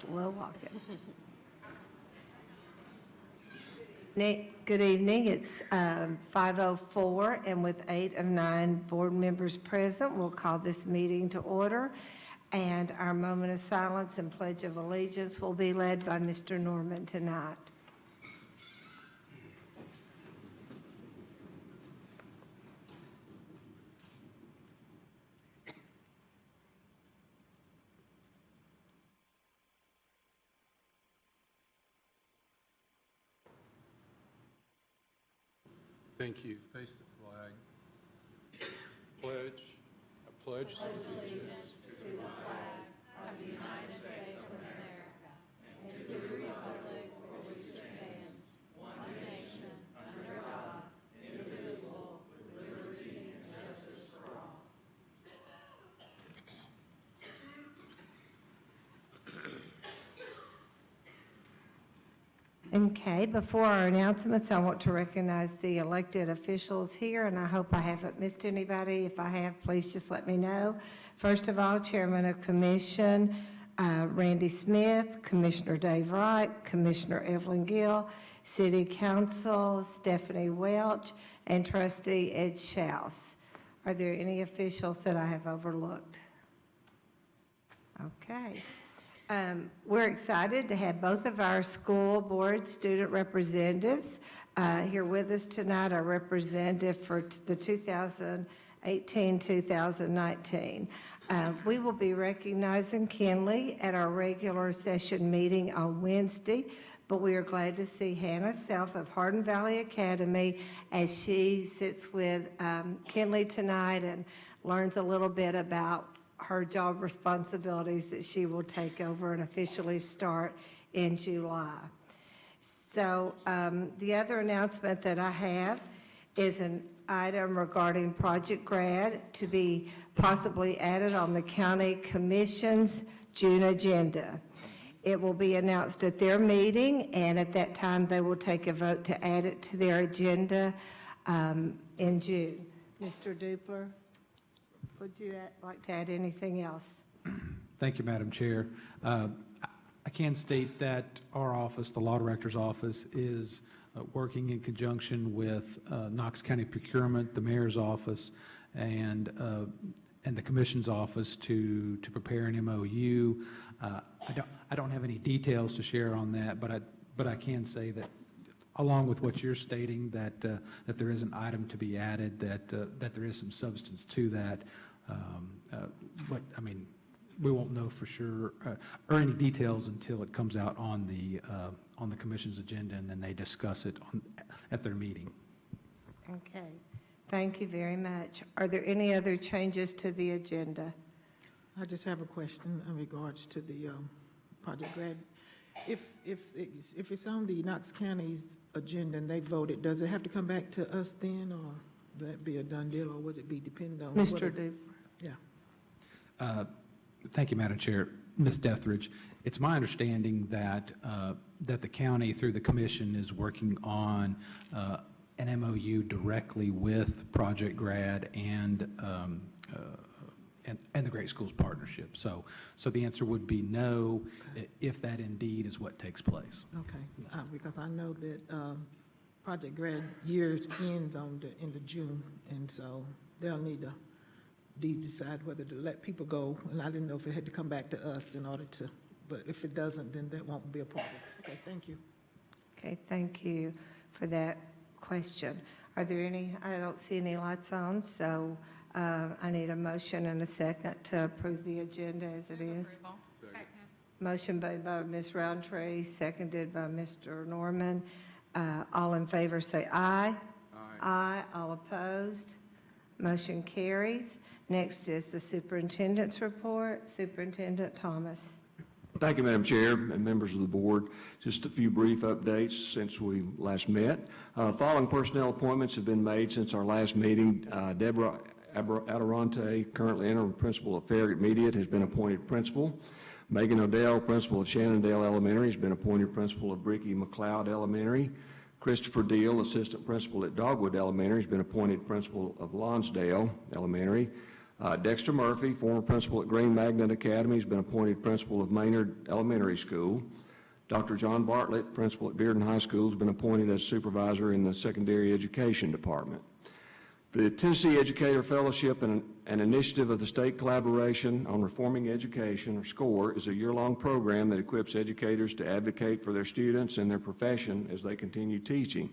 Slow walking. Good evening. It's 5:04, and with 8 of 9 board members present, we'll call this meeting to order. And our moment of silence and pledge of allegiance will be led by Mr. Norman tonight. Thank you. Face the flag. Pledge. I pledge allegiance to the flag of the United States of America and to the republic for which it stands, one nation, under God, indivisible, with liberty and justice for all. Okay, before our announcements, I want to recognize the elected officials here, and I hope I haven't missed anybody. If I have, please just let me know. First of all, Chairman of Commission, Randy Smith, Commissioner Dave Wright, Commissioner Evelyn Gill, City Council, Stephanie Welch, and Trustee Ed Schaus. Are there any officials that I have overlooked? Okay. We're excited to have both of our school board student representatives here with us tonight, our representative for the 2018-2019. We will be recognizing Kinley at our regular session meeting on Wednesday, but we are glad to see Hannah Self of Hardin Valley Academy as she sits with Kinley tonight and learns a little bit about her job responsibilities that she will take over and officially start in July. So the other announcement that I have is an item regarding Project Grad to be possibly added on the County Commission's June agenda. It will be announced at their meeting, and at that time they will take a vote to add it to their agenda in June. Mr. Dupler? Would you like to add anything else? Thank you, Madam Chair. I can state that our office, the Law Director's Office, is working in conjunction with Knox County Procurement, the Mayor's Office, and the Commission's Office to prepare an MOU. I don't have any details to share on that, but I can say that, along with what you're stating, that there is an item to be added, that there is some substance to that. But I mean, we won't know for sure or any details until it comes out on the Commission's agenda, and then they discuss it at their meeting. Okay, thank you very much. Are there any other changes to the agenda? I just have a question in regards to the Project Grad. If it's on the Knox County's agenda and they voted, does it have to come back to us then, or would that be a done deal, or would it be dependent on Mr. Duke? Yeah. Thank you, Madam Chair. Ms. Deathridge, it's my understanding that that the county, through the Commission, is working on an MOU directly with Project Grad and the Great Schools Partnership. So the answer would be no, if that indeed is what takes place. Okay, because I know that Project Grad years ends on the end of June, and so they'll need to decide whether to let people go, and I didn't know if it had to come back to us in order to, but if it doesn't, then that won't be a problem. Okay, thank you. Okay, thank you for that question. Are there any, I don't see any lights on, so I need a motion and a second to approve the agenda as it is. Motion made by Ms. Roundtree, seconded by Mr. Norman. All in favor say aye. Aye. Aye. All opposed? Motion carries. Next is the superintendent's report. Superintendent Thomas. Thank you, Madam Chair and members of the board. Just a few brief updates since we last met. Following personnel appointments have been made since our last meeting. Deborah Adarante, currently interim principal of Farragut Mediate, has been appointed principal. Megan Odell, principal of Shannondale Elementary, has been appointed principal of Bricky McLeod Elementary. Christopher Deal, assistant principal at Dogwood Elementary, has been appointed principal of Lonsdale Elementary. Dexter Murphy, former principal at Green Magnet Academy, has been appointed principal of Maynard Elementary School. Dr. John Bartlett, principal at Bearden High School, has been appointed as supervisor in the Secondary Education Department. The Tennessee Educator Fellowship, an initiative of the State Collaboration on Reforming Education, or SCORE, is a year-long program that equips educators to advocate for their students and their profession as they continue teaching.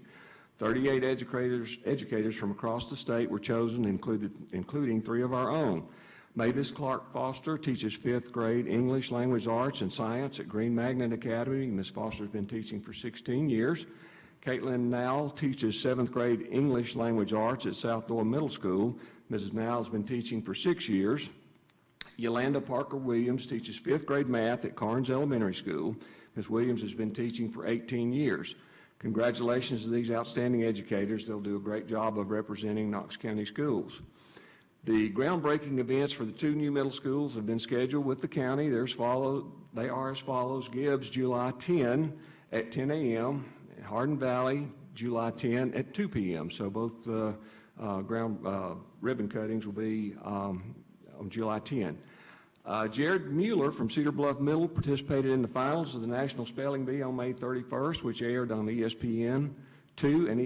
38 educators from across the state were chosen, including 3 of our own. Mavis Clark Foster teaches 5th grade English, Language Arts, and Science at Green Magnet Academy. Ms. Foster's been teaching for 16 years. Caitlin Nowell teaches 7th grade English Language Arts at South Door Middle School. Mrs. Nowell has been teaching for 6 years. Yolanda Parker Williams teaches 5th grade math at Carnes Elementary School. Ms. Williams has been teaching for 18 years. Congratulations to these outstanding educators. They'll do a great job of representing Knox County schools. The groundbreaking events for the 2 new middle schools have been scheduled with the county. They are as follows. Gibbs, July 10 at 10 a.m. Hardin Valley, July 10 at 2 p.m. So both ribbon cuttings will be on July 10. Jared Mueller from Cedar Bluff Middle participated in the finals of the National Spelling Bee on May 31st, which aired on ESPN2 and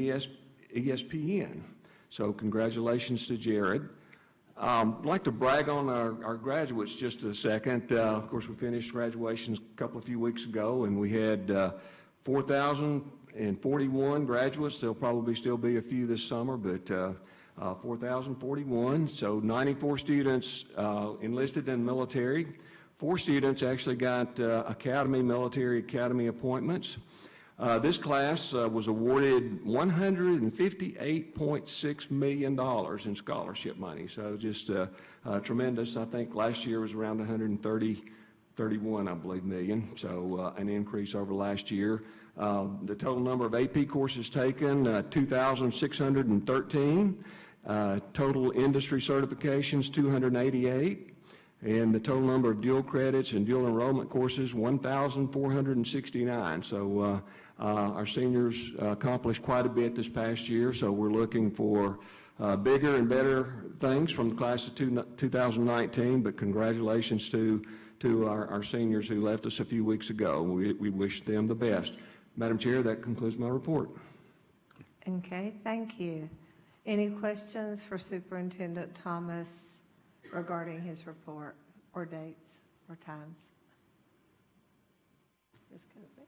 ESPN. So congratulations to Jared. I'd like to brag on our graduates just a second. Of course, we finished graduations a few weeks ago, and we had 4,041 graduates. There'll probably still be a few this summer, but 4,041. So 94 students enlisted in the military. 4 students actually got military academy appointments. This class was awarded $158.6 million in scholarship money. So just tremendous. I think last year was around 31, I believe, million. So an increase over last year. The total number of AP courses taken, 2,613. Total industry certifications, 288. And the total number of dual credits and dual enrollment courses, 1,469. So our seniors accomplished quite a bit this past year, so we're looking for bigger and better things from the class of 2019, but congratulations to our seniors who left us a few weeks ago. We wish them the best. Madam Chair, that concludes my report. Okay, thank you. Any questions for Superintendent Thomas regarding his report, or dates, or times? Ms. Coakley?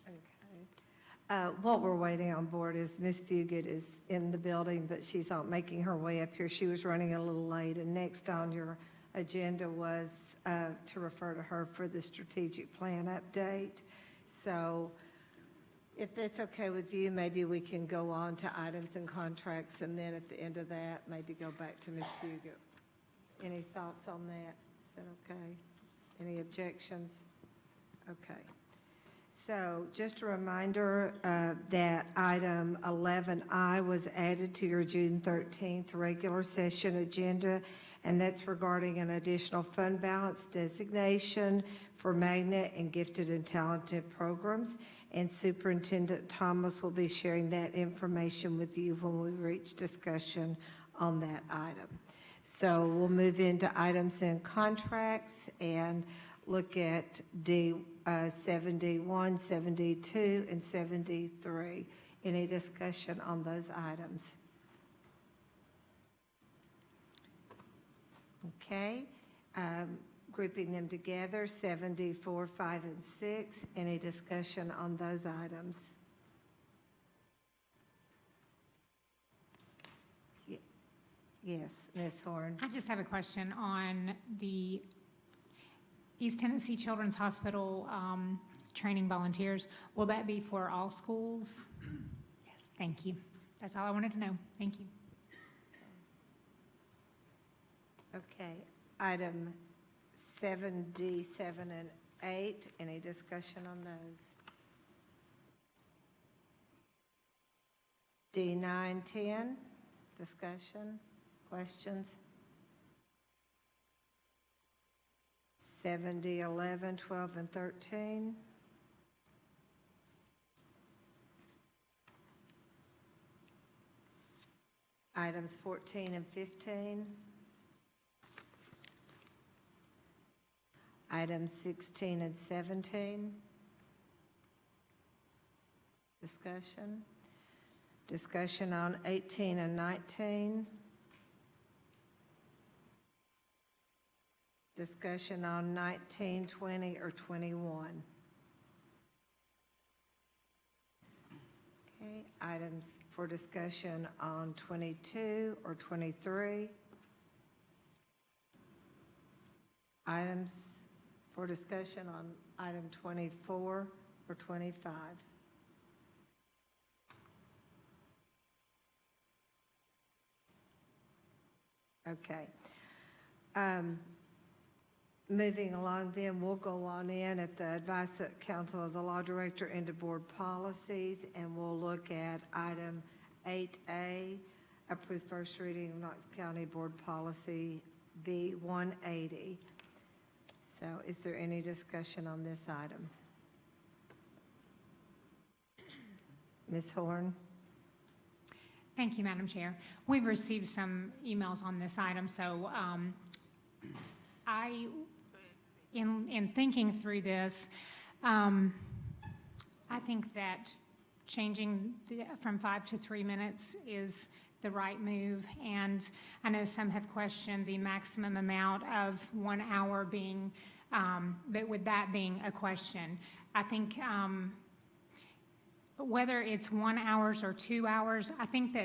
Okay. What we're waiting on board is Ms. Fugit is in the building, but she's not making her way up here. She was running a little late, and next on your agenda was to refer to her for the strategic plan update. So if that's okay with you, maybe we can go on to items and contracts, and then at the end of that, maybe go back to Ms. Fugit. Any thoughts on that? Is that okay? Any objections? Okay. So just a reminder that item 11I was added to your June 13th regular session agenda, and that's regarding an additional fund balance designation for magnet and gifted and talented programs. And Superintendent Thomas will be sharing that information with you when we reach discussion on that item. So we'll move into items and contracts and look at D71, 72, and 73. Any discussion on those items? Okay. Grouping them together, 74, 5, and 6. Any discussion on those items? Yes, Ms. Horn. I just have a question on the East Tennessee Children's Hospital training volunteers. Will that be for all schools? Yes, thank you. That's all I wanted to know. Thank you. Okay, item 7D, 7 and 8. Any discussion on those? D9, 10. Discussion, questions? 7D, 11, 12, and 13. Items 14 and 15. Items 16 and 17. Discussion. Discussion on 18 and 19. Discussion on 19, 20, or 21. Okay, items for discussion on 22 or 23. Items for discussion on item 24 or 25. Okay. Moving along then, we'll go on in at the advice of counsel of the law director into board policies, and we'll look at item 8A, approve first reading of Knox County Board Policy B-180. So is there any discussion on this item? Ms. Horn? Thank you, Madam Chair. We've received some emails on this item, so in thinking through this, I think that changing from 5 to 3 minutes is the right move, and I know some have questioned the maximum amount of 1 hour being, but with that being a question, I think whether it's 1 hour or 2 hours, I think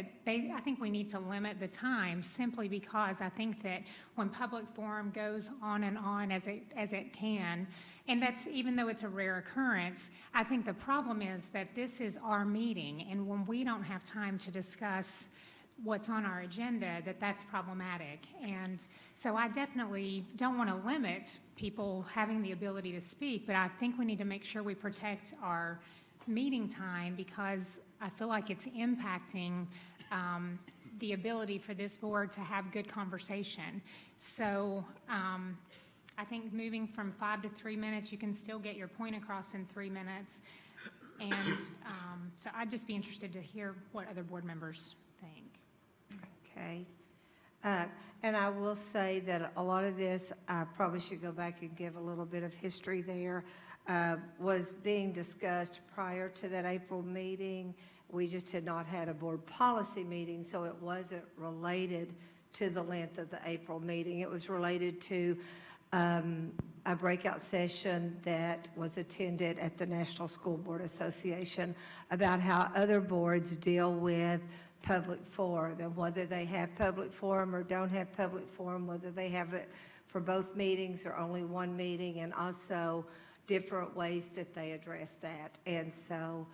we need to limit the time simply because I think that when public forum goes on and on as it can, and that's even though it's a rare occurrence, I think the problem is that this is our meeting, and when we don't have time to discuss what's on our agenda, that's problematic. And so I definitely don't want to limit people having the ability to speak, but I think we need to make sure we protect our meeting time because I feel like it's impacting the ability for this board to have good conversation. So I think moving from 5 to 3 minutes, you can still get your point across in 3 minutes. And so I'd just be interested to hear what other board members think. Okay. And I will say that a lot of this, I probably should go back and give a little bit of history there, was being discussed prior to that April meeting. We just had not had a board policy meeting, so it wasn't related to the length of the April meeting. It was related to a breakout session that was attended at the National School Board Association about how other boards deal with public forum and whether they have public forum or don't have public forum, whether they have it for both meetings or only one meeting, and also different ways that they address that. And so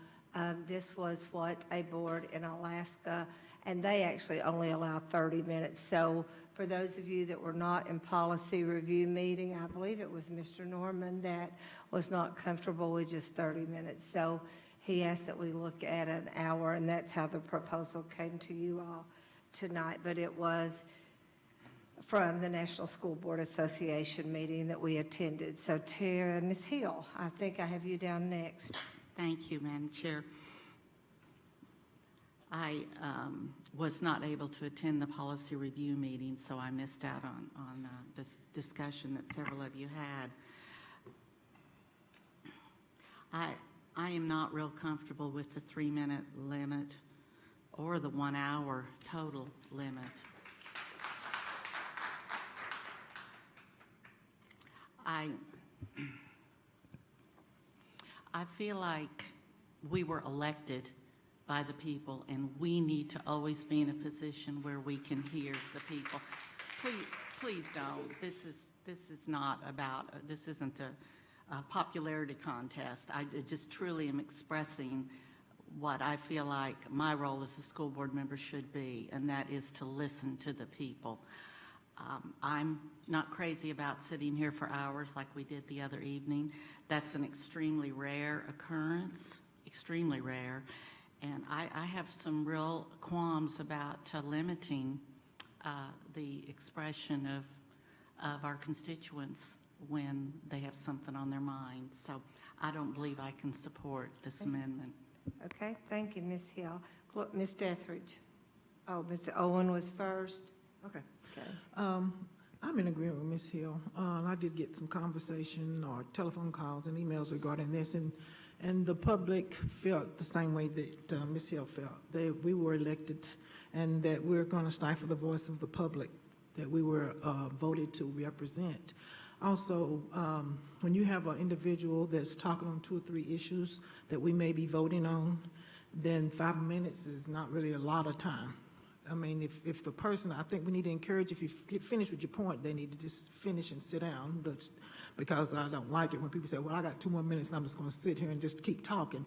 this was what a board in Alaska, and they actually only allow 30 minutes. So for those of you that were not in policy review meeting, I believe it was Mr. Norman that was not comfortable with just 30 minutes. So he asked that we look at an hour, and that's how the proposal came to you all tonight. But it was from the National School Board Association meeting that we attended. So Ms. Hill, I think I have you down next. Thank you, Madam Chair. I was not able to attend the policy review meeting, so I missed out on this discussion that several of you had. I am not real comfortable with the 3-minute limit or the 1 hour total limit. I feel like we were elected by the people, and we need to always be in a position where we can hear the people. Please don't. This is not about. This isn't a popularity contest. I just truly am expressing what I feel like my role as a school board member should be, and that is to listen to the people. I'm not crazy about sitting here for hours like we did the other evening. That's an extremely rare occurrence, extremely rare. And I have some real qualms about limiting the expression of our constituents when they have something on their mind. So I don't believe I can support this amendment. Okay, thank you, Ms. Hill. Ms. Dethridge. Oh, Mr. Owen was first. Okay. Okay. I'm in agreement with Ms. Hill. I did get some conversation or telephone calls and emails regarding this, and the public felt the same way that Ms. Hill felt, that we were elected and that we're going to stifle the voice of the public that we were voted to represent. Also, when you have an individual that's talking on 2 or 3 issues that we may be voting on, then 5 minutes is not really a lot of time. I mean, if the person, I think we need to encourage, if you get finished with your point, they need to just finish and sit down, but because I don't like it when people say, well, I got 2 more minutes and I'm just going to sit here and just keep talking.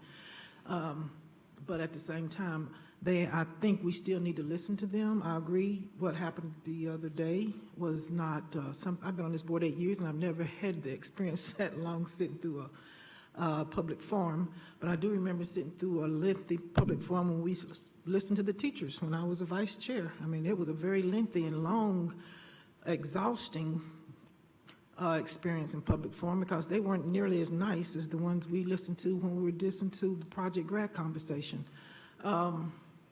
But at the same time, I think we still need to listen to them. I agree what happened the other day was not I've been on this board 8 years and I've never had the experience that long sitting through a public forum, but I do remember sitting through a lengthy public forum when we listened to the teachers when I was a vice chair. I mean, it was a very lengthy and long, exhausting experience in public forum because they weren't nearly as nice as the ones we listened to when we were listening to the Project Grad conversation.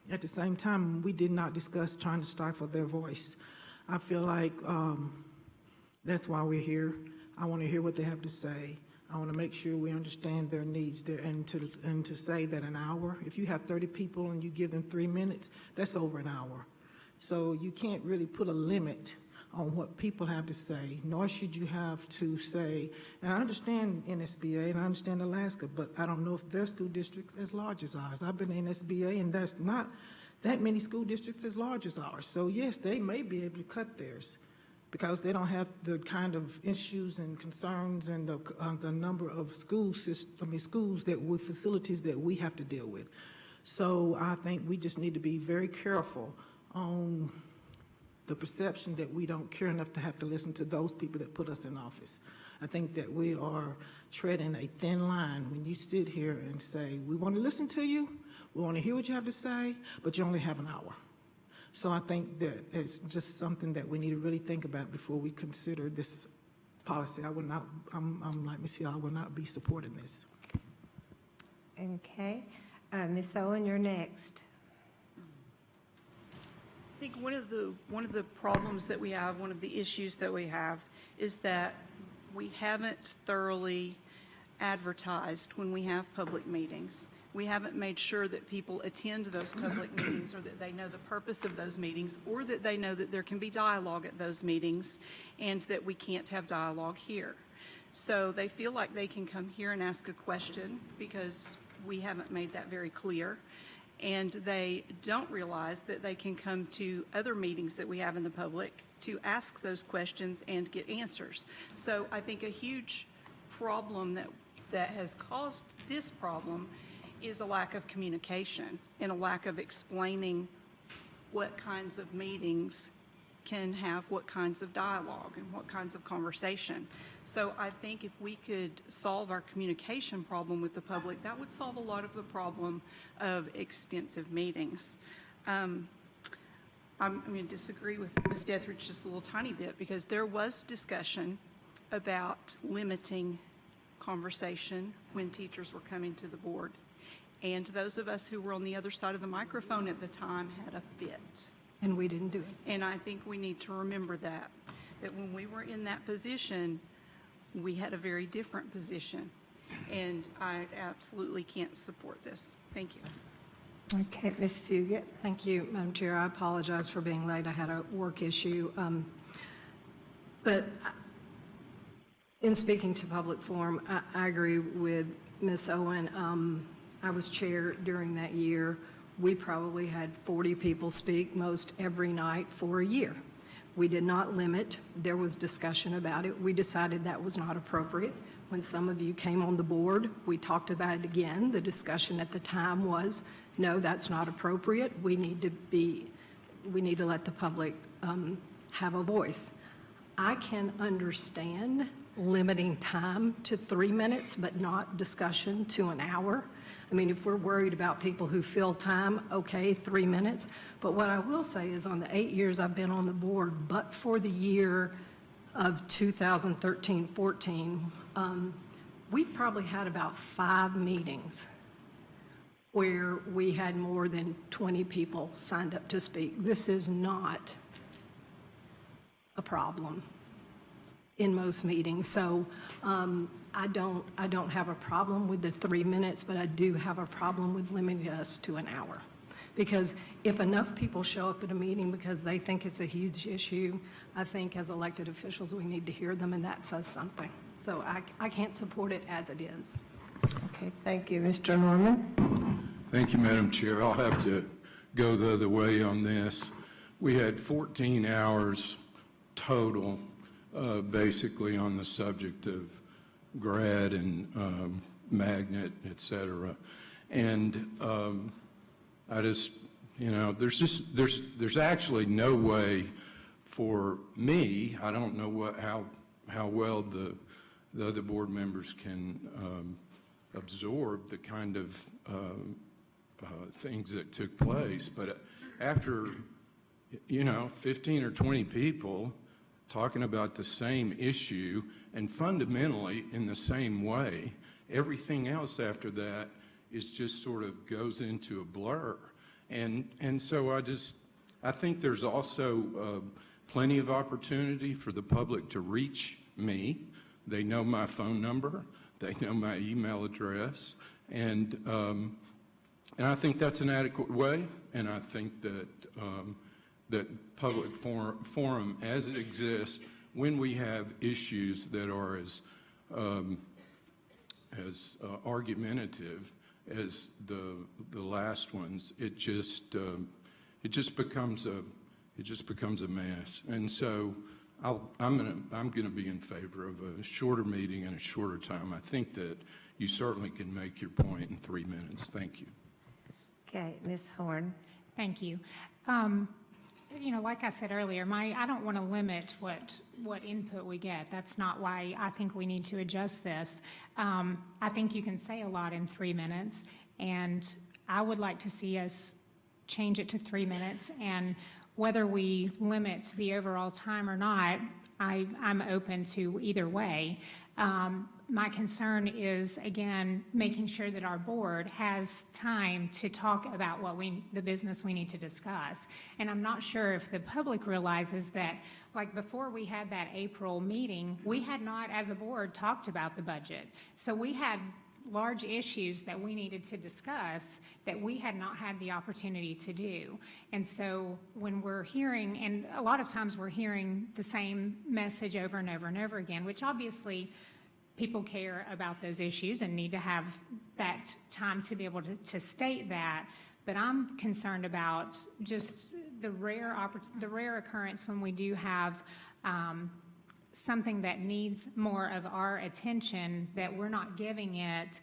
At the same time, we did not discuss trying to stifle their voice. I feel like that's why we're here. I want to hear what they have to say. I want to make sure we understand their needs there, and to say that an hour, if you have 30 people and you give them 3 minutes, that's over an hour. So you can't really put a limit on what people have to say, nor should you have to say, and I understand NSBA and I understand Alaska, but I don't know if their school district's as large as ours. I've been in NSBA and that's not that many school districts as large as ours. So yes, they may be able to cut theirs because they don't have the kind of issues and concerns and the number of schools that facilities that we have to deal with. So I think we just need to be very careful on the perception that we don't care enough to have to listen to those people that put us in office. I think that we are treading a thin line when you sit here and say, we want to listen to you, we want to hear what you have to say, but you only have an hour. So I think that it's just something that we need to really think about before we consider this policy. I would not, I'm like Ms. Hill, I will not be supporting this. Okay. Ms. Owen, you're next. I think one of the problems that we have, one of the issues that we have, is that we haven't thoroughly advertised when we have public meetings. We haven't made sure that people attend those public meetings, or that they know the purpose of those meetings, or that they know that there can be dialogue at those meetings and that we can't have dialogue here. So they feel like they can come here and ask a question because we haven't made that very clear. And they don't realize that they can come to other meetings that we have in the public to ask those questions and get answers. So I think a huge problem that has caused this problem is a lack of communication and a lack of explaining what kinds of meetings can have what kinds of dialogue and what kinds of conversation. So I think if we could solve our communication problem with the public, that would solve a lot of the problem of extensive meetings. I'm going to disagree with Ms. Dethridge just a little tiny bit, because there was discussion about limiting conversation when teachers were coming to the board. And those of us who were on the other side of the microphone at the time had a fit. And we didn't do it. And I think we need to remember that when we were in that position, we had a very different position. And I absolutely can't support this. Thank you. Okay, Ms. Fugit. Thank you, Madam Chair. I apologize for being late. I had a work issue. But in speaking to public forum, I agree with Ms. Owen. I was chair during that year. We probably had 40 people speak most every night for a year. We did not limit. There was discussion about it. We decided that was not appropriate. When some of you came on the board, we talked about it again. The discussion at the time was, no, that's not appropriate. We need to let the public have a voice. I can understand limiting time to 3 minutes, but not discussion to an hour. I mean, if we're worried about people who fill time, okay, 3 minutes. But what I will say is on the 8 years I've been on the board, but for the year of 2013-14, we've probably had about 5 meetings where we had more than 20 people signed up to speak. This is not a problem in most meetings. So I don't have a problem with the 3 minutes, but I do have a problem with limiting us to an hour. Because if enough people show up at a meeting because they think it's a huge issue, I think as elected officials, we need to hear them, and that says something. So I can't support it as it is. Okay, thank you. Mr. Norman? Thank you, Madam Chair. I'll have to go the other way on this. We had 14 hours total, basically on the subject of grad and magnet, et cetera. And I just, there's actually no way for me, I don't know how well the other board members can absorb the kind of things that took place, but after 15 or 20 people talking about the same issue and fundamentally in the same way, everything else after that is just sort of goes into a blur. And so I think there's also plenty of opportunity for the public to reach me. They know my phone number, they know my email address, and I think that's an adequate way, and I think that that public forum as it exists, when we have issues that are as argumentative as the last ones, it just becomes a mess. And so I'm gonna be in favor of a shorter meeting and a shorter time. I think that you certainly can make your point in 3 minutes. Thank you. Okay, Ms. Horn? Thank you. Like I said earlier, I don't want to limit what input we get. That's not why I think we need to adjust this. I think you can say a lot in 3 minutes, and I would like to see us change it to 3 minutes. And whether we limit the overall time or not, I'm open to either way. My concern is, again, making sure that our board has time to talk about the business we need to discuss. And I'm not sure if the public realizes that, like before we had that April meeting, we had not, as a board, talked about the budget. So we had large issues that we needed to discuss that we had not had the opportunity to do. And so when we're hearing, and a lot of times we're hearing the same message over and over and over again, which obviously people care about those issues and need to have that time to be able to state that. But I'm concerned about just the rare occurrence when we do have something that needs more of our attention, that we're not giving it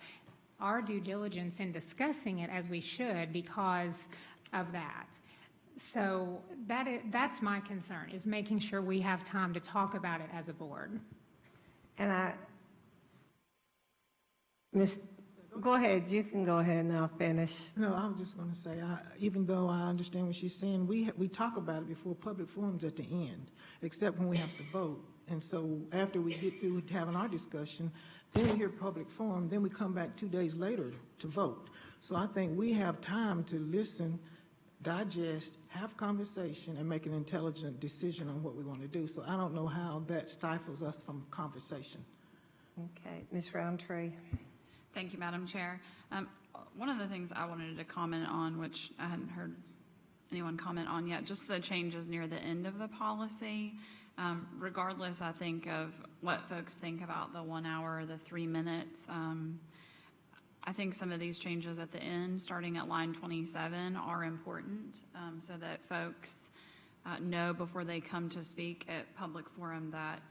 our due diligence in discussing it as we should because of that. So that's my concern, is making sure we have time to talk about it as a board. And go ahead, you can go ahead and I'll finish. No, I was just going to say, even though I understand what she's saying, we talk about it before public forums at the end, except when we have to vote. And so after we get through having our discussion, then we hear public forum, then we come back 2 days later to vote. So I think we have time to listen, digest, have conversation, and make an intelligent decision on what we want to do. So I don't know how that stifles us from conversation. Okay, Ms. Roundtree. Thank you, Madam Chair. One of the things I wanted to comment on, which I hadn't heard anyone comment on yet, just the changes near the end of the policy. Regardless, I think, of what folks think about the 1 hour or the 3 minutes, I think some of these changes at the end, starting at line 27, are important so that folks know before they come to speak at public forum that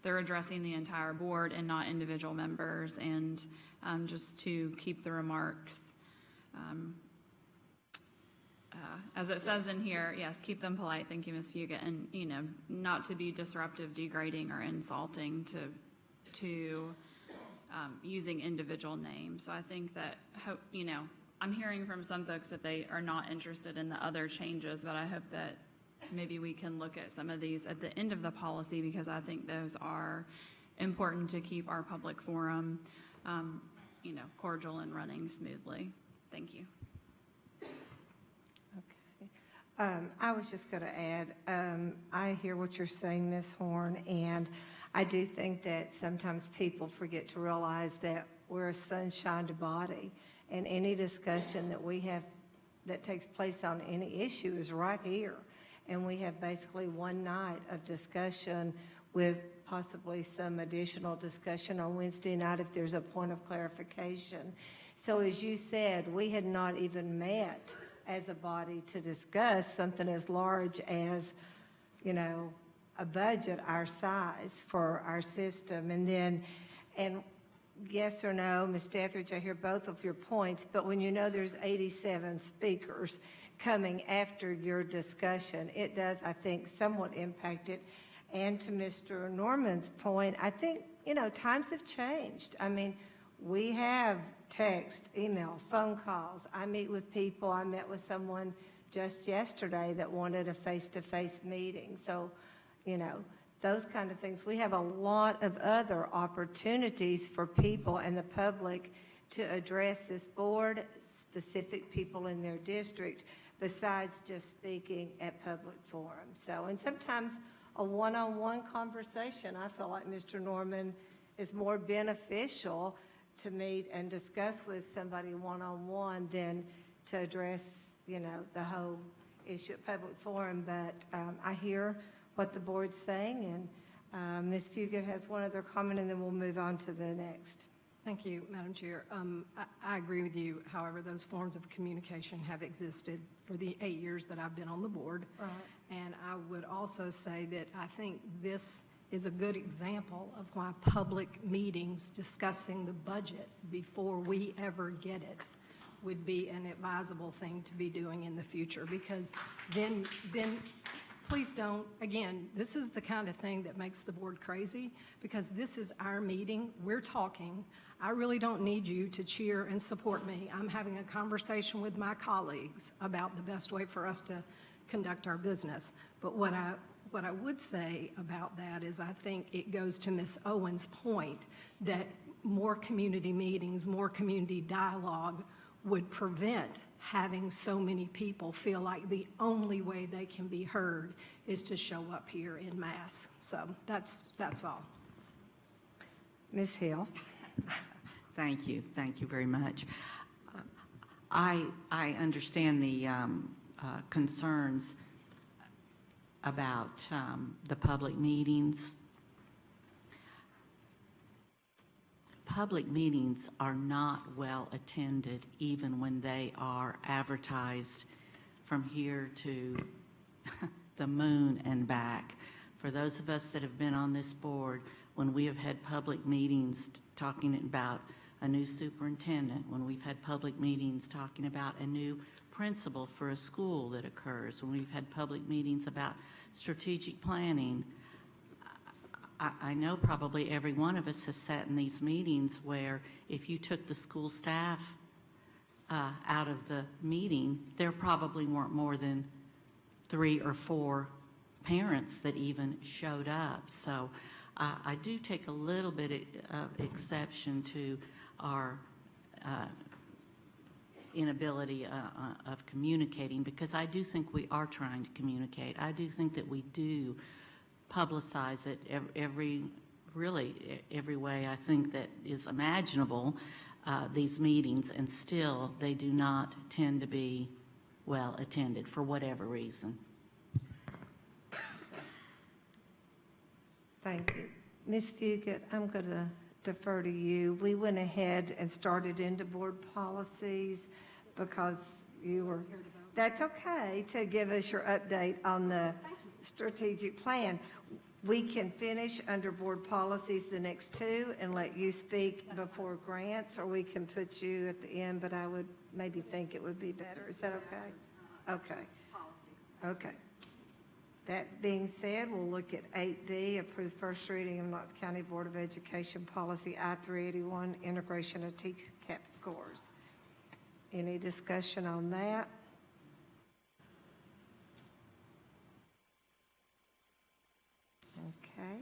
they're addressing the entire board and not individual members, and just to keep the remarks, as it says in here, yes, keep them polite. Thank you, Ms. Fugit, and not to be disruptive, degrading, or insulting to using individual names. So I think that I'm hearing from some folks that they are not interested in the other changes, but I hope that maybe we can look at some of these at the end of the policy, because I think those are important to keep our public forum, cordial and running smoothly. Thank you. I was just going to add, I hear what you're saying, Ms. Horn, and I do think that sometimes people forget to realize that we're a sunshine body, and any discussion that we have that takes place on any issue is right here. And we have basically one night of discussion with possibly some additional discussion on Wednesday night if there's a point of clarification. So as you said, we had not even met as a body to discuss something as large as, you know, a budget our size for our system. And yes or no, Ms. Dethridge, I hear both of your points, but when you know there's 87 speakers coming after your discussion, it does, I think, somewhat impact it. And to Mr. Norman's point, I think, you know, times have changed. I mean, we have text, email, phone calls. I meet with people. I met with someone just yesterday that wanted a face-to-face meeting. So, you know, those kind of things. We have a lot of other opportunities for people and the public to address this board, specific people in their district, besides just speaking at public forums. So, and sometimes a one-on-one conversation, I feel like Mr. Norman is more beneficial to meet and discuss with somebody one-on-one than to address, you know, the whole issue at public forum. But I hear what the board's saying, and Ms. Fugit has one other comment, and then we'll move on to the next. Thank you, Madam Chair. I agree with you. However, those forms of communication have existed for the 8 years that I've been on the board. Right. And I would also say that I think this is a good example of why public meetings discussing the budget before we ever get it would be an advisable thing to be doing in the future, because then please don't, again, this is the kind of thing that makes the board crazy, because this is our meeting, we're talking. I really don't need you to cheer and support me. I'm having a conversation with my colleagues about the best way for us to conduct our business. But what I would say about that is I think it goes to Ms. Owen's point that more community meetings, more community dialogue would prevent having so many people feel like the only way they can be heard is to show up here in mass. So that's all. Ms. Hill. Thank you very much. I understand the concerns about the public meetings. Public meetings are not well attended even when they are advertised from here to the moon and back. For those of us that have been on this board, when we have had public meetings talking about a new superintendent, when we've had public meetings talking about a new principal for a school that occurs, when we've had public meetings about strategic planning, I know probably every one of us has sat in these meetings where if you took the school staff out of the meeting, there probably weren't more than 3 or 4 parents that even showed up. So I do take a little bit of exception to our inability of communicating, because I do think we are trying to communicate. I do think that we do publicize it every way I think that is imaginable, these meetings, and still they do not tend to be well attended for whatever reason. Thank you. Ms. Fugit, I'm going to defer to you. We went ahead and started into board policies because you were, that's okay, to give us your update on the strategic plan. We can finish under board policies the next 2 and let you speak before grants, or we can put you at the end, but I would maybe think it would be better. Is that okay? Okay. Okay. That being said, we'll look at 8B, approve first reading of Knox County Board of Education Policy I-381, integration of TCAP scores. Any discussion on that? Okay.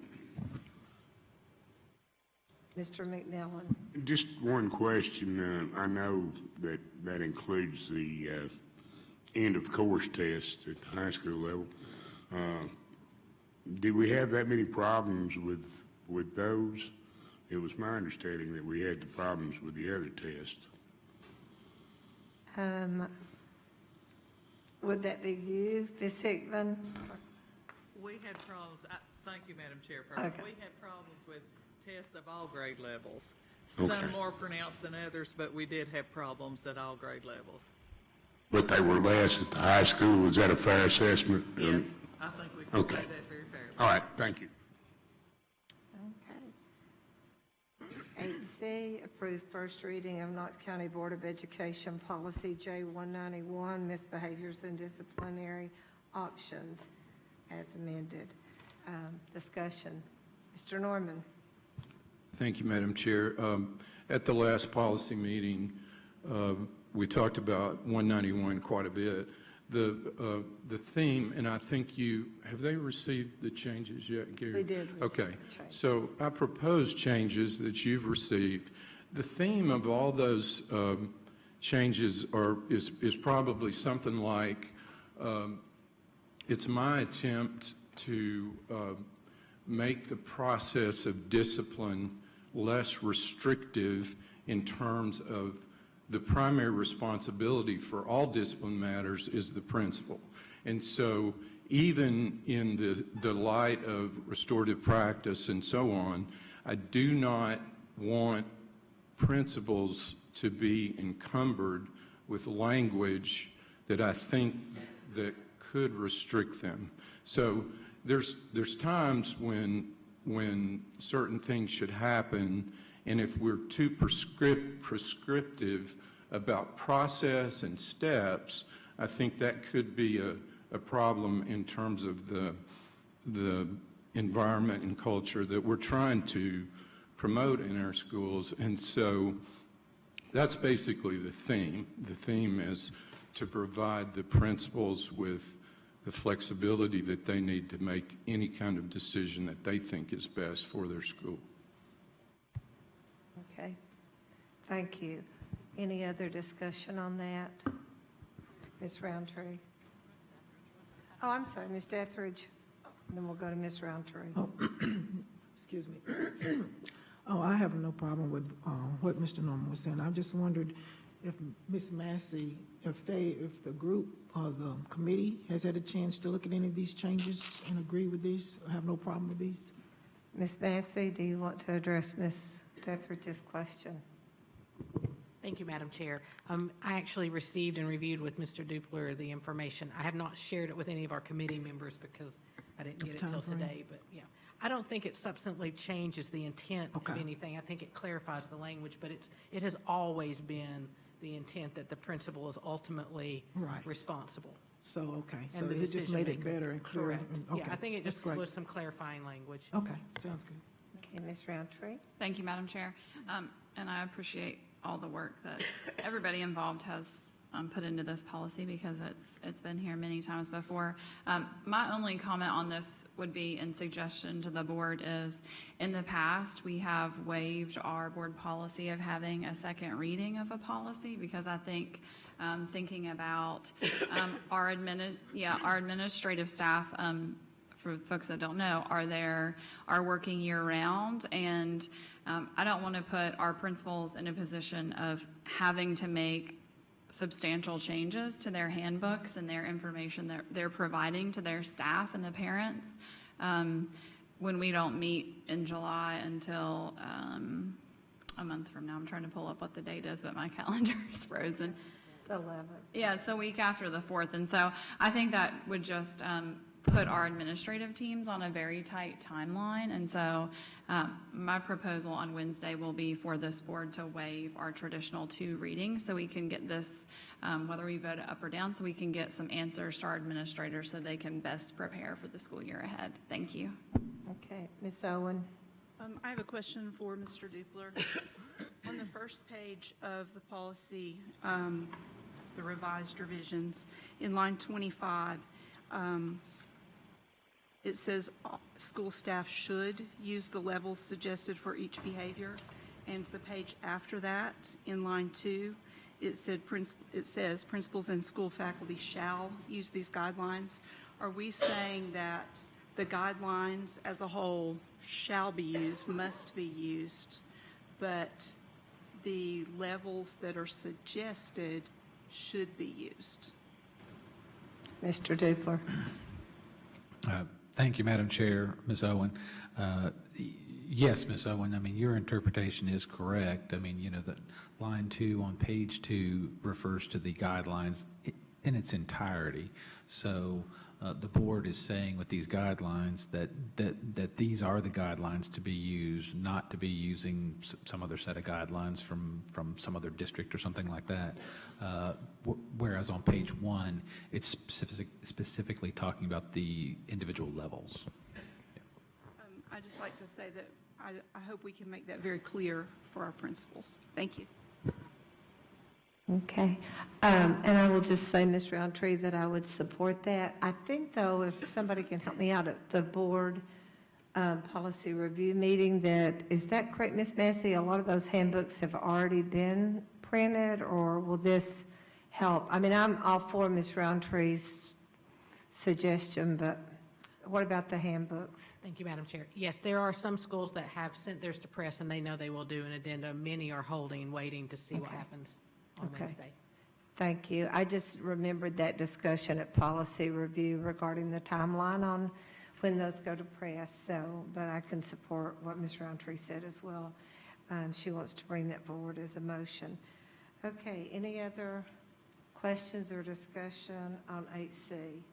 Mr. McMillan. Just one question. I know that includes the end-of-course tests at the high school level. Did we have that many problems with those? It was my understanding that we had the problems with the other tests. Would that be you, Ms. Hickman? We had problems, thank you, Madam Chairperson. Okay. We had problems with tests of all grade levels. Okay. Some more pronounced than others, but we did have problems at all grade levels. But they were less at the high school. Is that a fair assessment? Yes, I think we can Okay. say that very fairly. All right, thank you. Okay. 8C, approve first reading of Knox County Board of Education Policy J191, misbehaviors and disciplinary options, as amended. Discussion. Mr. Norman. Thank you, Madam Chair. At the last policy meeting, we talked about 191 quite a bit. The theme, and I think have they received the changes yet, Gary? We did receive Okay. the change. So I propose changes that you've received. The theme of all those changes is probably something like, it's my attempt to make the process of discipline less restrictive in terms of the primary responsibility for all discipline matters is the principal. And so even in the light of restorative practice and so on, I do not want principals to be encumbered with language that I think that could restrict them. So there's times when certain things should happen, and if we're too prescriptive about process and steps, I think that could be a problem in terms of the environment and culture that we're trying to promote in our schools. And so that's basically the theme. The theme is to provide the principals with the flexibility that they need to make any kind of decision that they think is best for their school. Okay. Thank you. Any other discussion on that? Ms. Roundtree? Oh, I'm sorry, Ms. Dethridge. Then we'll go to Ms. Roundtree. Oh, excuse me. Oh, I have no problem with what Mr. Norman was saying. I just wondered if Ms. Massey, if the group or the committee has had a chance to look at any of these changes and agree with these, or have no problem with these? Ms. Massey, do you want to address Ms. Dethridge's question? Thank you, Madam Chair. I actually received and reviewed with Mr. Dupler the information. I have not shared it with any of our committee members because I didn't get it till today, but yeah. I don't think it substantively changes the intent of anything. I think it clarifies the language, but it has always been the intent that the principal is ultimately responsible. So, okay, so And the it just decision made it maker. better and clearer. Correct. Okay, Yeah, I think it that's just great. was some clarifying language. Okay, sounds good. Okay, Ms. Roundtree? Thank you, Madam Chair. And I appreciate all the work that everybody involved has put into this policy because it's been here many times before. My only comment on this would be, and suggestion to the board is, in the past, we have waived our board policy of having a second reading of a policy because I think thinking about our administrative staff, for folks that don't know, are working year-round, and I don't want to put our principals in a position of having to make substantial changes to their handbooks and their information that they're providing to their staff and the parents when we don't meet in July until a month from now. I'm trying to pull up what the date is, but my calendar is frozen. The 11th. Yeah, it's the week after the 4th, and so I think that would just put our administrative teams on a very tight timeline, and so my proposal on Wednesday will be for this board to waive our traditional 2 readings so we can get this, whether we vote it up or down, so we can get some answers to our administrators so they can best prepare for the school year ahead. Thank you. Okay, Ms. Owen? I have a question for Mr. Dupler. On the first page of the policy, the revised revisions, in line 25, it says school staff should use the levels suggested for each behavior. And the page after that, in line 2, it says principals and school faculty shall use these guidelines. Are we saying that the guidelines as a whole shall be used, must be used, but the levels that are suggested should be used? Mr. Dupler. Thank you, Madam Chair. Ms. Owen. Yes, Ms. Owen, I mean, your interpretation is correct. I mean, you know, the line 2 on page 2 refers to the guidelines in its entirety. So the board is saying with these guidelines that these are the guidelines to be used, not to be using some other set of guidelines from some other district or something like that. Whereas on page 1, it's specifically talking about the individual levels. I'd just like to say that I hope we can make that very clear for our principals. Thank you. Okay. And I will just say, Ms. Roundtree, that I would support that. I think, though, if somebody can help me out at the board policy review meeting, is that correct, Ms. Massey? A lot of those handbooks have already been printed, or will this help? I mean, I'm all for Ms. Roundtree's suggestion, but what about the handbooks? Thank you, Madam Chair. Yes, there are some schools that have sent theirs to press, and they know they will do an addendum. Many are holding, waiting to see what happens on Wednesday. Thank you. I just remembered that discussion at policy review regarding the timeline on when those go to press. So, but I can support what Ms. Roundtree said as well. She wants to bring that forward as a motion. Okay, any other questions or discussion on 8C?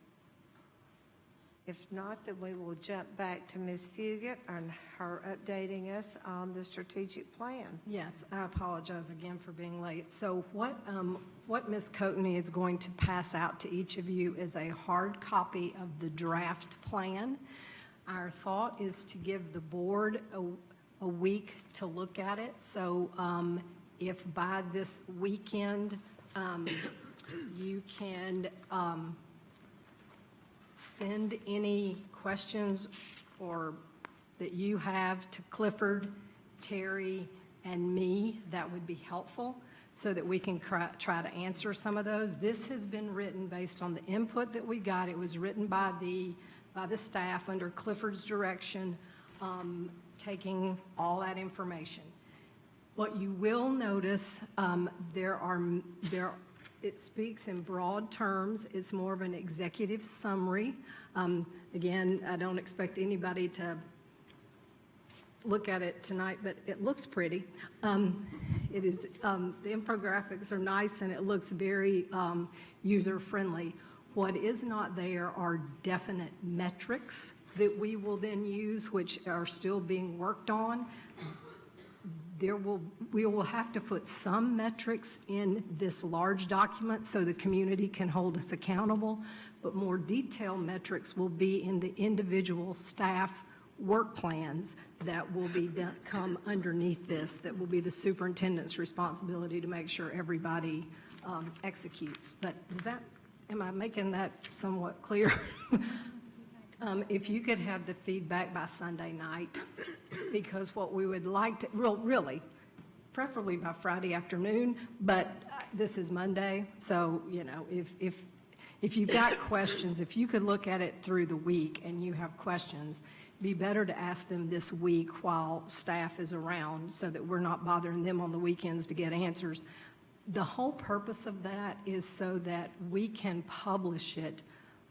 If not, then we will jump back to Ms. Fugit and her updating us on the strategic plan. Yes, I apologize again for being late. So what Ms. Coatney is going to pass out to each of you is a hard copy of the draft plan. Our thought is to give the board a week to look at it. So if by this weekend you can send any questions or that you have to Clifford, Terry, and me, that would be helpful so that we can try to answer some of those. This has been written based on the input that we got. It was written by the staff under Clifford's direction, taking all that information. What you will notice, it speaks in broad terms. It's more of an executive summary. Again, I don't expect anybody to look at it tonight, but it looks pretty. It is, the infographics are nice and it looks very user-friendly. What is not there are definite metrics that we will then use, which are still being worked on. We will have to put some metrics in this large document so the community can hold us accountable, but more detailed metrics will be in the individual staff work plans that will be come underneath this, that will be the superintendent's responsibility to make sure everybody executes. But am I making that somewhat clear? If you could have the feedback by Sunday night, because what we would like to, really, preferably by Friday afternoon, but this is Monday, so, you know, if you've got questions, if you could look at it through the week and you have questions, it'd be better to ask them this week while staff is around so that we're not bothering them on the weekends to get answers. The whole purpose of that is so that we can publish it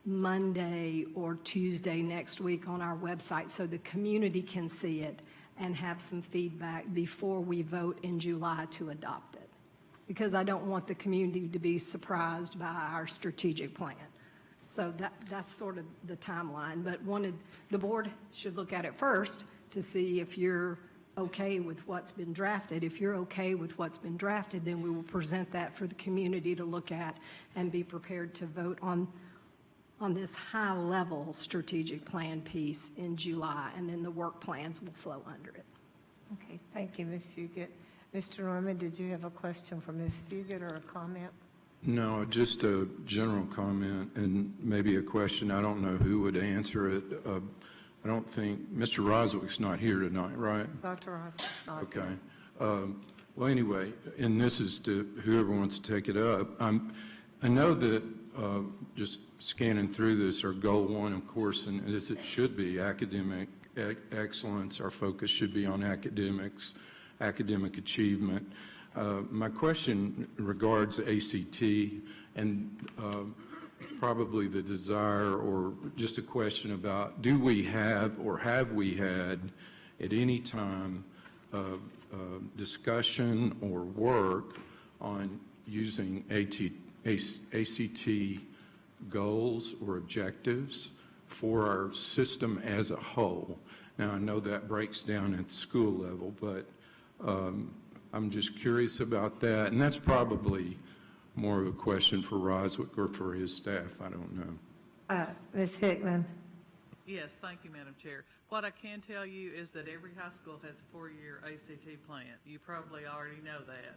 Monday or Tuesday next week on our website so the community can see it and have some feedback before we vote in July to adopt it. Because I don't want the community to be surprised by our strategic plan. So that's sort of the timeline, but the board should look at it first to see if you're okay with what's been drafted. If you're okay with what's been drafted, then we will present that for the community to look at and be prepared to vote on this high-level strategic plan piece in July, and then the work plans will flow under it. Okay, thank you, Ms. Fugit. Mr. Norman, did you have a question for Ms. Fugit or a comment? No, just a general comment and maybe a question. I don't know who would answer it. I don't think, Mr. Roswick's not here tonight, right? Dr. Roswick's not Okay. here. Well, anyway, and this is to whoever wants to take it up. I know that just scanning through this, our goal one, of course, and as it should be, academic excellence. Our focus should be on academics, academic achievement. My question regards ACT and probably the desire, or just a question about, do we have or have we had at any time discussion or work on using ACT goals or objectives for our system as a whole? Now, I know that breaks down at the school level, but I'm just curious about that, and that's probably more of a question for Roswick or for his staff. I don't know. Ms. Hickman? Yes, thank you, Madam Chair. What I can tell you is that every high school has a 4-year ACT plan. You probably already know that.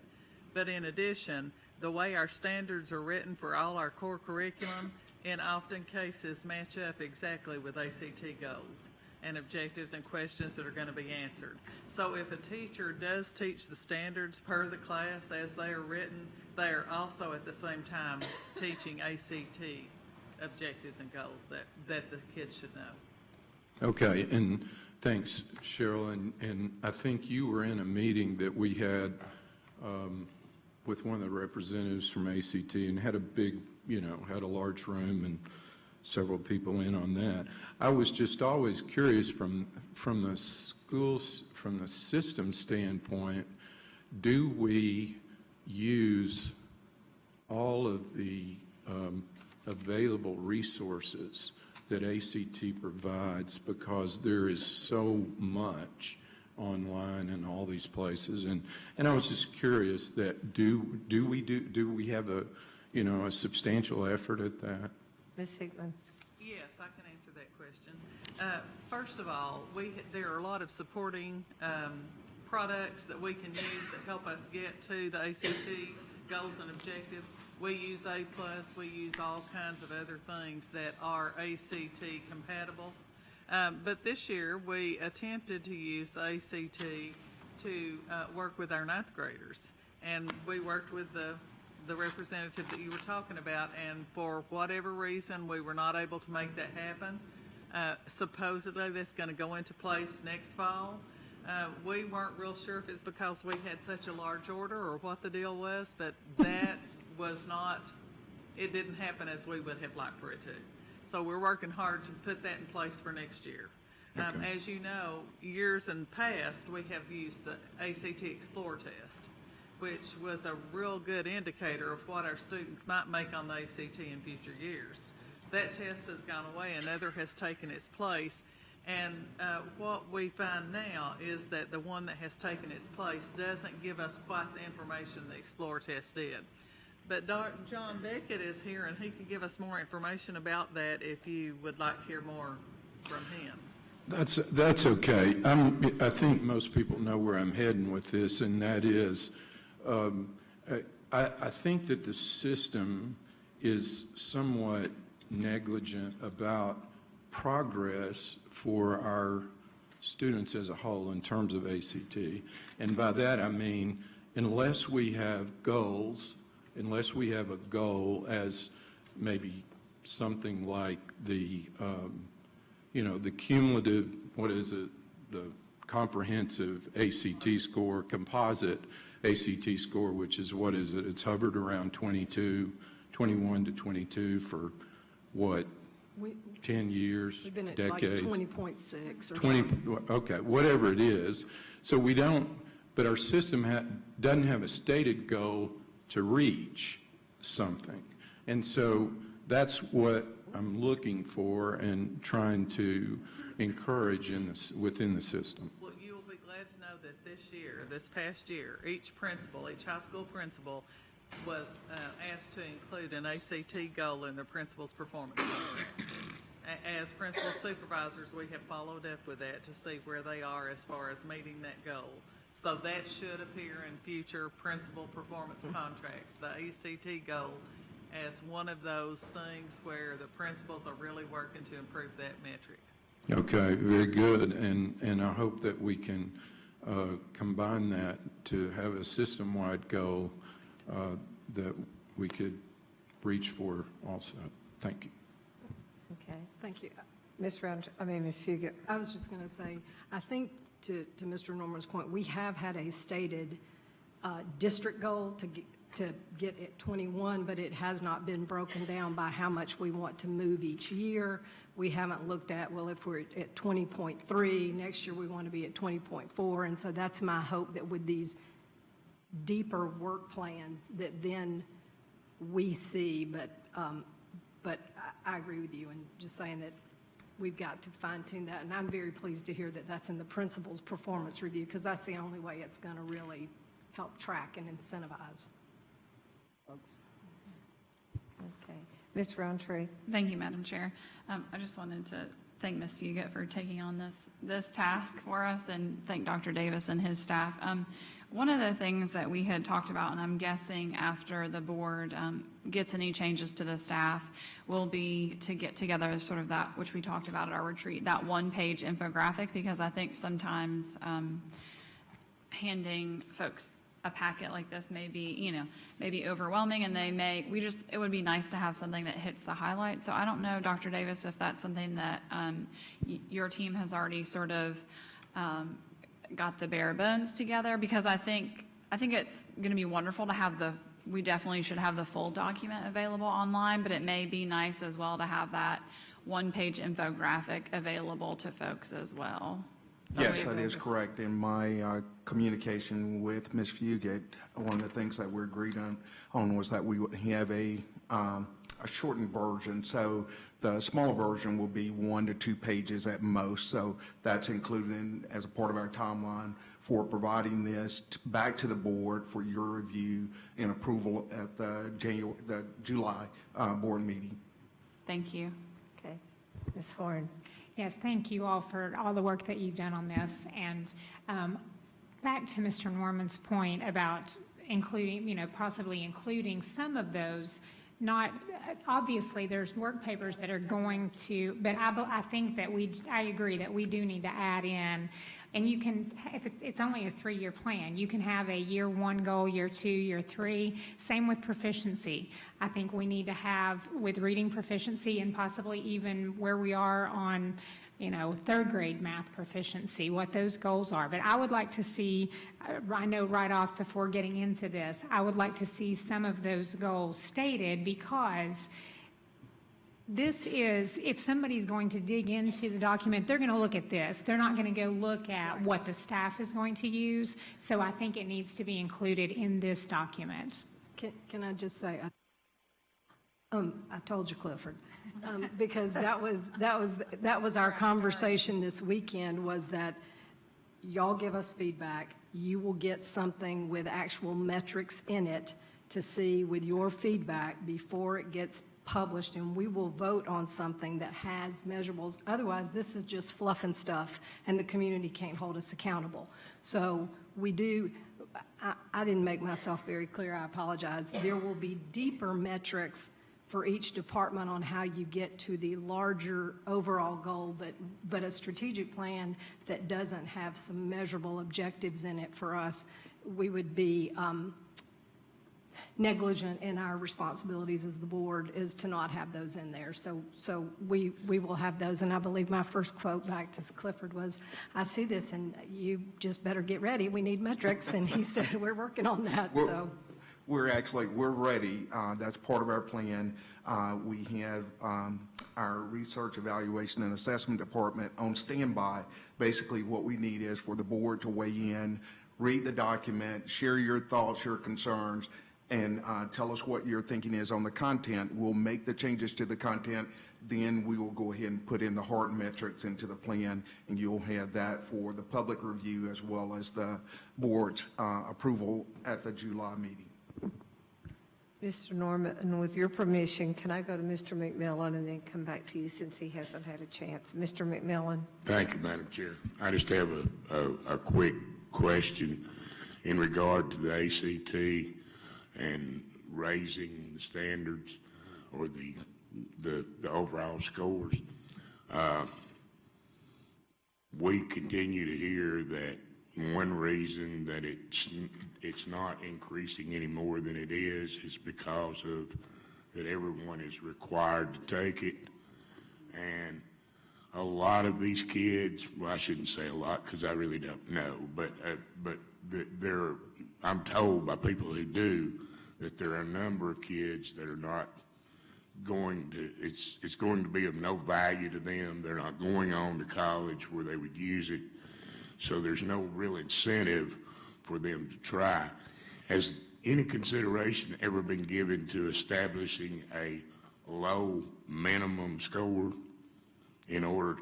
But in addition, the way our standards are written for all our core curriculum in often cases match up exactly with ACT goals and objectives and questions that are going to be answered. So if a teacher does teach the standards per the class as they are written, they are also at the same time teaching ACT objectives and goals that the kids should know. Okay, and thanks, Cheryl. And I think you were in a meeting that we had with one of the representatives from ACT and had a big, had a large room and several people in on that. I was just always curious from the schools, from the system standpoint, do we use all of the available resources that ACT provides, because there is so much online in all these places, and I was just curious that do we have a a substantial effort at that? Ms. Hickman? Yes, I can answer that question. First of all, there are a lot of supporting products that we can use that help us get to the ACT goals and objectives. We use A+, we use all kinds of other things that are ACT compatible. But this year, we attempted to use the ACT to work with our 9th graders. And we worked with the representative that you were talking about, and for whatever reason, we were not able to make that happen. Supposedly, that's going to go into place next fall. We weren't real sure if it's because we had such a large order or what the deal was, but that was not, it didn't happen as we would have liked for it to. So we're working hard to put that in place for next year. Okay. As you know, years in past, we have used the ACT Explore test, which was a real good indicator of what our students might make on the ACT in future years. That test has gone away, another has taken its place. And what we find now is that the one that has taken its place doesn't give us quite the information the Explore test did. But John Beckett is here, and he can give us more information about that if you would like to hear more from him. That's okay. I think most people know where I'm heading with this, and that is, I think that the system is somewhat negligent about progress for our students as a whole in terms of ACT. And by that I mean, unless we have goals, unless we have a goal as maybe something like the, the cumulative, the comprehensive ACT score, composite ACT score, which is, it's hovered around 21 to 22 for what, 10 years, we've been at decades? like 20.6 or 20, something. okay, whatever it is. So we don't, but our system doesn't have a stated goal to reach something. And so that's what I'm looking for and trying to encourage within the system. Well, you will be glad to know that this past year, each high school principal was asked to include an ACT goal in their principal's performance plan. As principal supervisors, we have followed up with that to see where they are as far as meeting that goal. So that should appear in future principal performance contracts, the ACT goal, as one of those things where the principals are really working to improve that metric. Okay, very good. And I hope that we can combine that to have a system-wide goal that we could reach for also. Thank you. Okay. Thank you. Ms. Fugit. I was just going to say, I think to Mr. Norman's point, we have had a stated district goal to get at 21, but it has not been broken down by how much we want to move each year. We haven't looked at, well, if we're at 20.3, next year we want to be at 20.4, and so that's my hope that with these deeper work plans that then we see, but I agree with you, and just saying that we've got to fine tune that, and I'm very pleased to hear that that's in the principal's performance review, because that's the only way it's going to really help track and incentivize folks. Okay. Ms. Roundtree. Thank you, Madam Chair. I just wanted to thank Ms. Fugit for taking on this task for us, and thank Dr. Davis and his staff. One of the things that we had talked about, and I'm guessing after the board gets any changes to the staff, will be to get together sort of that, which we talked about at our retreat, that one-page infographic, because I think sometimes handing folks a packet like this may be overwhelming, and it would be nice to have something that hits the highlights. So I don't know, Dr. Davis, if that's something that your team has already sort of got the bare bones together, because I think it's going to be wonderful to have we definitely should have the full document available online, but it may be nice as well to have that one-page infographic available to folks as well. Yes, that is correct. In my communication with Ms. Fugit, one of the things that we agreed on was that we would have a shortened version. So the smaller version will be 1 to 2 pages at most. So that's included as a part of our timeline for providing this back to the board for your review and approval at the July board meeting. Thank you. Okay. Ms. Horn. Yes, thank you all for all the work that you've done on this. And back to Mr. Norman's point about including, possibly including some of those, not, obviously there's work papers that are going to, but I think that I agree that we do need to add in, and you can, if it's only a 3-year plan, you can have a year 1 goal, year 2, year 3, same with proficiency. I think we need to have with reading proficiency and possibly even where we are on, 3rd grade math proficiency, what those goals are. But I would like to see, I know right off before getting into this, I would like to see some of those goals stated, because this is, if somebody's going to dig into the document, they're going to look at this. They're not going to go look at what the staff is going to use. So I think it needs to be included in this document. Can I just say, I told you, Clifford, because that was our conversation this weekend, was that y'all give us feedback. You will get something with actual metrics in it to see with your feedback before it gets published, and we will vote on something that has measurables. Otherwise, this is just fluff and stuff, and the community can't hold us accountable. So we do, I didn't make myself very clear, I apologize. There will be deeper metrics for each department on how you get to the larger overall goal, but a strategic plan that doesn't have some measurable objectives in it for us, we would be negligent in our responsibilities as the board is to not have those in there. So we will have those, and I believe my first quote back to Clifford was, I see this and you just better get ready, we need metrics, and he said, we're working on that. So We're ready. That's part of our plan. We have our research, evaluation, and assessment department on standby. Basically, what we need is for the board to weigh in, read the document, share your thoughts, your concerns, and tell us what your thinking is on the content. We'll make the changes to the content. Then we will go ahead and put in the hard metrics into the plan, and you'll have that for the public review as well as the board's approval at the July meeting. Mr. Norman, and with your permission, can I go to Mr. McMillan and then come back to you since he hasn't had a chance? Mr. McMillan. Thank you, Madam Chair. I just have a quick question in regard to the ACT and raising the standards or the overall scores. We continue to hear that, one reason that it's not increasing any more than it is because of that everyone is required to take it. And a lot of these kids, well, I shouldn't say a lot because I really don't know, but I'm told by people who do that there are a number of kids that are not going to, it's going to be of no value to them. They're not going on to college where they would use it. So there's no real incentive for them to try. Has any consideration ever been given to establishing a low minimum score in order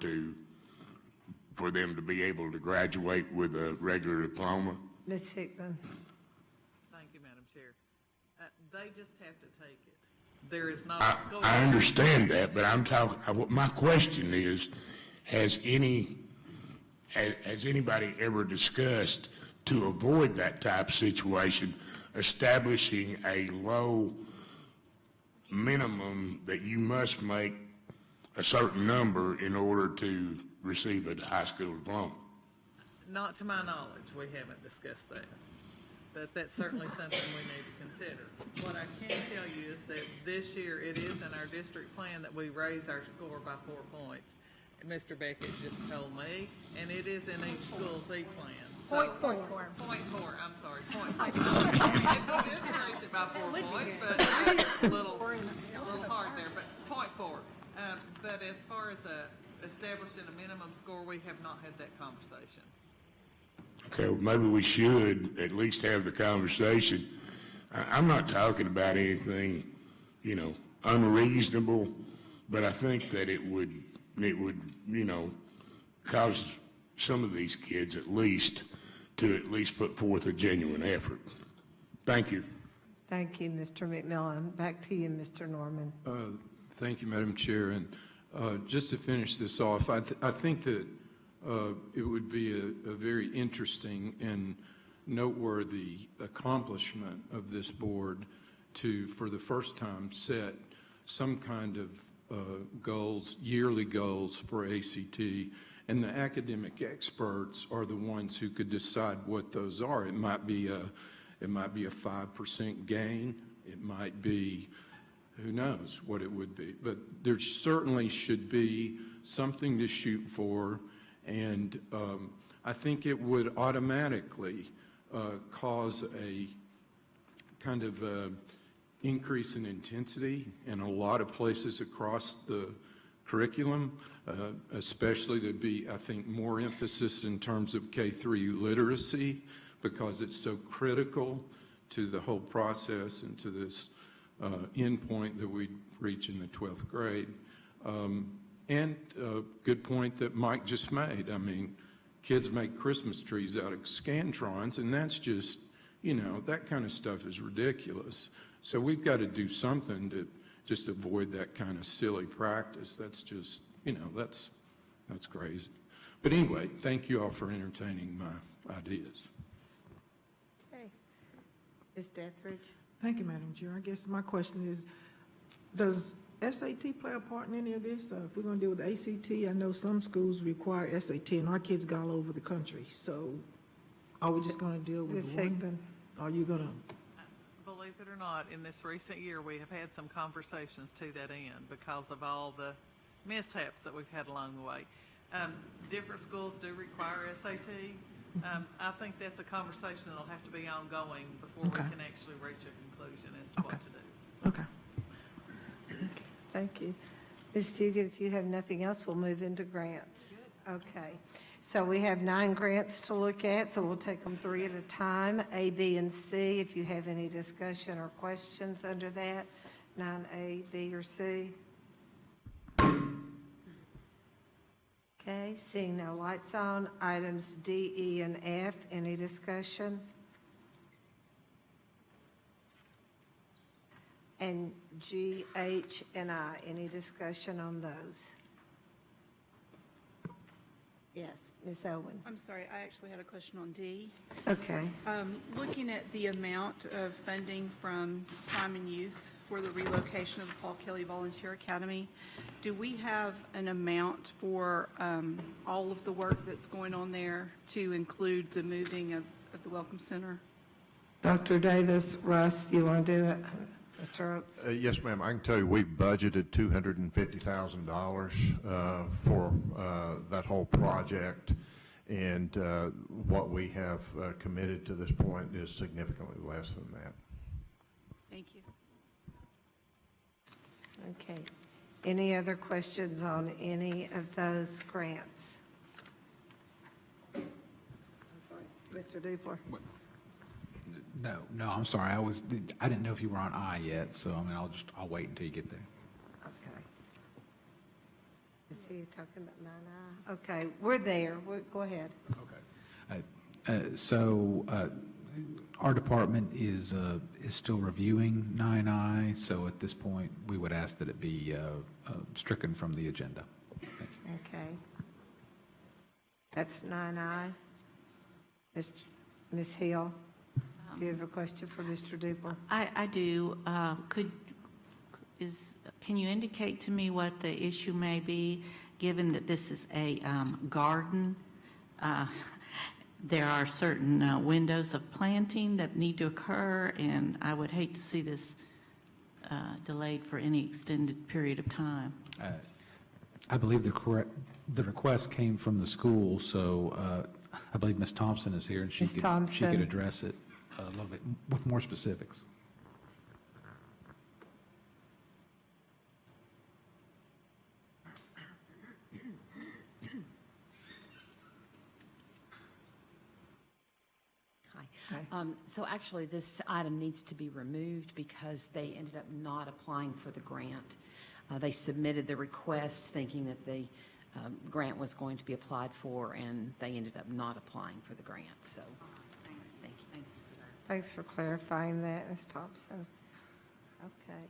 for them to be able to graduate with a regular diploma? Ms. Hickman. Thank you, Madam Chair. They just have to take it. There is not a score. I understand that, but I'm talking, my question is, has anybody ever discussed, to avoid that type of situation, establishing a low minimum that you must make a certain number in order to receive a high school diploma? Not to my knowledge, we haven't discussed that. But that's certainly something we need to consider. What I can tell you is that this year it is in our district plan that we raise our score by 4 points. Mr. Beckett just told me, and it is in each school's E-plan. So, point four, I'm sorry, point 4. It did raise it by 4 points, but it's a little hard there, but point 4. But as far as establishing a minimum score, we have not had that conversation. Okay, well, maybe we should at least have the conversation. I'm not talking about anything, unreasonable, but I think that it would, cause some of these kids at least put forth a genuine effort. Thank you. Thank you, Mr. McMillan. Back to you, Mr. Norman. Thank you, Madam Chair. And just to finish this off, I think that it would be a very interesting and noteworthy accomplishment of this board to, for the first time, set some kind of goals, yearly goals for ACT, and the academic experts are the ones who could decide what those are. It might be a 5% gain. It might be, who knows what it would be. But there certainly should be something to shoot for, and I think it would automatically cause a kind of increase in intensity in a lot of places across the curriculum, especially there'd be, I think, more emphasis in terms of K-3 literacy because it's so critical to the whole process and to this end point that we reach in the 12th grade. And a good point that Mike just made. I mean, kids make Christmas trees out of Scantrons, and that's just, that kind of stuff is ridiculous. So we've got to do something to just avoid that kind of silly practice. That's just, that's crazy. But anyway, thank you all for entertaining my ideas. Okay. Ms. Dethridge. Thank you, Madam Chair. I guess my question is, does SAT play a part in any of this? If we're going to deal with ACT, I know some schools require SAT, and our kids go all over the country. So are we just going to deal with one? Are you going to? Believe it or not, in this recent year, we have had some conversations to that end because of all the mishaps that we've had along the way. Different schools do require SAT. I think that's a conversation that'll have to be ongoing before we can actually reach a conclusion as to what to do. Okay. Thank you. Ms. Fugit, if you have nothing else, we'll move into grants. Okay. So we have 9 grants to look at, so we'll take them 3 at a time, A, B, and C, if you have any discussion or questions under that, 9A, B, or C. Okay, seeing no lights on, items D, E, and F, any discussion? And G, H, and I, any discussion on those? Yes, Ms. Owen. I'm sorry, I actually had a question on D. Okay. Looking at the amount of funding from Simon Youth for the relocation of the Paul Kelly Volunteer Academy. Do we have an amount for all of the work that's going on there to include the moving of the Welcome Center? Dr. Davis, Russ, you want to do it? Mr. Oates? Yes, ma'am. I can tell you, we've budgeted $250,000 for that whole project, and what we have committed to this point is significantly less than that. Thank you. Okay. Any other questions on any of those grants? I'm sorry, Mr. Dupler? No, I'm sorry. I didn't know if you were on I yet, so I mean, I'll wait until you get there. Okay. Is he talking about 9I? Okay, we're there. Go ahead. Okay. Our department is still reviewing 9I, so at this point, we would ask that it be stricken from the agenda. Thank you. Okay. That's 9I. Ms. Hill, do you have a question for Mr. Dupler? I do. Can you indicate to me what the issue may be, given that this is a garden? There are certain windows of planting that need to occur, and I would hate to see this delayed for any extended period of time. I believe the request came from the school, so I believe Ms. Thompson is here, and she could address it a little bit with more specifics. So actually, this item needs to be removed because they ended up not applying for the grant. They submitted the request thinking that the grant was going to be applied for, and they ended up not applying for the grant. So, thank you. Thanks for clarifying that, Ms. Thompson. Okay.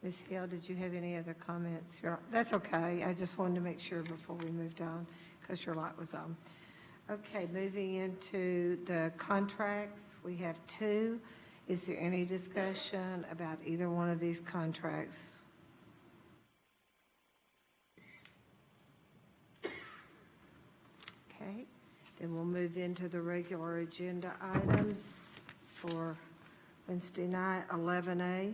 Ms. Hill, did you have any other comments? That's okay. I just wanted to make sure before we moved on, because your light was on. Okay, moving into the contracts, we have two. Is there any discussion about either one of these contracts? Okay, then we'll move into the regular agenda items for Wednesday night, 11A.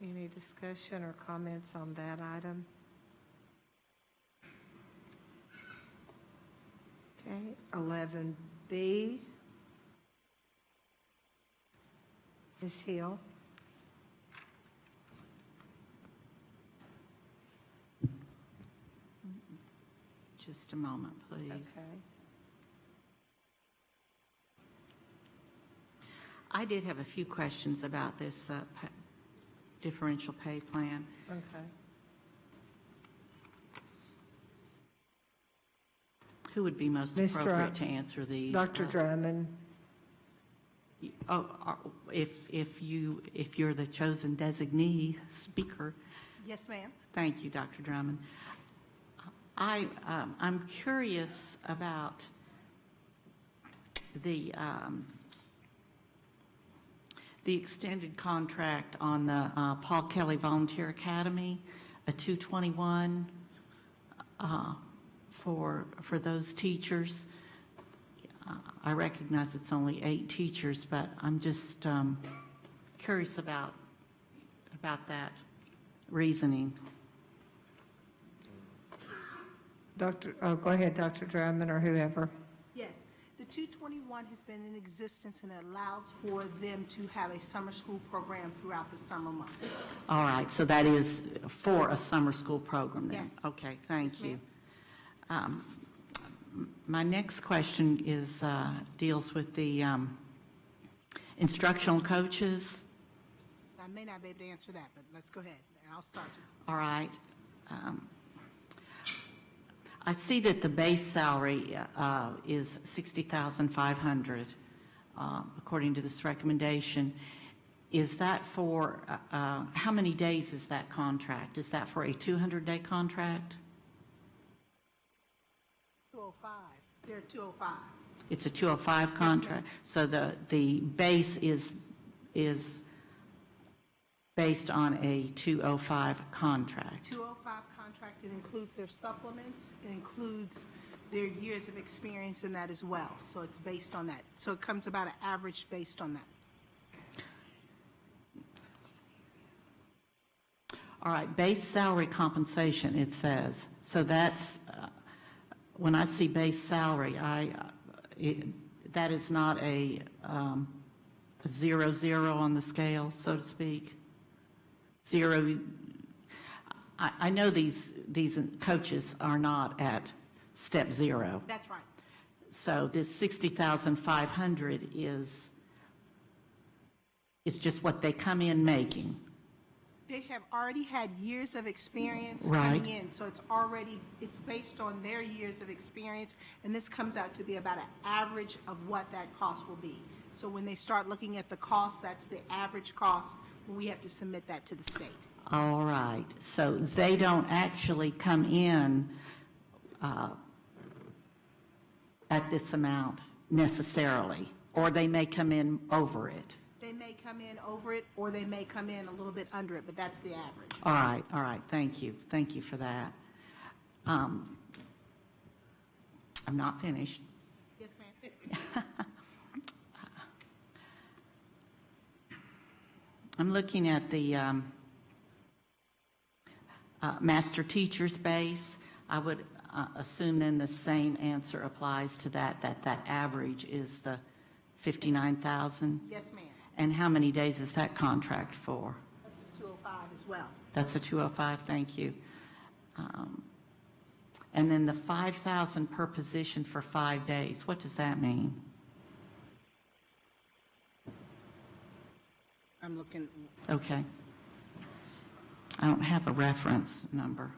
Any discussion or comments on that item? Okay, 11B. Ms. Hill. Just a moment, please. Okay. I did have a few questions about this differential pay plan. Okay. Who would be most appropriate to answer these? Dr. Drummond. If you're the chosen designee speaker. Yes, ma'am. Thank you, Dr. Drummond. I'm curious about the extended contract on the Paul Kelly Volunteer Academy, a 221 for those teachers. I recognize it's only 8 teachers, but I'm just curious about that reasoning. Go ahead, Dr. Drummond or whoever. Yes, the 221 has been in existence and it allows for them to have a summer school program throughout the summer months. All right, so that is for a summer school program then? Yes. Okay, thank Yes, you. My next question is deals with the instructional coaches. I may not be able to answer that, but let's go ahead and I'll start. All right. I see that the base salary is $60,500 according to this recommendation. Is that for, how many days is that contract? Is that for a 200-day contract? 205. They're 205. It's a 205 contract? So the base is based on a 205 contract? 205 contract, it includes their supplements, it includes their years of experience in that as well. So it's based on that. So it comes about an average based on that. All right, base salary compensation, it says. So that's, when I see base salary, that is not a 0-0 on the scale, so to speak. Zero, I know these coaches are not at step 0. That's right. So this 60,500 is just what they come in making. They have already had years of experience Right. coming in, so it's based on their years of experience, and this comes out to be about an average of what that cost will be. So when they start looking at the cost, that's the average cost, when we have to submit that to the state. All right, so they don't actually come in at this amount necessarily, or they may come in over it. They may come in over it, or they may come in a little bit under it, but that's the average. All right, thank you for that. I'm not finished. Yes, ma'am. I'm looking at the master teacher's base. I would assume then the same answer applies to that average is the 59,000? Yes, ma'am. And how many days is that contract for? That's a 205 as well. That's a 205, thank you. And then the 5,000 per position for 5 days, what does that mean? I'm looking. Okay. I don't have a reference number.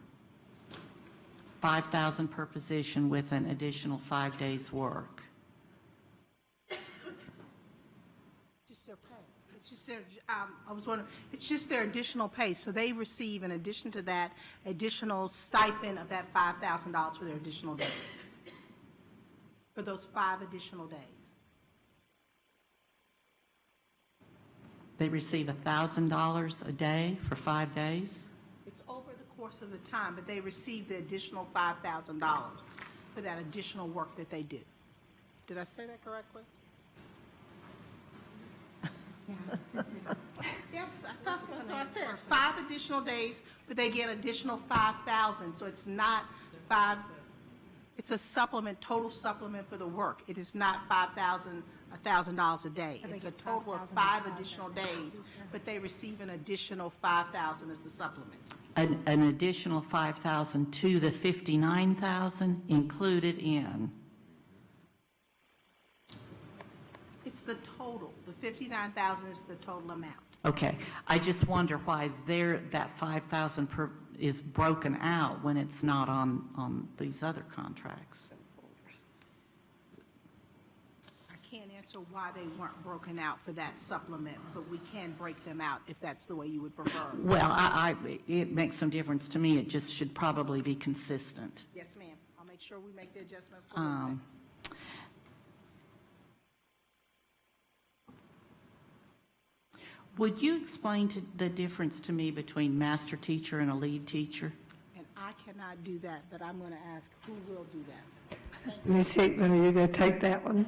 5,000 per position with an additional 5 days' work. Just their pay. It's just their, I was wondering, it's just their additional pay. So they receive, in addition to that, additional stipend of that $5,000 for their additional days. For those 5 additional days. They receive $1,000 a day for 5 days? It's over the course of the time, but they receive the additional $5,000 for that additional work that they do. Did I say that correctly? Yes, I thought that's what I said. 5 additional days, but they get additional 5,000. So it's not 5. It's a supplement, total supplement for the work. It is not $1,000 a day. It's a total of 5 additional days, but they receive an additional 5,000 as the supplement. An additional 5,000 to the 59,000 included in? It's the total. The 59,000 is the total amount. Okay, I just wonder why that 5,000 per is broken out when it's not on these other contracts. I can't answer why they weren't broken out for that supplement, but we can break them out if that's the way you would prefer. Well, it makes some difference to me. It just should probably be consistent. Yes, ma'am. I'll make sure we make the adjustment for Wednesday. Would you explain the difference to me between master teacher and a lead teacher? And I cannot do that, but I'm going to ask who will do that. Ms. Hickman, are you going to take that one?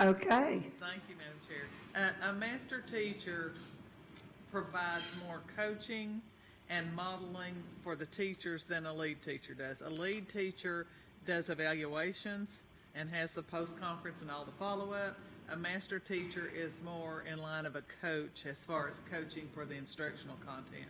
Okay. Thank you, Madam Chair. A master teacher provides more coaching and modeling for the teachers than a lead teacher does. A lead teacher does evaluations and has the post-conference and all the follow-up. A master teacher is more in line of a coach as far as coaching for the instructional content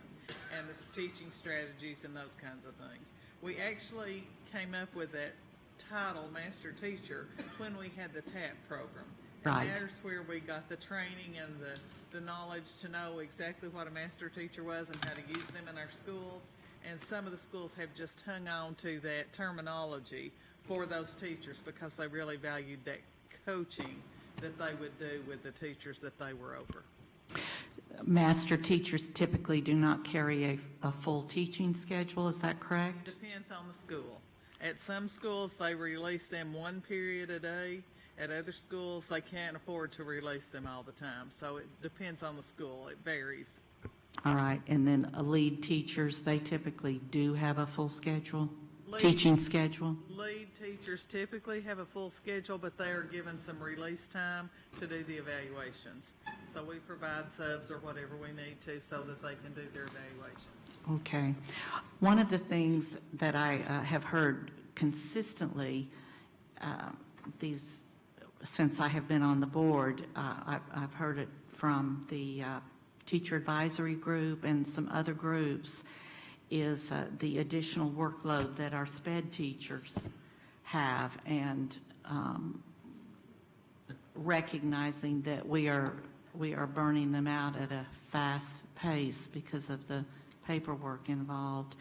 and the teaching strategies and those kinds of things. We actually came up with that title, master teacher, when we had the TAP program. Right. And there's where we got the training and the knowledge to know exactly what a master teacher was and how to use them in our schools. And some of the schools have just hung on to that terminology for those teachers because they really valued that coaching that they would do with the teachers that they were over. Master teachers typically do not carry a full teaching schedule, is that correct? Depends on the school. At some schools, they release them 1 period a day. At other schools, they can't afford to release them all the time, so it depends on the school. It varies. All right, and then lead teachers, they typically do have a full schedule? Lead- Teaching schedule? Lead teachers typically have a full schedule, but they are given some release time to do the evaluations. So we provide subs or whatever we need to so that they can do their evaluations. Okay. One of the things that I have heard consistently since I have been on the board, I've heard it from the teacher advisory group and some other groups, is the additional workload that our SPED teachers have, and recognizing that we are burning them out at a fast pace because of the paperwork involved.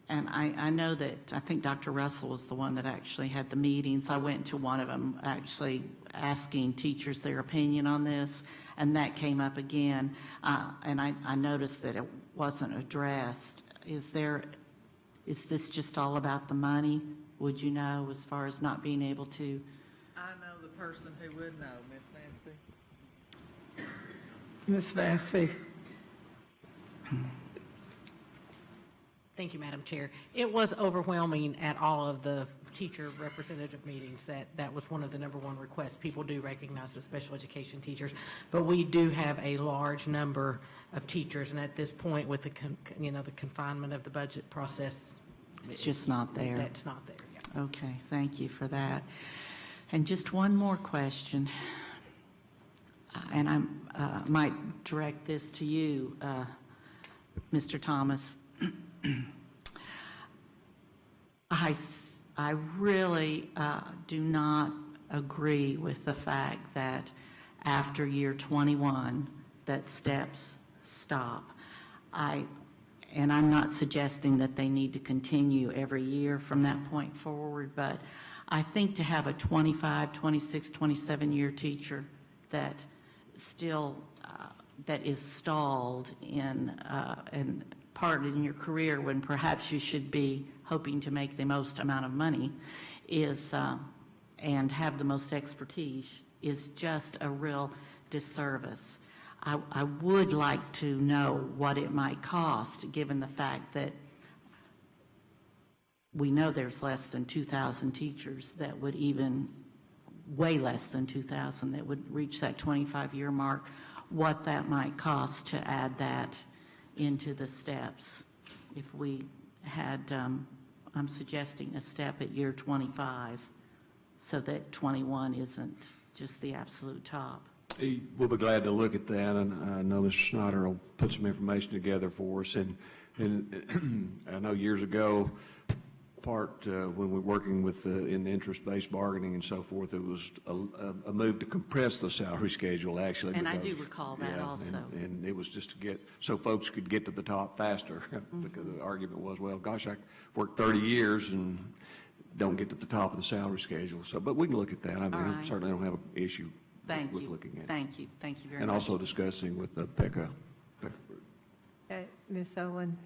And I know that, I think Dr. Russell was the one that actually had the meetings. I went to one of them actually asking teachers their opinion on this, and that came up again. And I noticed that it wasn't addressed. Is this just all about the money? Would you know, as far as not being able to? I know the person who would know, Miss Nancy. Ms. Vassy. Thank you, Madam Chair. It was overwhelming at all of the teacher representative meetings. That was one of the number one requests. People do recognize the special education teachers, but we do have a large number of teachers, and at this point, with the the confinement of the budget process, It's just not there. That's not there. Yeah. Okay, thank you for that. And just one more question, and I might direct this to you, Mr. Thomas. I really do not agree with the fact that after year 21 that steps stop. And I'm not suggesting that they need to continue every year from that point forward, but I think to have a 25, 26, 27-year teacher that still that is stalled in part in your career when perhaps you should be hoping to make the most amount of money is and have the most expertise is just a real disservice. I would like to know what it might cost, given the fact that we know there's less than 2,000 teachers that would even, way less than 2,000 that would reach that 25-year mark, what that might cost to add that into the steps. If we had, I'm suggesting a step at year 25 so that 21 isn't just the absolute top. We'll be glad to look at that, and I know Mr. Schneider will put some information together for us. And I know years ago, when we were working with in the interest-based bargaining and so forth, it was a move to compress the salary schedule, actually. And I do recall that also. And it was just to get, so folks could get to the top faster, because the argument was, well, gosh, I worked 30 years and don't get to the top of the salary schedule. So, but we can look at that. I mean, I certainly don't have an issue with looking at it. Thank you very much. And also discussing with the PECA. Okay, Ms. Owen.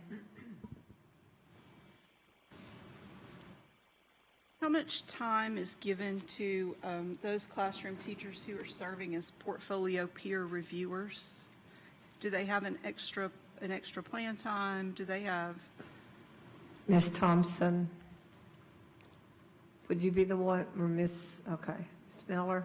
How much time is given to those classroom teachers who are serving as portfolio peer reviewers? Do they have an extra plan time? Do they have? Ms. Thompson? Would you be the one, or Ms., okay, Ms. Miller?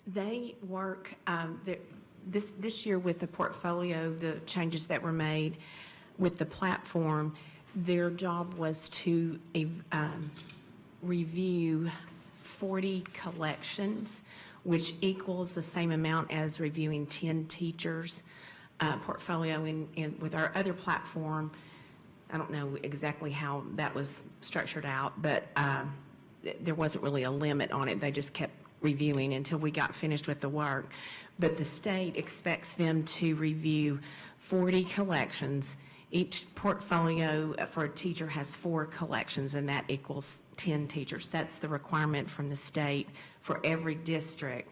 They work this year with the portfolio, the changes that were made with the platform. Their job was to review 40 collections, which equals the same amount as reviewing 10 teachers' portfolio. With our other platform, I don't know exactly how that was structured out, but there wasn't really a limit on it. They just kept reviewing until we got finished with the work. But the state expects them to review 40 collections Each portfolio for a teacher has 4 collections, and that equals 10 teachers. That's the requirement from the state for every district,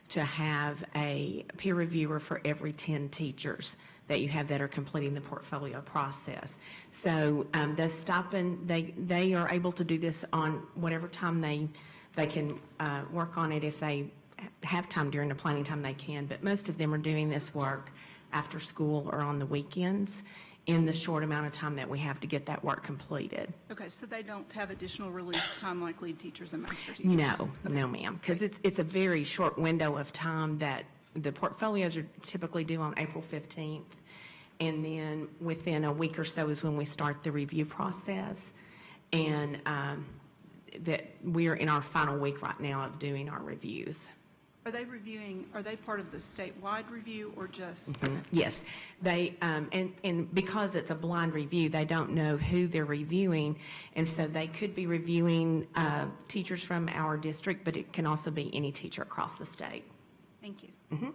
to have a peer reviewer for every 10 teachers that you have that are completing the portfolio process. So the stipend, they are able to do this on whatever time they can work on it. If they have time during the planning time, they can, but most of them are doing this work after school or on the weekends in the short amount of time that we have to get that work completed. Okay, so they don't have additional release time like lead teachers and master teachers? No, no, ma'am, because it's a very short window of time that the portfolios are typically due on April 15th, and then within a week or so is when we start the review process, and that we're in our final week right now of doing our reviews. Are they part of the statewide review or just? Yes, they, and because it's a blind review, they don't know who they're reviewing, and so they could be reviewing teachers from our district, but it can also be any teacher across the state. Thank you. Mm-hmm.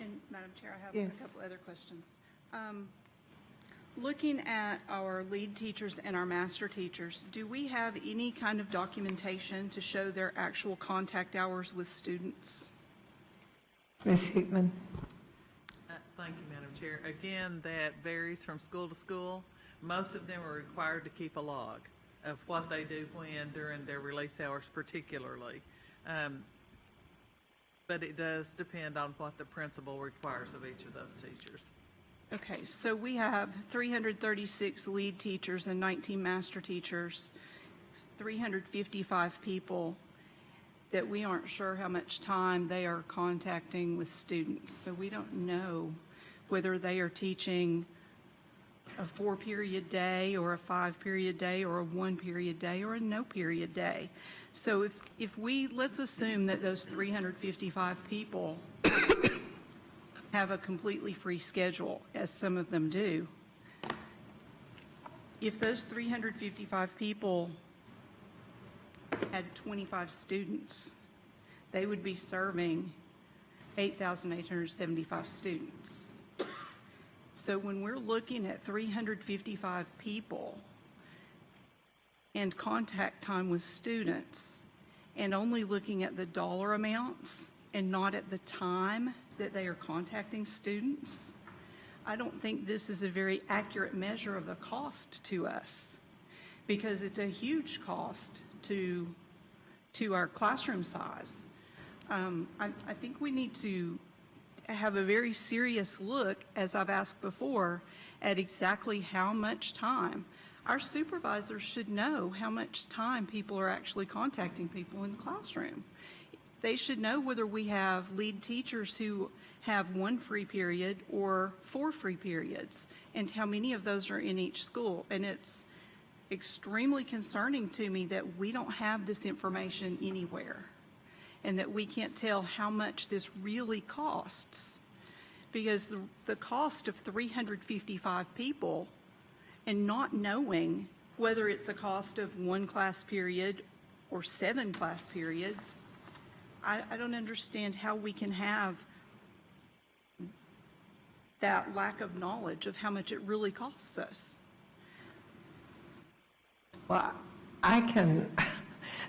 And Madam Chair, I have Yes. a couple other questions. Looking at our lead teachers and our master teachers, do we have any kind of documentation to show their actual contact hours with students? Ms. Hickman? Thank you, Madam Chair. Again, that varies from school to school. Most of them are required to keep a log of what they do when during their release hours particularly. But it does depend on what the principal requires of each of those teachers. Okay, so we have 336 lead teachers and 19 master teachers, 355 people that we aren't sure how much time they are contacting with students. So we don't know whether they are teaching a 4-period day or a 5-period day or a 1-period day or a no-period day. So let's assume that those 355 people have a completely free schedule, as some of them do. If those 355 people had 25 students, they would be serving 8,875 students. So when we're looking at 355 people and contact time with students and only looking at the dollar amounts and not at the time that they are contacting students, I don't think this is a very accurate measure of the cost to us, because it's a huge cost to our classroom size. I think we need to have a very serious look, as I've asked before, at exactly how much time. Our supervisors should know how much time people are actually contacting people in the classroom. They should know whether we have lead teachers who have 1 free period or 4 free periods, and how many of those are in each school. And it's extremely concerning to me that we don't have this information anywhere, and that we can't tell how much this really costs, because the cost of 355 people and not knowing whether it's a cost of 1 class period or 7 class periods, I don't understand how we can have that lack of knowledge of how much it really costs us. Well,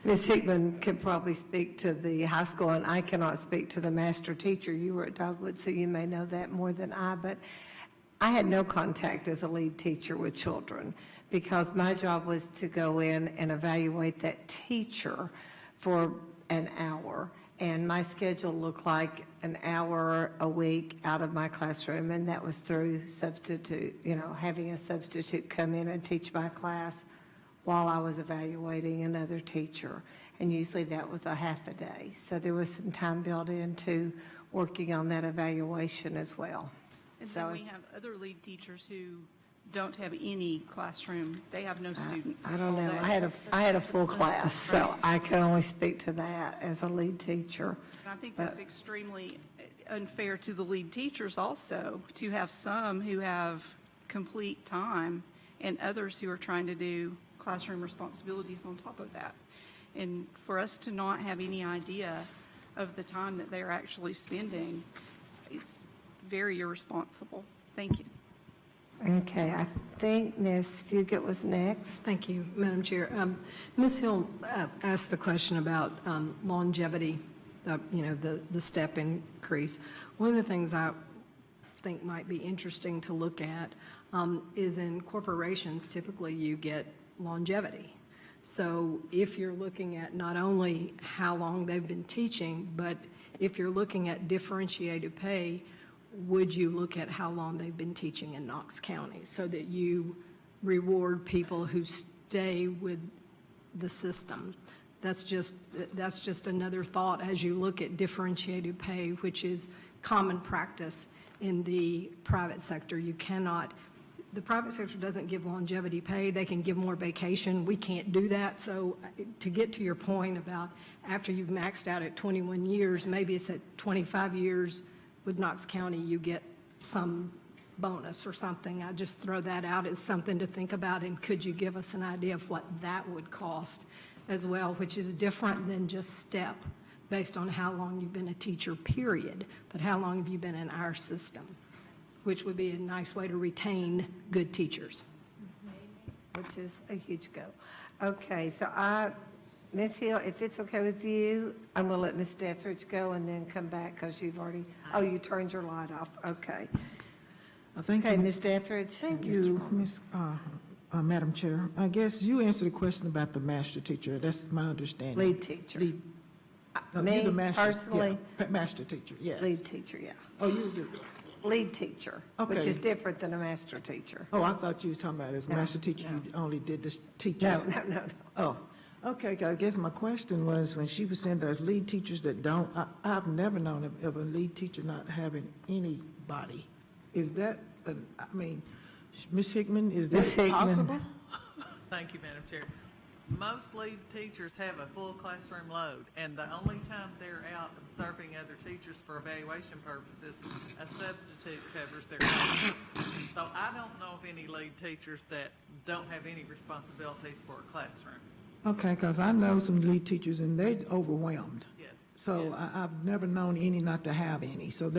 Ms. Hickman can probably speak to the high school, and I cannot speak to the master teacher. You were at Dogwood, so you may know that more than I, but I had no contact as a lead teacher with children, because my job was to go in and evaluate that teacher for an hour. And my schedule looked like an hour a week out of my classroom, and that was through substitute, having a substitute come in and teach my class while I was evaluating another teacher. And usually that was a half a day. So there was some time built into working on that evaluation as well. And then we have other lead teachers who don't have any classroom. They have no students. I don't all know. day. I had a full class, so I can only speak to that as a lead teacher. And I think that's extremely unfair to the lead teachers also, to have some who have complete time and others who are trying to do classroom responsibilities on top of that. And for us to not have any idea of the time that they're actually spending, it's very irresponsible. Thank you. Okay, I think Ms. Fugit was next. Thank you, Madam Chair. Ms. Hill asked the question about longevity, the step increase. One of the things I think might be interesting to look at is in corporations, typically you get longevity. So if you're looking at not only how long they've been teaching, but if you're looking at differentiated pay, would you look at how long they've been teaching in Knox County so that you reward people who stay with the system? That's just another thought as you look at differentiated pay, which is common practice in the private sector. The private sector doesn't give longevity pay. They can give more vacation. We can't do that. So to get to your point about after you've maxed out at 21 years, maybe it's at 25 years with Knox County, you get some bonus or something. I just throw that out as something to think about, and could you give us an idea of what that would cost as well, which is different than just step based on how long you've been a teacher, period, but how long have you been in our system, which would be a nice way to retain good teachers. Which is a huge go. Okay, so Ms. Hill, if it's okay with you, I'm going to let Ms. Dethridge go and then come back because you've already, you turned your light off. Okay. Thank Okay, you. Ms. Dethridge. Thank you, Madam Chair. I guess you answered the question about the master teacher. That's my understanding. Lead teacher. No, Me, you're the master, personally? yeah, master teacher, yes. Lead teacher, yeah. Oh, you're. Lead teacher, which Okay. is different than a master teacher. Oh, I thought you was talking about as No, master teacher, no. you only did this teachers. No. Oh, okay, I guess my question was, when she was saying there's lead teachers that don't, I've never known of a lead teacher not having anybody. Is that, Ms. Hickman, is Ms. that Hickman. possible? Thank you, Madam Chair. Most lead teachers have a full classroom load, and the only time they're out observing other teachers for evaluation purposes, a substitute covers their classroom. So I don't know of any lead teachers that don't have any responsibilities for a classroom. Okay, because I know some lead teachers and they're overwhelmed. Yes. So yes. I've never known any not to have any. So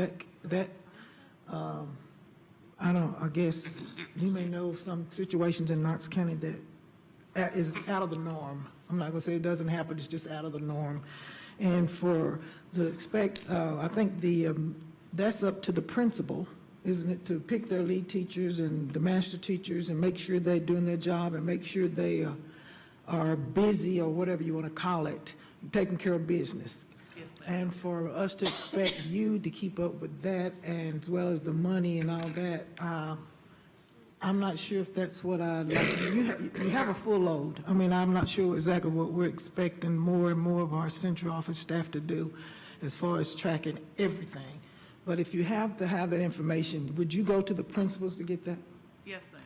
I guess you may know of some situations in Knox County that is out of the norm. I'm not going to say it doesn't happen, it's just out of the norm. And for the I think that's up to the principal, isn't it, to pick their lead teachers and the master teachers and make sure they're doing their job and make sure they are busy, or whatever you want to call it, taking care of business. Yes, ma'am. And for us to expect you to keep up with that, and as well as the money and all that, I'm not sure if that's what you have a full load. I'm not sure exactly what we're expecting more and more of our central office staff to do as far as tracking everything. But if you have to have that information, would you go to the principals to get that? Yes, ma'am.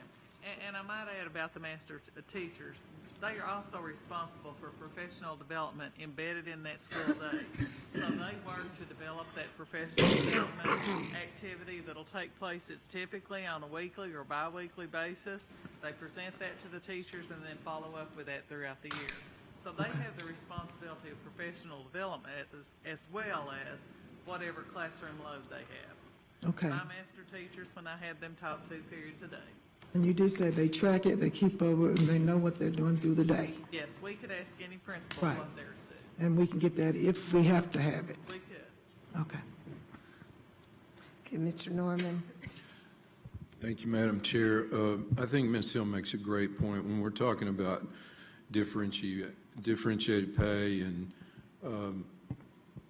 And I might add about the master teachers, they are also responsible for professional development embedded in that school day. So they work to develop that professional development activity that'll take place. It's typically on a weekly or bi-weekly basis. They present that to the teachers and then follow up with that throughout the year. So they have the responsibility of professional development as well as whatever classroom load they have. Okay. My master teachers, when I had them taught 2 periods a day. And you did say they track it, they keep up with it, and they know what they're doing through the day. Yes, we could ask any principal Right. what theirs do. And we can get that if we have to have it. We could. Okay. Okay, Mr. Norman. Thank you, Madam Chair. I think Ms. Hill makes a great point when we're talking about differentiated pay and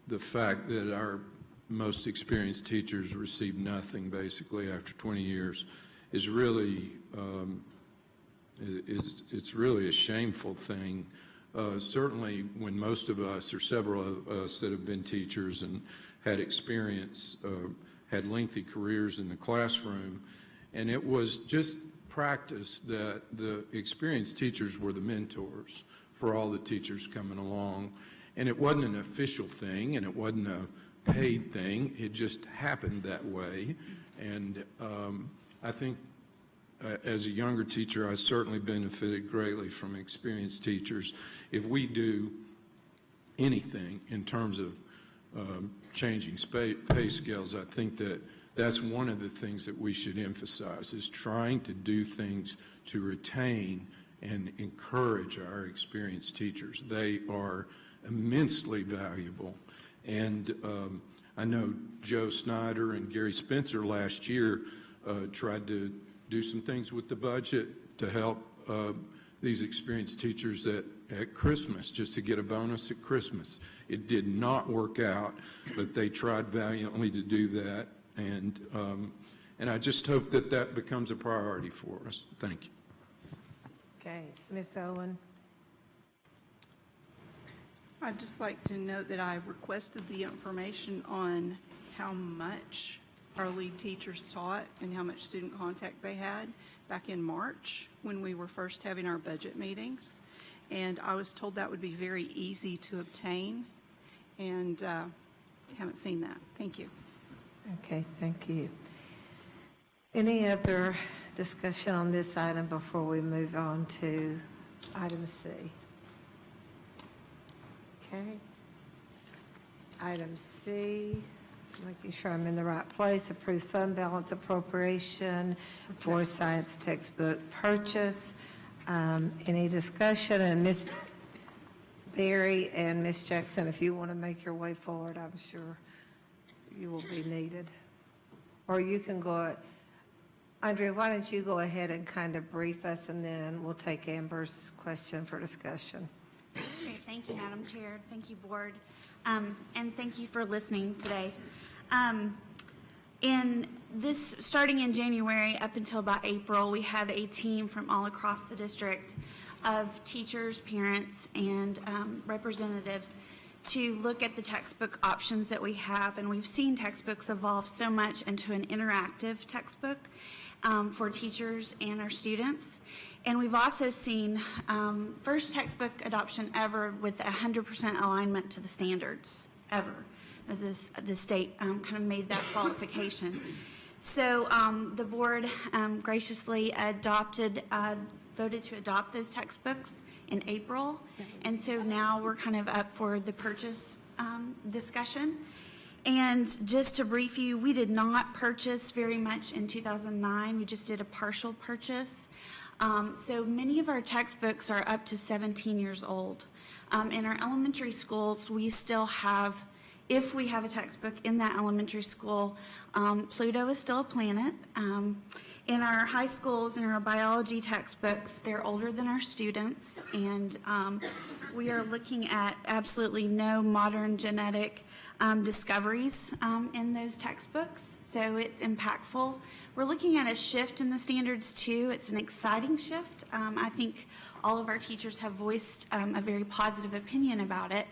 the fact that our most experienced teachers receive nothing basically after 20 years is really it's really a shameful thing. Certainly when most of us, or several of us that have been teachers and had experience, had lengthy careers in the classroom, and it was just practice that the experienced teachers were the mentors for all the teachers coming along. And it wasn't an official thing, and it wasn't a paid thing. It just happened that way. And I think as a younger teacher, I certainly benefited greatly from experienced teachers. If we do anything in terms of changing pay scales, I think that that's one of the things that we should emphasize, is trying to do things to retain and encourage our experienced teachers. They are immensely valuable. And I know Joe Snyder and Gary Spencer last year tried to do some things with the budget to help these experienced teachers at Christmas, just to get a bonus at Christmas. It did not work out, but they tried valiantly to do that. And I just hope that that becomes a priority for us. Thank you. Okay, Ms. Owen. I'd just like to note that I requested the information on how much our lead teachers taught and how much student contact they had back in March when we were first having our budget meetings. And I was told that would be very easy to obtain, and haven't seen that. Thank you. Okay, thank you. Any other discussion on this item before we move on to item C? Okay. Item C, making sure I'm in the right place, approve fund balance appropriation for science textbook purchase. Any discussion? And Ms. Berry and Ms. Jackson, if you want to make your way forward, I'm sure you will be needed. Or you can go, Andrea, why don't you go ahead and kind of brief us, and then we'll take Amber's question for discussion. Great. Thank you, Madam Chair. Thank you, Board. And thank you for listening today. Starting in January up until about April, we had a team from all across the district of teachers, parents, and representatives to look at the textbook options that we have. And we've seen textbooks evolve so much into an interactive textbook for teachers and our students. And we've also seen first textbook adoption ever with 100% alignment to the standards, ever. As the state kind of made that qualification. So the board graciously voted to adopt those textbooks in April. And so now we're kind of up for the purchase discussion. And just to brief you, we did not purchase very much in 2009. We just did a partial purchase. So many of our textbooks are up to 17 years old. In our elementary schools, we still have, if we have a textbook in that elementary school, Pluto is still a planet. In our high schools and our biology textbooks, they're older than our students, and we are looking at absolutely no modern genetic discoveries in those textbooks, so it's impactful. We're looking at a shift in the standards too. It's an exciting shift. I think all of our teachers have voiced a very positive opinion about it,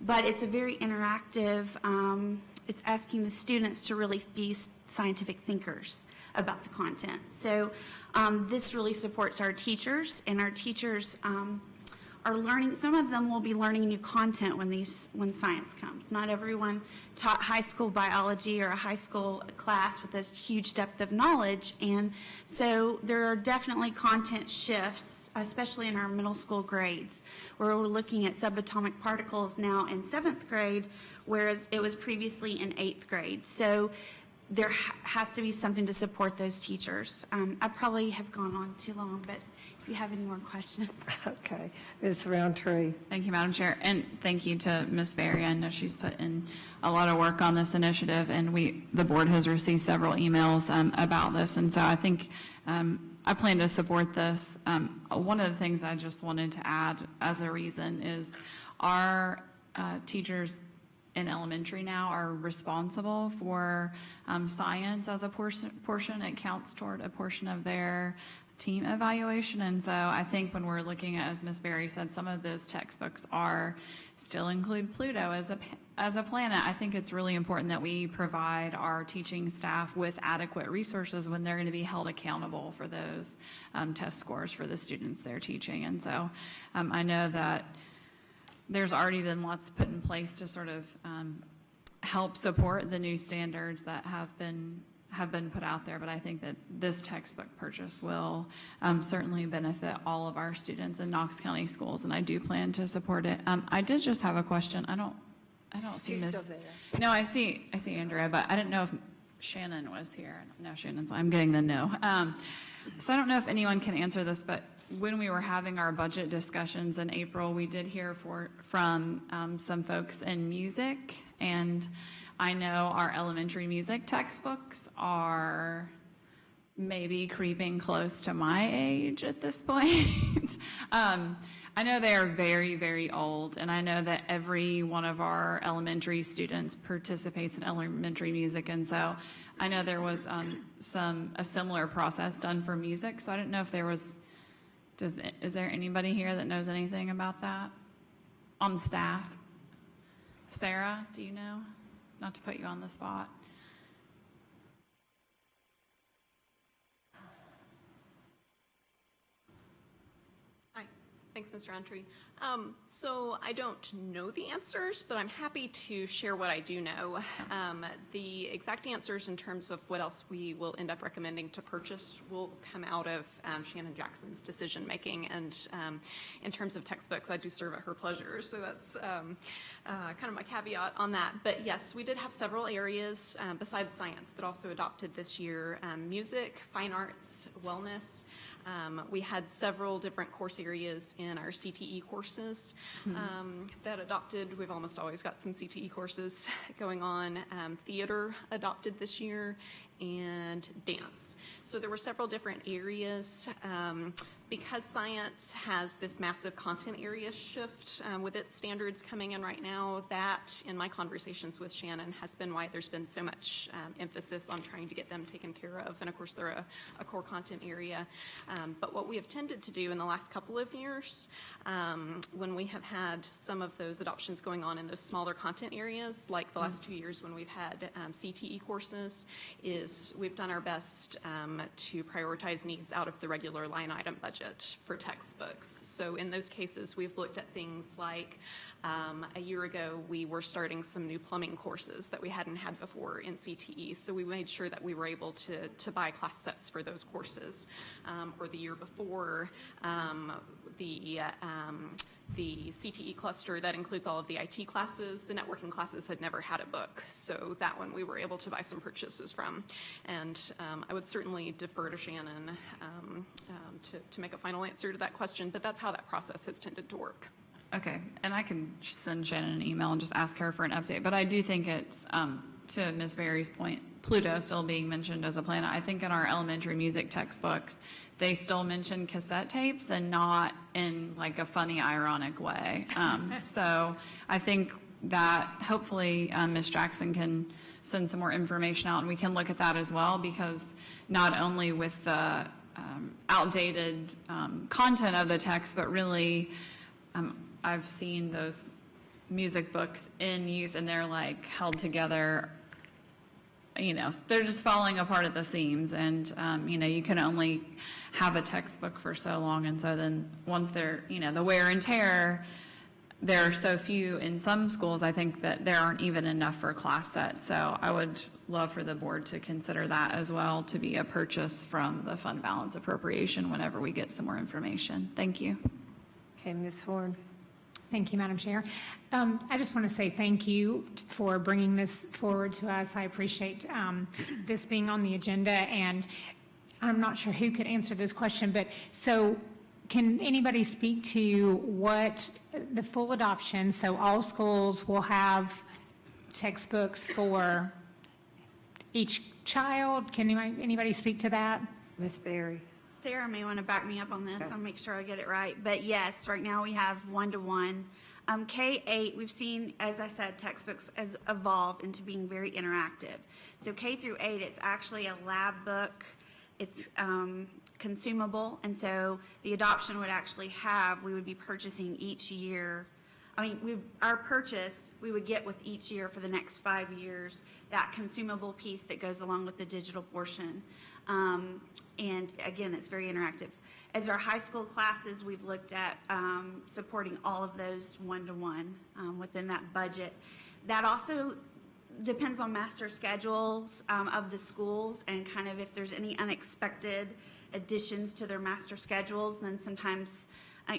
but it's a very interactive, it's asking the students to really be scientific thinkers about the content. So this really supports our teachers, and our teachers are learning, some of them will be learning new content when science comes. Not everyone taught high school biology or a high school class with a huge depth of knowledge, and so there are definitely content shifts, especially in our middle school grades, where we're looking at subatomic particles now in 7th grade, whereas it was previously in 8th grade. So there has to be something to support those teachers. I probably have gone on too long, but if you have any more questions. Okay, Ms. Roundtree. Thank you, Madam Chair, and thank you to Ms. Berry. I know she's put in a lot of work on this initiative, and the board has received several emails about this, and so I think I plan to support this. One of the things I just wanted to add as a reason is our teachers in elementary now are responsible for science as a portion. It counts toward a portion of their team evaluation, and so I think when we're looking at, as Ms. Berry said, some of those textbooks still include Pluto as a planet. I think it's really important that we provide our teaching staff with adequate resources when they're going to be held accountable for those test scores for the students they're teaching. And so I know that there's already been lots put in place to sort of help support the new standards that have been put out there, but I think that this textbook purchase will certainly benefit all of our students in Knox County schools, and I do plan to support it. I did just have a question. I don't see She's Miss. still there. No, I see Andrea, but I didn't know if Shannon was here. No, I'm getting the no. So I don't know if anyone can answer this, but when we were having our budget discussions in April, we did hear from some folks in music, and I know our elementary music textbooks are maybe creeping close to my age at this point. I know they are very, very old, and I know that every one of our elementary students participates in elementary music, and so I know there was a similar process done for music, so I don't know if there was, is there anybody here that knows anything about that on the staff? Sarah, do you know? Not to put you on the spot. Thanks, Mr. Entry. So I don't know the answers, but I'm happy to share what I do know. The exact answers in terms of what else we will end up recommending to purchase will come out of Shannon Jackson's decision making. And in terms of textbooks, I do serve at her pleasure. So that's kind of my caveat on that. But yes, we did have several areas besides science that also adopted this year: music, fine arts, wellness. We had several different course areas in our CTE courses that adopted. We've almost always got some CTE courses going on. Theater adopted this year, and dance. So there were several different areas. Because science has this massive content area shift with its standards coming in right now, that, in my conversations with Shannon, has been why there's been so much emphasis on trying to get them taken care of. And of course, they're a core content area. But what we have tended to do in the last couple of years, when we have had some of those adoptions going on in those smaller content areas, like the last 2 years when we've had CTE courses, is we've done our best to prioritize needs out of the regular line item budget for textbooks. So in those cases, we've looked at things like a year ago, we were starting some new plumbing courses that we hadn't had before in CTE. So we made sure that we were able to buy class sets for those courses. Or the year before, the CTE cluster that includes all of the IT classes, the networking classes had never had a book. So that one we were able to buy some purchases from. And I would certainly defer to Shannon to make a final answer to that question, but that's how that process has tended to work. Okay, and I can send Shannon an email and just ask her for an update, but I do think it's, to Ms. Berry's point, Pluto still being mentioned as a planet. I think in our elementary music textbooks, they still mention cassette tapes and not in like a funny, ironic way. So I think that hopefully Ms. Jackson can send some more information out and we can look at that as well, because not only with the outdated content of the text, but really I've seen those music books in use and they're like held together, you know, they're just falling apart at the seams, and you know, you can only have a textbook for so long, and so then once they're, you know, the wear and tear, there are so few in some schools, I think that there aren't even enough for class sets. So I would love for the board to consider that as well, to be a purchase from the fund balance appropriation whenever we get some more information. Thank you. Okay, Ms. Horn. Thank you, Madam Chair. I just want to say thank you for bringing this forward to us. I appreciate this being on the agenda, and I'm not sure who could answer this question, but so can anybody speak to what the full adoption, so all schools will have textbooks for each child? Can anybody speak to that? Ms. Berry. Sarah may want to back me up on this. I'll make sure I get it right. But yes, right now we have one-to-one. K-8, we've seen, as I said, textbooks as evolve into being very interactive. So K through 8, it's actually a lab book. It's consumable, and so the adoption would actually have, we would be purchasing each year. I mean, our purchase, we would get with each year for the next 5 years, that consumable piece that goes along with the digital portion. And again, it's very interactive. As our high school classes, we've looked at supporting all of those one-to-one within that budget. That also depends on master schedules of the schools, and kind of if there's any unexpected additions to their master schedules, then sometimes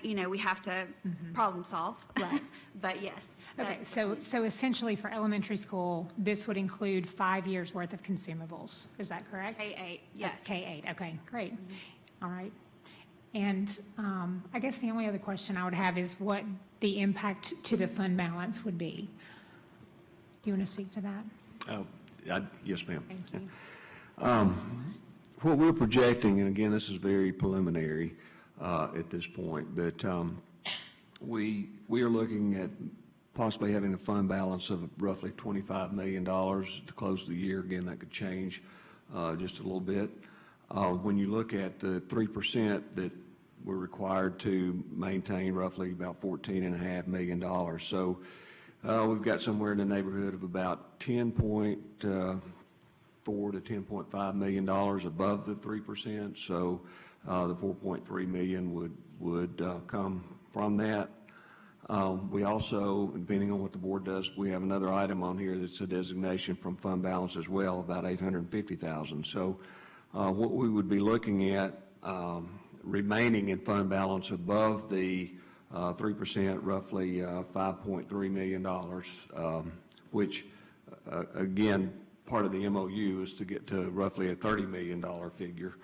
you know, we have to problem solve. Right. But yes. Okay, That's the so essentially for elementary school, this would include 5 years' worth of consumables. Is that correct? K-8, yes. K-8, okay, great. All right. And I guess the only other question I would have is what the impact to the fund balance would be. Do you want to speak to that? Yes, ma'am. Thank you. What we're projecting, and again, this is very preliminary at this point, but we are looking at possibly having a fund balance of roughly $25 million to close the year. Again, that could change just a little bit. When you look at the 3% that we're required to maintain, roughly about $14.5 million. So we've got somewhere in the neighborhood of about $10.4 to $10.5 million above the 3%. So the $4.3 million would come from that. We also, depending on what the board does, we have another item on here that's a designation from fund balance as well, about $850,000. So what we would be looking at remaining in fund balance above the 3%, roughly $5.3 million, which again, part of the MOU is to get to roughly a $30 million figure.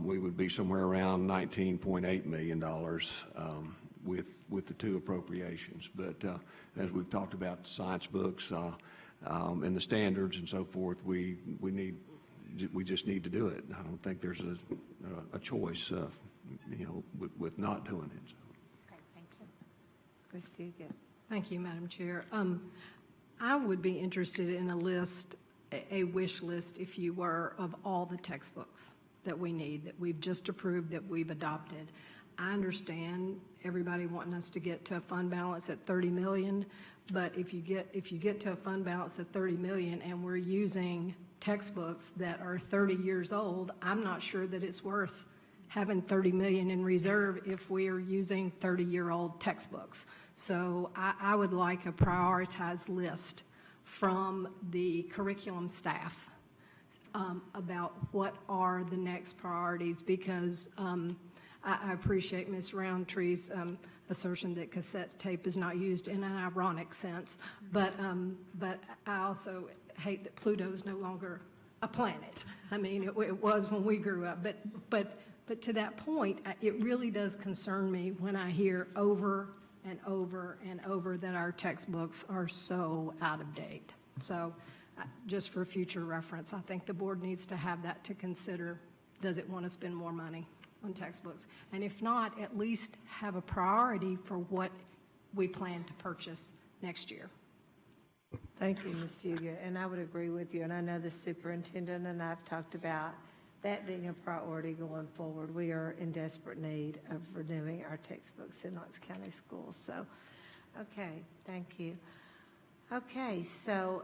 We would be somewhere around $19.8 million with the two appropriations. But as we've talked about the science books and the standards and so forth, we just need to do it. I don't think there's a choice, with not doing it. Okay, thank you. Christie, Thank you, Madam Chair. I would be interested in a list, a wish list, if you were, of all the textbooks that we need, that we've just approved, that we've adopted. I understand everybody wanting us to get to a fund balance at 30 million, but if you get to a fund balance at 30 million and we're using textbooks that are 30 years old, I'm not sure that it's worth having 30 million in reserve if we are using 30-year-old textbooks. So I would like a prioritized list from the curriculum staff about what are the next priorities, because I appreciate Ms. Roundtree's assertion that cassette tape is not used in an ironic sense, but I also hate that Pluto is no longer a planet. I mean, it was when we grew up, but to that point, it really does concern me when I hear over and over and over that our textbooks are so out of date. So just for future reference, I think the board needs to have that to consider. Does it want to spend more money on textbooks? And if not, at least have a priority for what we plan to purchase next year. Thank you, Ms. Fugit, and I would agree with you, and I know the superintendent and I have talked about that being a priority going forward. We are in desperate need of renewing our textbooks in Knox County schools. So, okay, thank you. Okay, so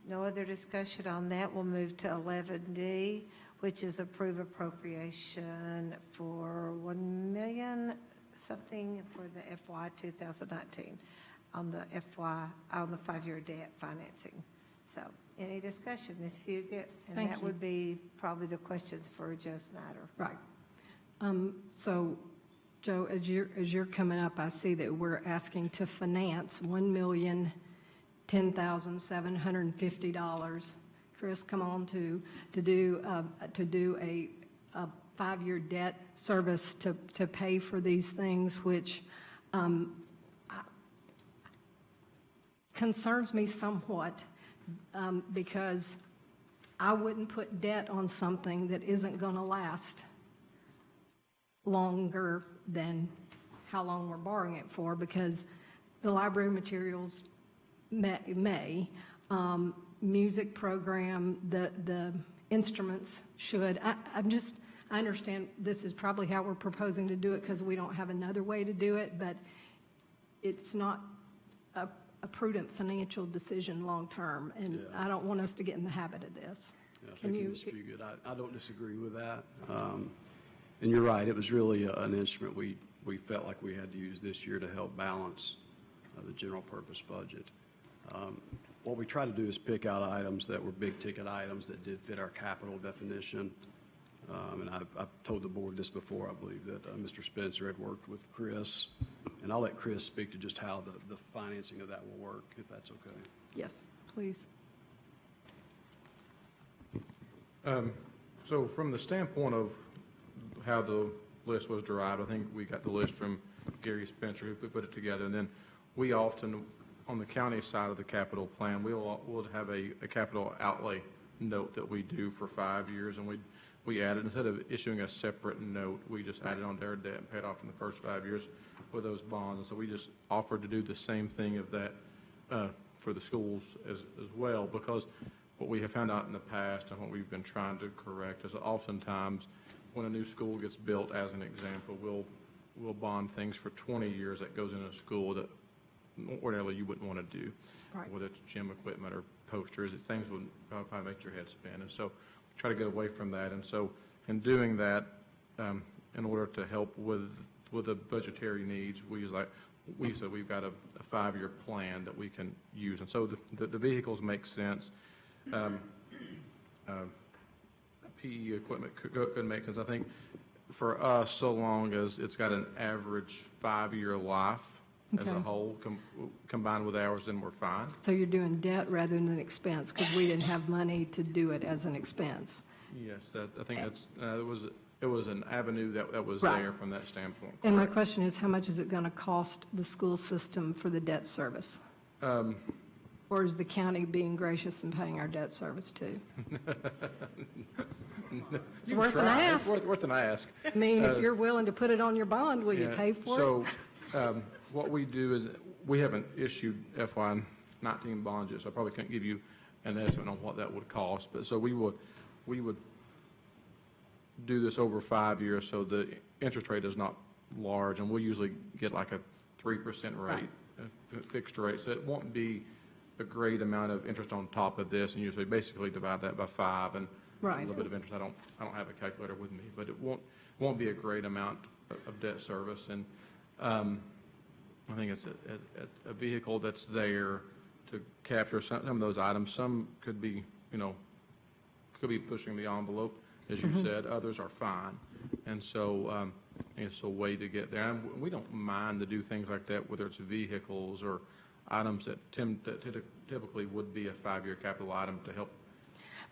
no other discussion on that. We'll move to 11D, which is approve appropriation for $1 million something for the FY 2019 on the 5-year debt financing. So, any discussion, Ms. Fugit? And Thank that you. would be probably the questions for Joe Snyder. Right. So, Joe, as you're coming up, I see that we're asking to finance $1,010,750. Chris, come on, to do a 5-year debt service to pay for these things, which concerns me somewhat, because I wouldn't put debt on something that isn't going to last longer than how long we're borrowing it for, because the library materials may music program, the instruments should. I understand this is probably how we're proposing to do it because we don't have another way to do it, but it's not a prudent financial decision long-term, and Yeah. I don't want us to get in the habit of this. Yeah, thank you, Ms. Fugit. I don't disagree with that. And you're right, it was really an instrument we felt like we had to use this year to help balance the general purpose budget. What we try to do is pick out items that were big-ticket items that did fit our capital definition. And I've told the board this before. I believe that Mr. Spencer had worked with Chris And I'll let Chris speak to just how the financing of that will work, if that's okay. Yes, please. So from the standpoint of how the list was derived, I think we got the list from Gary Spencer, who put it together. And then we often, on the county side of the capital plan, we'll have a capital outlay note that we do for 5 years. And we added, instead of issuing a separate note, we just added on their debt and paid off in the first 5 years with those bonds. And so we just offered to do the same thing of that for the schools as well, because what we have found out in the past and what we've been trying to correct is that oftentimes when a new school gets built, as an example, we'll bond things for 20 years that goes in a school that ordinarily you wouldn't want to do, Right. whether it's gym equipment or posters. Things would probably make your head spin. And so we try to get away from that. And so in doing that, in order to help with the budgetary needs, we said we've got a 5-year plan that we can use. And so the vehicles make sense. PE equipment could make sense. I think for us, so long as it's got an average 5-year life as a Okay. whole, combined with ours, then we're fine. So you're doing debt rather than expense, because we didn't have money to do it as an expense. Yes, I think that's, it was an avenue that was Right. there from that standpoint. And my question is, how much is it going to cost the school system for the debt service? Or is the county being gracious and paying our debt service too? It's worth an ask. It's worth an ask. I mean, if you're willing to put it on your bond, will you Yeah, pay for it? So what we do is, we haven't issued FY19 bonds yet, so I probably can't give you an estimate on what that would cost. But so we would do this over 5 years, so the interest rate is not large, and we'll usually get like a 3% rate, a fixed rate. So it won't be a great amount of interest on top of this, and usually basically divide that by 5 and a Right. little bit of interest. I don't have a calculator with me, but it won't be a great amount of debt service. And I think it's a vehicle that's there to capture some of those items. Some could be, pushing the envelope, as you said. Others are fine. And so it's a way to get there. And we don't mind to do things like that, whether it's vehicles or items that typically would be a 5-year capital item to help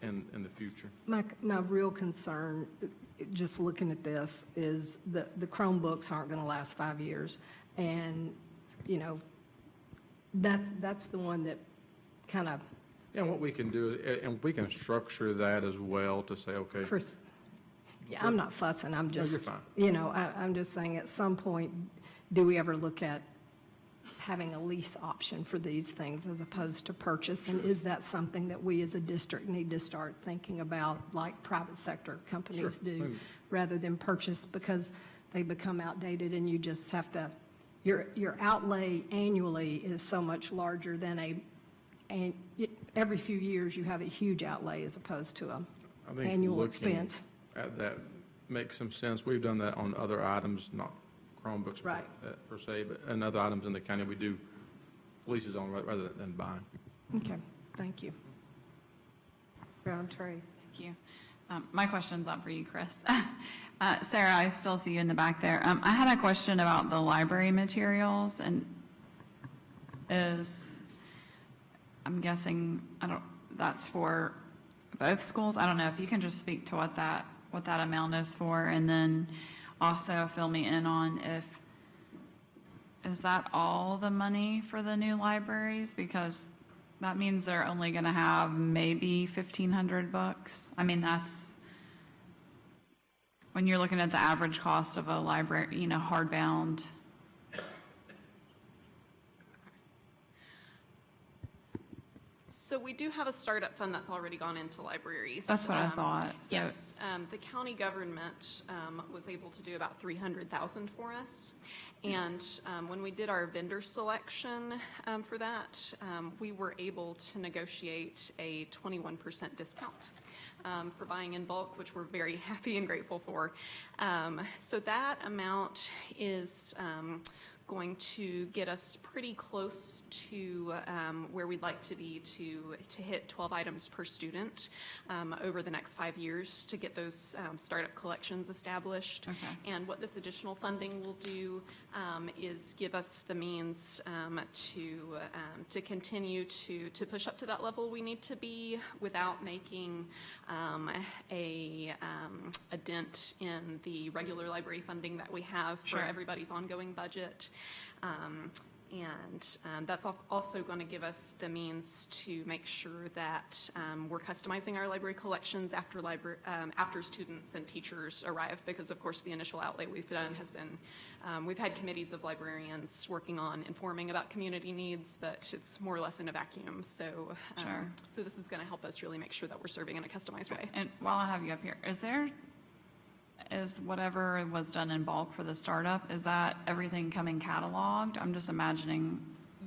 in the future. My real concern, just looking at this, is that the Chromebooks aren't going to last 5 years. And, that's the one that kind of. And what we can do, and we can structure that as well to say, okay. Yeah, I'm not fussing, I'm just. No, you're fine. I'm just saying, at some point, do we ever look at having a lease option for these things as opposed to purchase? And is that something that we as a district need to start thinking about, like private sector companies do, rather than purchase, because they become outdated and you just have to, your outlay annually is so much larger than every few years you have a huge outlay as opposed to an annual expense. At that makes some sense. We've done that on other items, not Chromebooks per se, but and other items in the county we do leases on rather than buying. Okay, thank you. Roundtree. Thank you. My question's not for you, Chris. Sarah, I still see you in the back there. I had a question about the library materials, and I'm guessing, that's for both schools. I don't know if you can just speak to what that amount is for, and then also fill me in on is that all the money for the new libraries? Because that means they're only going to have maybe 1,500 books. I mean, that's when you're looking at the average cost of a library, hardbound. So we do have a startup fund that's already gone into libraries. That's what I thought. So. Yes, the county government was able to do about $300,000 for us. And when we did our vendor selection for that, we were able to negotiate a 21% discount for buying in bulk, which we're very happy and grateful for. So that amount is going to get us pretty close to where we'd like to be to hit 12 items per student over the next 5 years to get those startup collections established. Okay. And what this additional funding will do is give us the means to continue to push up to that level we need to be without making a dent in the regular library funding that we have for Sure. everybody's ongoing budget. That's also going to give us the means to make sure that we're customizing our library collections after students and teachers arrive, because of course the initial outlay we've done has been, we've had committees of librarians working on informing about community needs, but it's more or less in a vacuum. So, Sure. so this is going to help us really make sure that we're serving in a customized way. And while I have you up here, is whatever was done in bulk for the startup, is that everything coming cataloged? I'm just imagining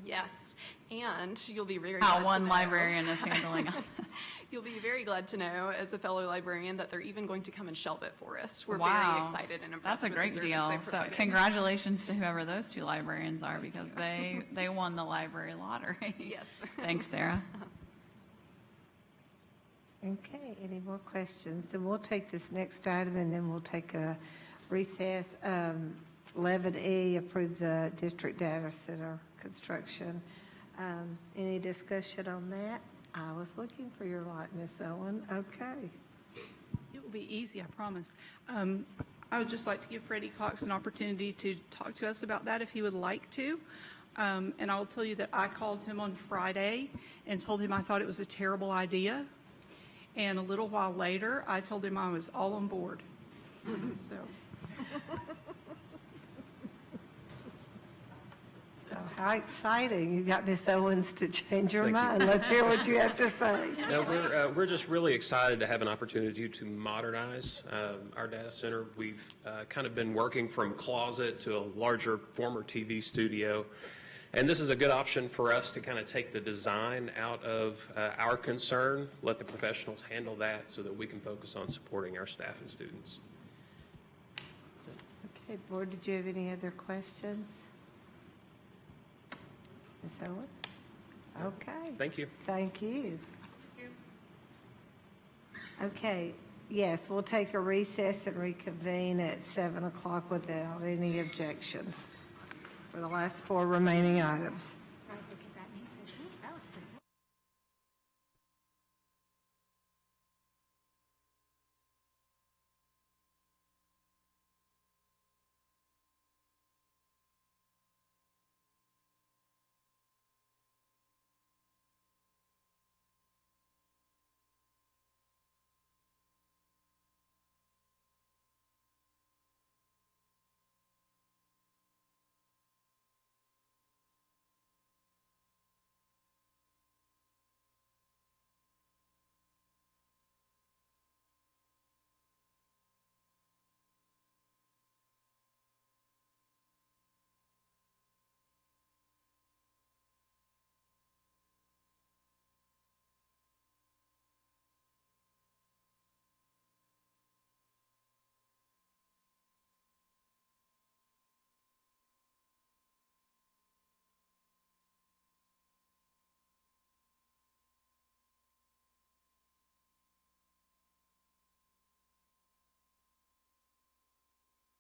Yes, and you'll be very how glad one to know, librarian is handling it. You'll be very glad to know, as a fellow librarian, that they're even going to come and shelve it for us. We're Wow. very excited and impressed. That's a with great the service deal. they So provided. congratulations to whoever those two librarians are, because they won the library lottery. Yes. Thanks, Sarah. Okay, any more questions? Then we'll take this next item and then we'll take a recess. 11E, approve the district data center construction. Any discussion on that? I was looking for your light, Miss Owen. Okay. It will be easy, I promise. I would just like to give Freddie Cox an opportunity to talk to us about that if he would like to. And I will tell you that I called him on Friday and told him I thought it was a terrible idea. And a little while later, I told him I was all on board. So. So how exciting. You got Miss Owens to change your mind. Let's hear what you have to say. No, we're just really excited to have an opportunity to modernize our data center. We've kind of been working from closet to a larger former TV studio. And this is a good option for us to kind of take the design out of our concern, let the professionals handle that so that we can focus on supporting our staff and students. Okay, board, did you have any other questions? Ms. Owen? Okay. Thank you. Thank you. Okay, yes, we'll take a recess and reconvene at 7 o'clock without any objections for the last 4 remaining items.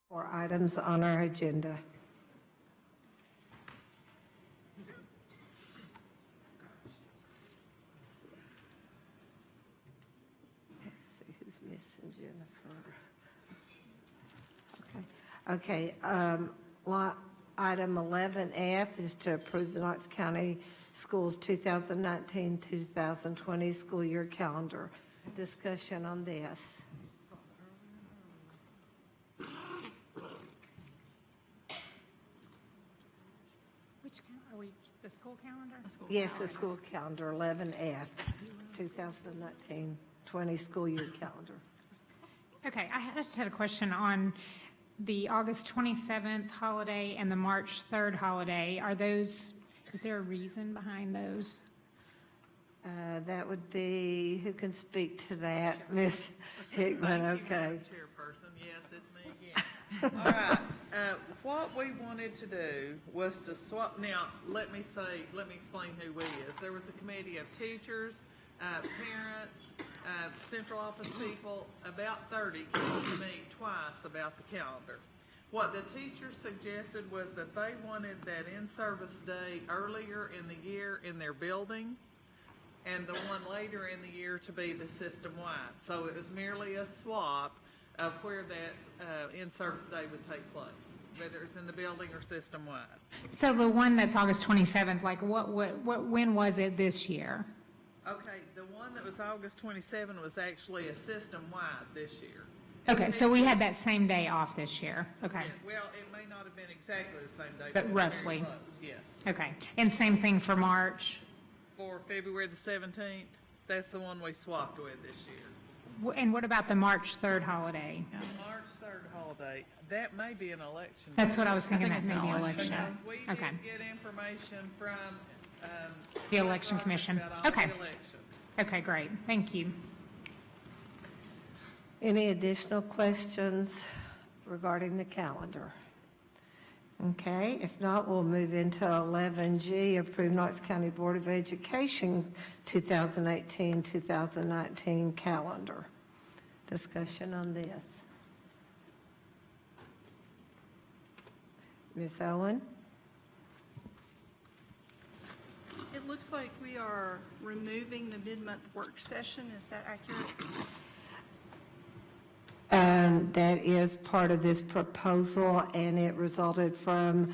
For items on our agenda. Let's see who's missing, Jennifer. Okay, item 11F is to approve the Knox County Schools 2019-2020 school year calendar. Discussion on this. Are we, the school calendar? Yes, the school calendar, 11F, 2019-20 school year calendar. Okay, I just had a question on the August 27th holiday and the March 3rd holiday. Are those, is there a reason behind those? That would be, who can speak to that? Ms. Hickman, okay. Chairperson, yes, it's me again. All right. What we wanted to do was to swap, now, let me explain who we is. There was a committee of teachers, parents, central office people, about 30 came to meet twice about the calendar. What the teachers suggested was that they wanted that in-service day earlier in the year in their building, and the one later in the year to be the system-wide. So it was merely a swap of where that in-service day would take place, whether it's in the building or system-wide. So the one that's August 27th, like when was it this year? Okay, the one that was August 27 was actually a system-wide this year. Okay, so we had that same day off this year. Okay. Yeah, well, it may not have been exactly the same day. But it was roughly. very close, yes. Okay. And same thing for March? For February the 17th, that's the one we swapped with this year. And what about the March 3rd holiday? Now, March 3rd holiday, that may be an election. That's what I was thinking, that Because may be election. we Okay. did get information from The Election Commission. about all the Okay. elections. Okay, great. Thank you. Any additional questions regarding the calendar? Okay, if not, we'll move into 11G, approve Knox County Board of Education 2018-2019 calendar. Discussion on this. Ms. Owen? It looks like we are removing the mid-month work session. Is that accurate? That is part of this proposal, and it resulted from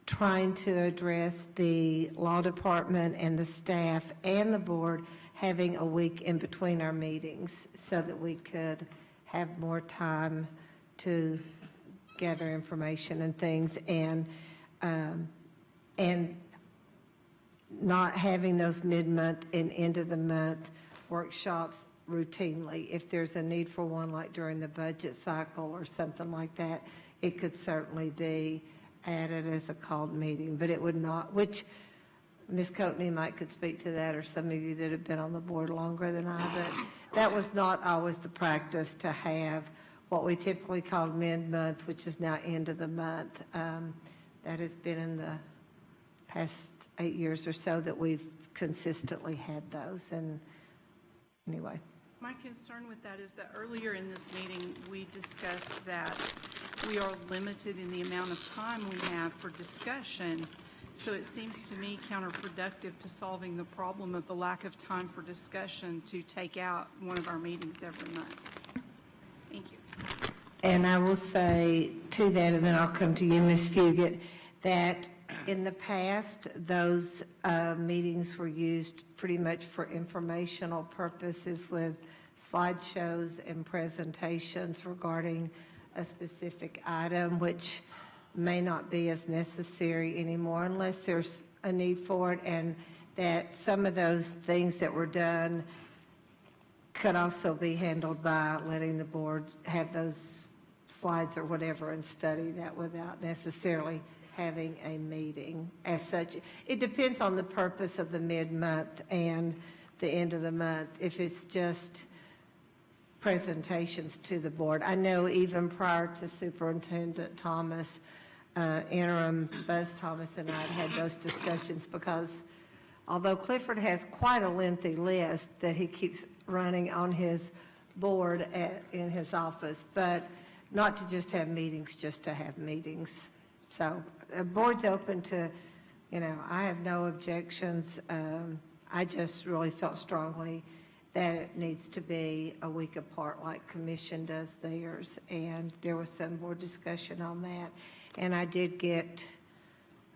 trying to address the law department and the staff and the board having a week in between our meetings so that we could have more time to gather information and things, and not having those mid-month and end-of-the-month workshops routinely. If there's a need for one, like during the budget cycle or something like that, it could certainly be added as a called meeting, but it would not, which Ms. Coatney might could speak to that, or some of you that have been on the board longer than I, but that was not always the practice to have what we typically call mid-month, which is now end of the month. That has been in the past 8 years or so that we've consistently had those, and anyway. My concern with that is that earlier in this meeting, we discussed that we are limited in the amount of time we have for discussion. So it seems to me counterproductive to solving the problem of the lack of time for discussion to take out one of our meetings every month. Thank you. And I will say to that, and then I'll come to you, Ms. Fugit, that in the past, those meetings were used pretty much for informational purposes with slideshows and presentations regarding a specific item, which may not be as necessary anymore unless there's a need for it, and that some of those things that were done could also be handled by letting the board have those slides or whatever and study that without necessarily having a meeting as such. It depends on the purpose of the mid-month and the end of the month. If it's just presentations to the board. I know even prior to Superintendent Thomas, interim Buzz Thomas and I had those discussions, because although Clifford has quite a lengthy list that he keeps running on his board in his office, but not to just have meetings, just to have meetings. So the board's open to, I have no objections. I just really felt strongly that it needs to be a week apart like Commission does theirs, and there was some board discussion on that. And I did get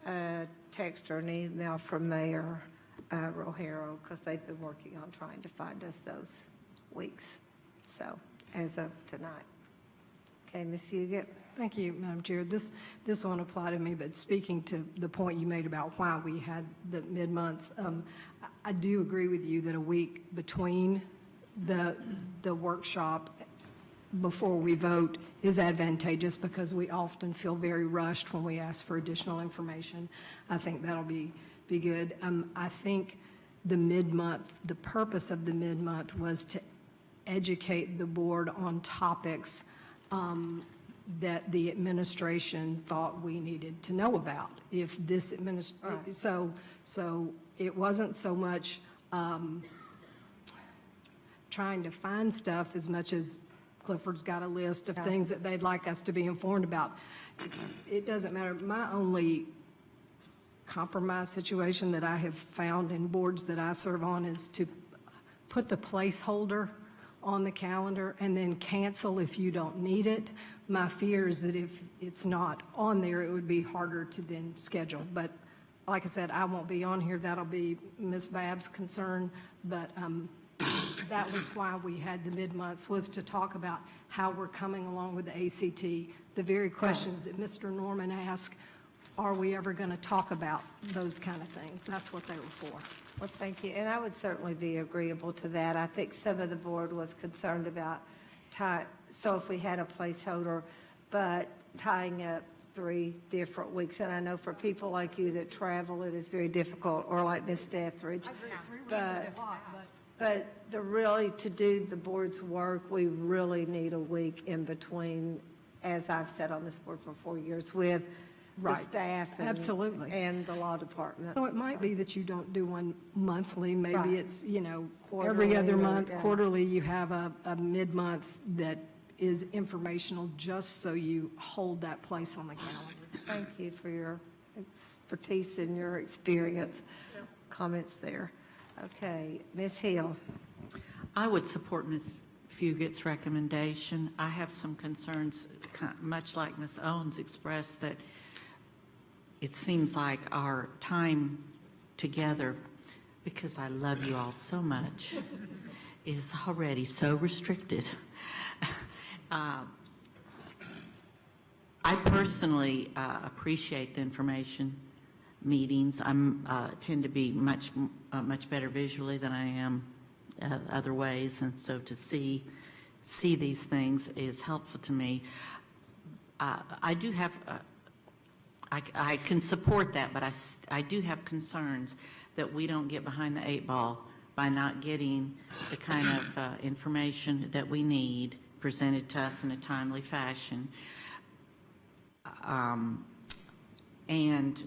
a text or an email from Mayor Rohero, because they've been working on trying to find us those weeks, so as of tonight. Okay, Ms. Fugit? Thank you, Madam Chair. This won't apply to me, but speaking to the point you made about why we had the mid-months, I do agree with you that a week between the workshop before we vote is advantageous, because we often feel very rushed when we ask for additional information. I think that'll be good. I think the mid-month, the purpose of the mid-month was to educate the board on topics that the administration thought we needed to know about. If this so it wasn't so much trying to find stuff as much as Clifford's got a list of things that they'd like us to be informed about. It doesn't matter. My only compromise situation that I have found in boards that I serve on is to put the placeholder on the calendar and then cancel if you don't need it. My fear is that if it's not on there, it would be harder to then schedule. But like I said, I won't be on here. That'll be Ms. Babb's concern. But that was why we had the mid-months, was to talk about how we're coming along with the ACT. The very questions that Mr. Norman asked, are we ever going to talk about those kind of things? That's what they were for. Well, thank you, and I would certainly be agreeable to that. I think some of the board was concerned about so if we had a placeholder, but tying up 3 different weeks, and I know for people like you that travel, it is very difficult, or like Ms. Dethridge. But to do the board's work, we really need a week in between, as I've sat on this board for 4 years, with the staff Absolutely. And the law department. So it might be that you don't do one monthly. Maybe Right. it's, Quarterly every other or- month, yeah. quarterly, you have a mid-month that is informational, just so you hold that place on the calendar. Thank you for your expertise and your experience. Comments there. Okay, Ms. Hill. I would support Ms. Fugett's recommendation. I have some concerns, much like Ms. Owens expressed, that it seems like our time together, because I love you all so much, is already so restricted. I personally appreciate the information meetings. I tend to be much better visually than I am other ways, and so to see these things is helpful to me. I do have, I can support that, but I do have concerns that we don't get behind the 8 ball by not getting the kind of information that we need presented to us in a timely fashion. And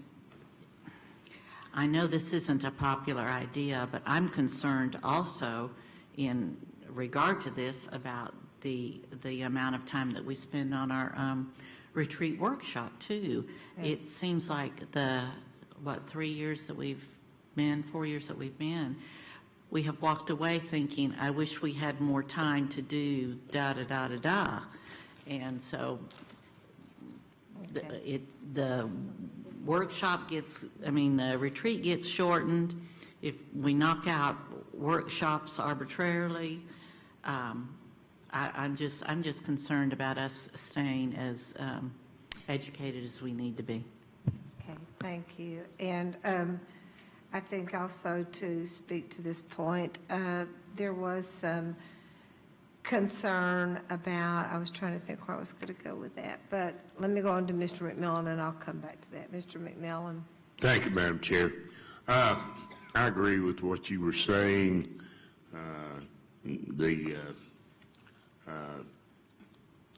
I know this isn't a popular idea, but I'm concerned also in regard to this about the amount of time that we spend on our retreat workshop too. Yeah. It seems like 4 years that we've been, we have walked away thinking, I wish we had more time to do da-da-da-da-da. And so the workshop the retreat gets shortened. If we knock out workshops arbitrarily, I'm just concerned about us staying as educated as we need to be. Okay, thank you. And I think also to speak to this point, there was some concern about, I was trying to think where I was going to go with that, but let me go on to Mr. McMillan and I'll come back to that. Mr. McMillan. Thank you, Madam Chair. I agree with what you were saying.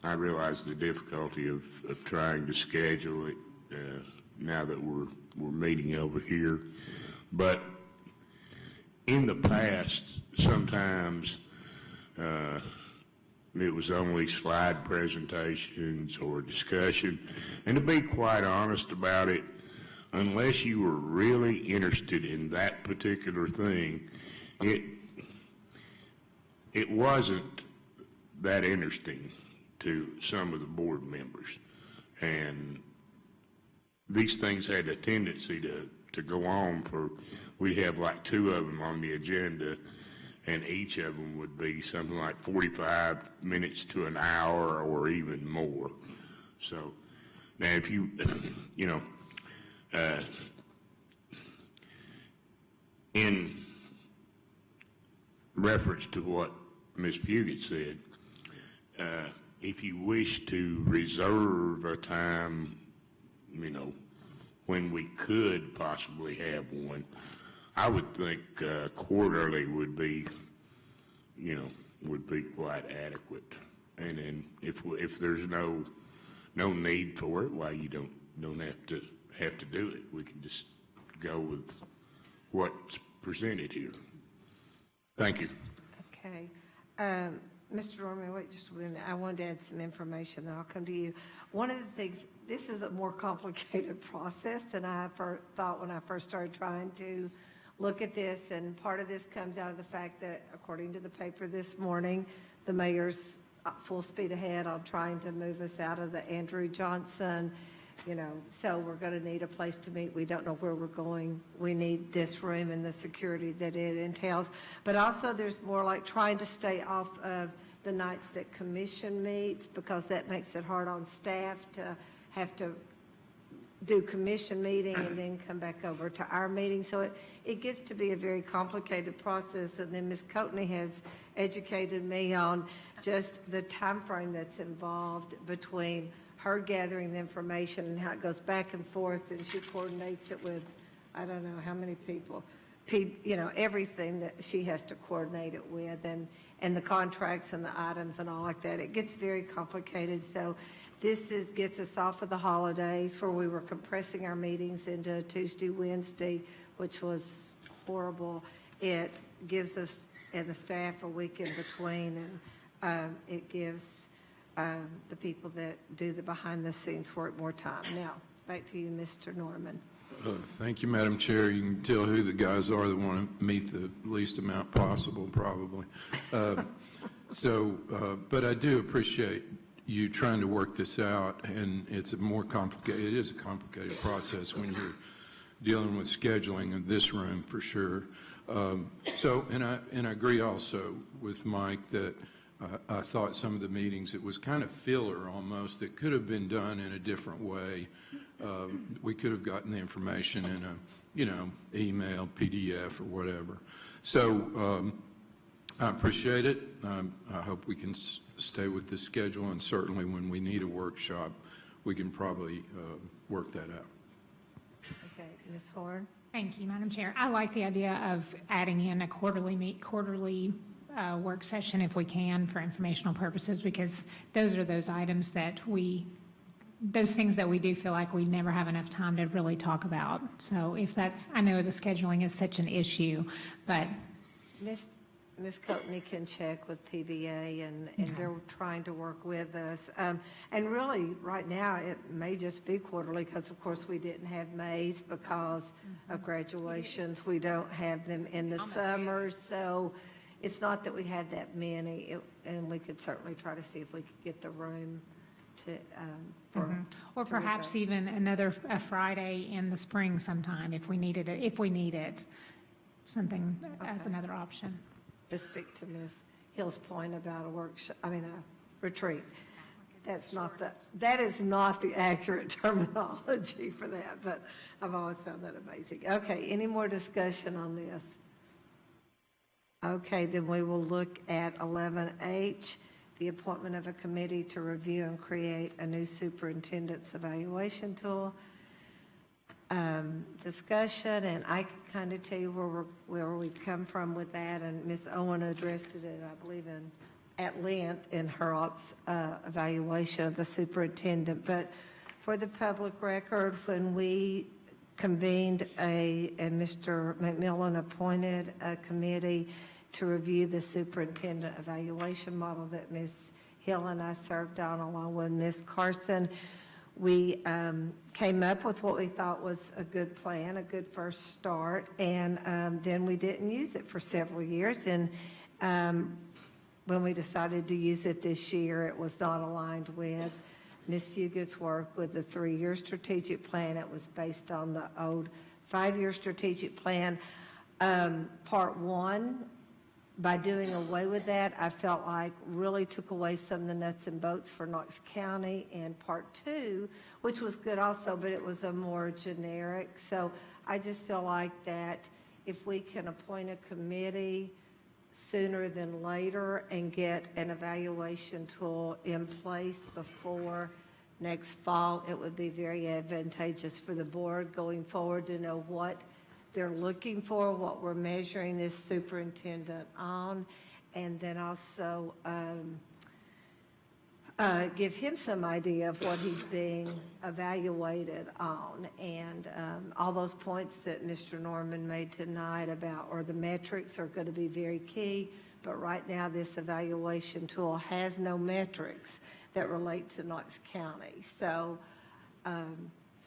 I realize the difficulty of trying to schedule it now that we're meeting over here. But in the past, sometimes it was only slide presentations or discussion. And to be quite honest about it, unless you were really interested in that particular thing, it wasn't that interesting to some of the board members. And these things had a tendency to go on we'd have like 2 of them on the agenda, and each of them would be something like 45 minutes to an hour or even more. So now if in reference to what Ms. Fugit said, if you wish to reserve a time, when we could possibly have one, I would think quarterly would be quite adequate. And then if there's no no need for it, why you don't have to do it. We can just go with what's presented here. Thank you. Okay. Mr. Norman, wait just a minute. I wanted to add some information, then I'll come to you. One of the things, this is a more complicated process than I thought when I first started trying to look at this, and part of this comes out of the fact that, according to the paper this morning, the mayor's full speed ahead on trying to move us out of the Andrew Johnson, so we're going to need a place to meet. We don't know where we're going. We need this room and the security that it entails. But also there's more like trying to stay off of the nights that commission meets, because that makes it hard on staff to have to do commission meeting and then come back over to our meeting. So it gets to be a very complicated process. And then Ms. Coatney has educated me on just the time frame that's involved between her gathering the information and how it goes back and forth, and she coordinates it with, I don't know how many people, everything that she has to coordinate it with, and the contracts and the items and all like that. It gets very complicated. So this gets us off of the holidays where we were compressing our meetings into Tuesday, Wednesday, which was horrible. It gives us and the staff a week in between, and it gives the people that do the behind-the-scenes work more time. Now, back to you, Mr. Norman. Thank you, Madam Chair. You can tell who the guys are that want to meet the least amount possible, probably. But I do appreciate you trying to work this out, and it is a complicated process when you're dealing with scheduling in this room, for sure. And I agree also with Mike that I thought some of the meetings, it was kind of filler almost. It could have been done in a different way. We could have gotten the information in a, email, PDF, or whatever. So I appreciate it. I hope we can stay with the schedule, and certainly when we need a workshop, we can probably work that out. Okay, Ms. Horn. Thank you, Madam Chair. I like the idea of adding in a quarterly work session if we can for informational purposes, because those are those items that those things that we do feel like we never have enough time to really talk about. So if that's, I know the scheduling is such an issue, but. Ms. Coatney can check with PBA, and they're trying to work with us. And really, right now, it may just be quarterly because, of course, we didn't have May's because of graduations. We don't have them in the summers. So it's not that we had that many, and we could certainly try to see if we could get the room to, or perhaps even a Friday in the spring sometime if we needed it, something as another option. To speak to Ms. Hill's point about a retreat. That is not the accurate terminology for that, but I've always found that amazing. Okay, any more discussion on this? Okay, then we will look at 11H, the appointment of a committee to review and create a new superintendent's evaluation tool. Discussion, and I can kind of tell you where we've come from with that, and Ms. Owen addressed it, I believe, at length in her evaluation of the superintendent. But for the public record, when we convened and Mr. McMillan appointed a committee to review the superintendent evaluation model that Ms. Hill and I served on along with Ms. Carson, we came up with what we thought was a good plan, a good first start, and then we didn't use it for several years. And when we decided to use it this year, it was not aligned with Ms. Fugit's work with the 3-year strategic plan. It was based on the old 5-year strategic plan. Part 1, by doing away with that, I felt like really took away some of the nuts and bolts for Knox County. And Part 2, which was good also, but it was a more generic. So I just feel like that if we can appoint a committee sooner than later and get an evaluation tool in place before next fall, it would be very advantageous for the board going forward to know what they're looking for, what we're measuring this superintendent on, and then also give him some idea of what he's being evaluated on. And all those points that Mr. Norman made tonight about, or the metrics are going to be very key. But right now, this evaluation tool has no metrics that relate to Knox County. So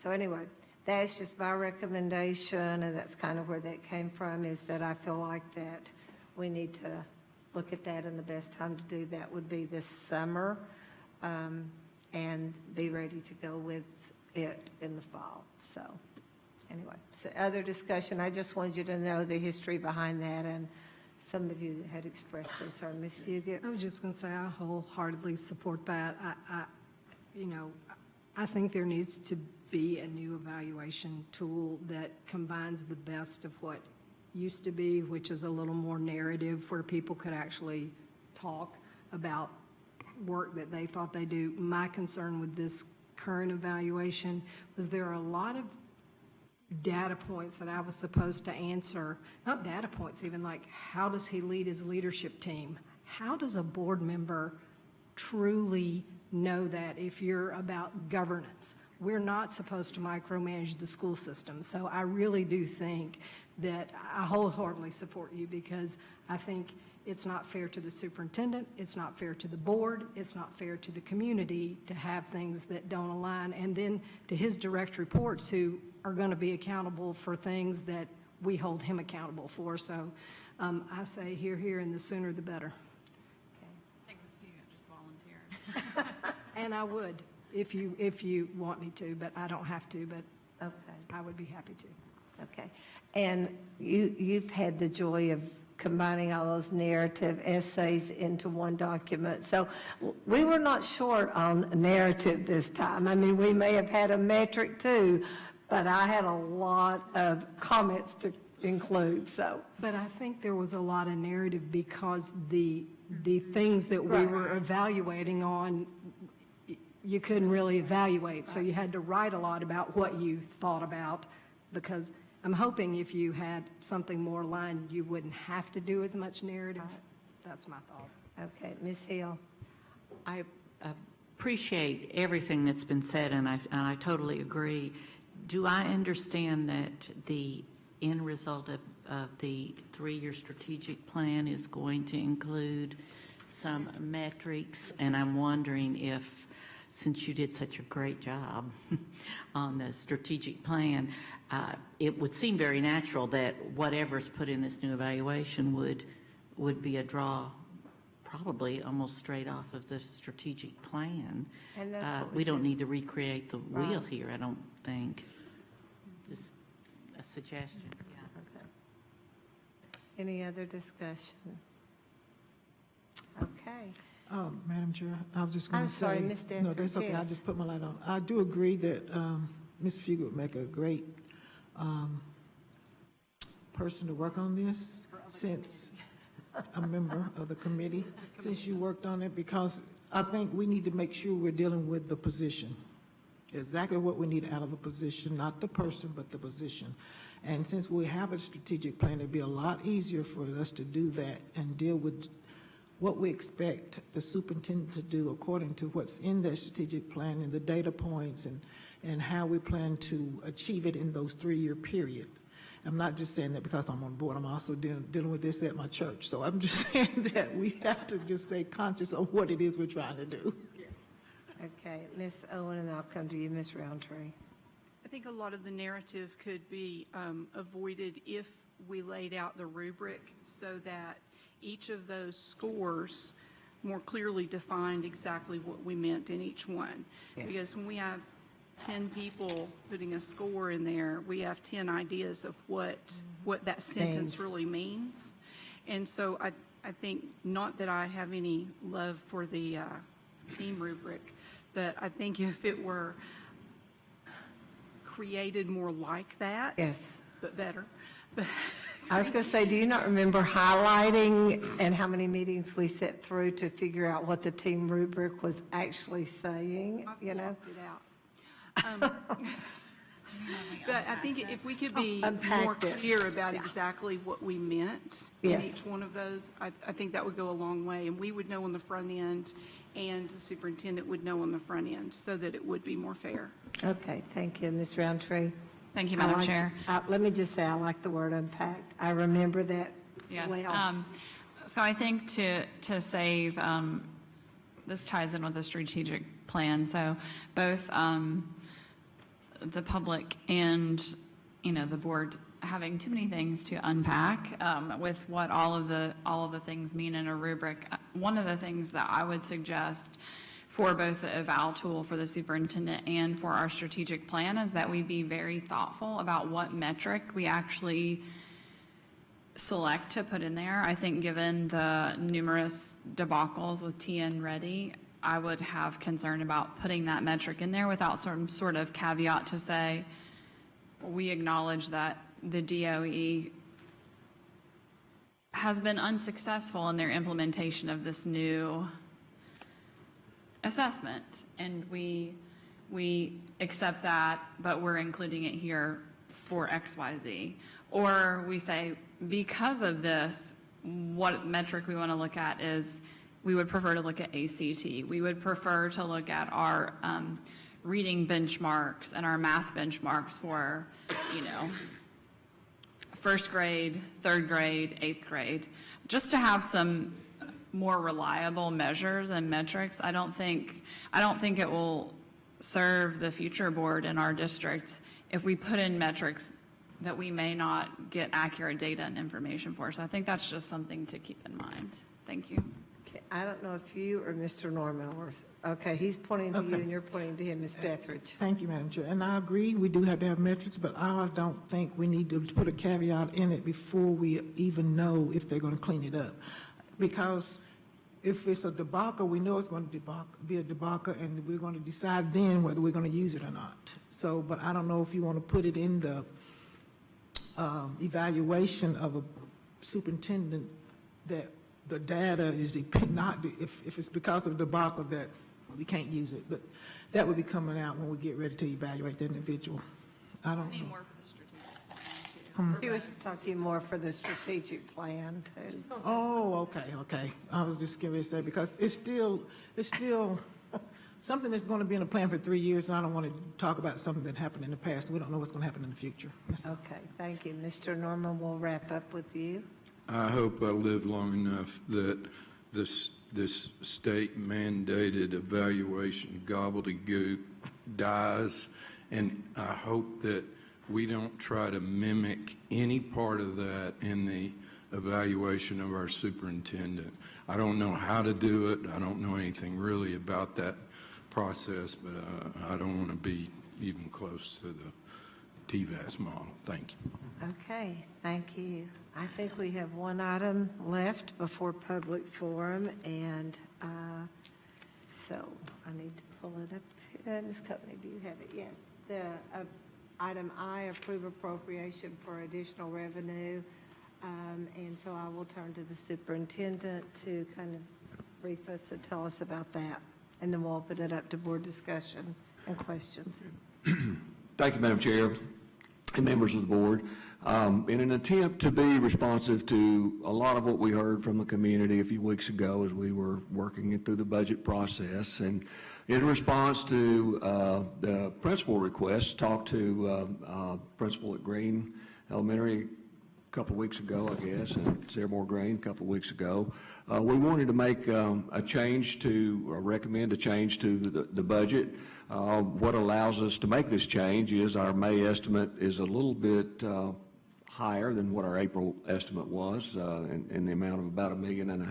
anyway, that's just my recommendation, and that's kind of where that came from, is that I feel like that we need to look at that, and the best time to do that would be this summer, and be ready to go with it in the fall. So anyway, so other discussion, I just wanted you to know the history behind that, and some of you had expressed concern. Ms. Fugit? I was just going to say I wholeheartedly support that. I think there needs to be a new evaluation tool that combines the best of what used to be, which is a little more narrative, where people could actually talk about work that they thought they do. My concern with this current evaluation was there are a lot of data points that I was supposed to answer, not data points even, like how does he lead his leadership team? How does a board member truly know that if you're about governance? We're not supposed to micromanage the school system. So I really do think that I wholeheartedly support you, because I think it's not fair to the superintendent, it's not fair to the board, it's not fair to the community to have things that don't align, and then to his direct reports who are going to be accountable for things that we hold him accountable for. So I say here, and the sooner the better. I think Ms. Fugit just volunteered. And I would, if you want me to, but I don't have to, but okay, I would be happy to. Okay. And you've had the joy of combining all those narrative essays into one document. So we were not short on narrative this time. I mean, we may have had a metric too, but I had a lot of comments to include, so. But I think there was a lot of narrative because the things that we were evaluating on, you couldn't really evaluate. So you had to write a lot about what you thought about, because I'm hoping if you had something more aligned, you wouldn't have to do as much narrative. That's my thought. Okay, Ms. Hill. I appreciate everything that's been said, and I totally agree. Do I understand that the end result of the 3-year strategic plan is going to include some metrics? And I'm wondering if, since you did such a great job on the strategic plan, it would seem very natural that whatever's put in this new evaluation would be a draw, probably almost straight off of the strategic plan. And that's what we don't need to recreate the wheel Right. here, I don't think. Just a suggestion. Okay. Any other discussion? Okay. Madam Chair, I was just going I'm to say. sorry, Ms. Dancer, No, that's okay. I yes. just put my light on. I do agree that Ms. Fugit would make a great person to work on this, since a member of the committee, since you worked on it, because I think we need to make sure we're dealing with the position. Exactly what we need out of the position, not the person, but the position. And since we have a strategic plan, it'd be a lot easier for us to do that and deal with what we expect the superintendent to do according to what's in that strategic plan and the data points and how we plan to achieve it in those 3-year periods. I'm not just saying that because I'm on board. I'm also dealing with this at my church. So I'm just saying that we have to just stay conscious of what it is we're trying to do. Okay, Ms. Owen, and I'll come to you, Ms. Roundtree. I think a lot of the narrative could be avoided if we laid out the rubric so that each of those scores more clearly defined exactly what we meant in each one. Yes. Because when we have 10 people putting a score in there, we have 10 ideas of what that sentence really means. And so I think, not that I have any love for the team rubric, but I think if it were created more like that. Yes. But better. I was going to say, do you not remember highlighting and how many meetings we sat through to figure out what the team rubric was actually saying, I've you know? blocked it out. But I think if we could be Unpack more it. clear about exactly what we meant in Yes. each one of those, I think that would go a long way. And we would know on the front end, and the superintendent would know on the front end, so that it would be more fair. Okay, thank you, Ms. Roundtree. Thank you, I Madam like- Chair. Let me just say, I like the word unpacked. I remember that Yes. well. So I think to save, this ties in with the strategic plan. So both the public and, the board having too many things to unpack with what all of the things mean in a rubric. One of the things that I would suggest for both the eval tool for the superintendent and for our strategic plan is that we be very thoughtful about what metric we actually select to put in there. I think given the numerous debacles with TN Ready, I would have concern about putting that metric in there without some sort of caveat to say, we acknowledge that the DOE has been unsuccessful in their implementation of this new assessment, and we accept that, but we're including it here for XYZ. Or we say, because of this, what metric we want to look at is, we would prefer to look at ACT. We would prefer to look at our reading benchmarks and our math benchmarks for, first grade, third grade, eighth grade, just to have some more reliable measures and metrics. I don't think it will serve the future board in our district if we put in metrics that we may not get accurate data and information for. So I think that's just something to keep in mind. Thank you. Okay, I don't know if you or Mr. Norman were, okay, he's pointing to you and you're pointing to him, Ms. Dethridge. Thank you, Madam Chair. And I agree, we do have to have metrics, but I don't think we need to put a caveat in it before we even know if they're going to clean it up. Because if it's a debacle, we know it's going to be a debacle, and we're going to decide then whether we're going to use it or not. So, but I don't know if you want to put it in the evaluation of a superintendent that the data is not, if it's because of the debacle that we can't use it, but that will be coming out when we get ready to evaluate the individual. I don't know. More for the strategic plan, too. He was talking more for the strategic plan, too. Oh, okay. I was just going to say, because it's still something that's going to be in a plan for 3 years, and I don't want to talk about something that happened in the past. We don't know what's going to happen in the future. Okay, thank you. Mr. Norman, we'll wrap up with you. I hope I live long enough that this state mandated evaluation gobbledygook dies, and I hope that we don't try to mimic any part of that in the evaluation of our superintendent. I don't know how to do it. I don't know anything really about that process, but I don't want to be even close to the TVAS model. Thank you. Okay, thank you. I think we have one item left before public forum, and so I need to pull it up. Ms. Courtney, do you have it? Yes. The item I, approve appropriation for additional revenue, and so I will turn to the superintendent to kind of brief us and tell us about that, and then we'll open it up to board discussion and questions. Thank you, Madam Chair and members of the board. In an attempt to be responsive to a lot of what we heard from the community a few weeks ago as we were working it through the budget process, and in response to the principal request, talked to principal at Green Elementary a couple of weeks ago, I guess, and Sarah Moore Green a couple of weeks ago. We wanted to make a change to, or recommend a change to the budget. What allows us to make this change is our May estimate is a little bit higher than what our April estimate was, in the amount of about $1.5 million.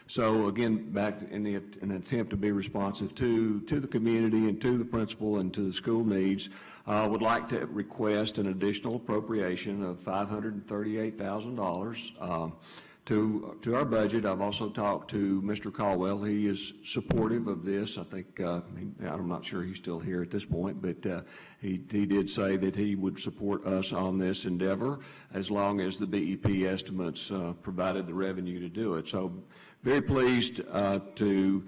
So again, back in an attempt to be responsive to the community and to the principal and to the school needs, would like to request an additional appropriation of $538,000 to our budget. I've also talked to Mr. Caldwell. He is supportive of this. I think, I'm not sure he's still here at this point, but he did say that he would support us on this endeavor as long as the BEP estimates provided the revenue to do it. So very pleased to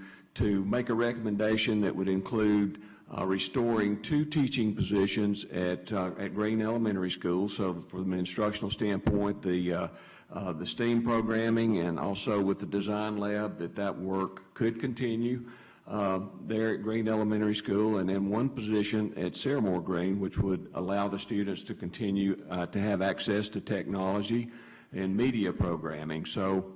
make a recommendation that would include restoring 2 teaching positions at Green Elementary School. So from an instructional standpoint, the STEAM programming and also with the design lab, that work could continue there at Green Elementary School, and then 1 position at Saremore Green, which would allow the students to continue to have access to technology and media programming. So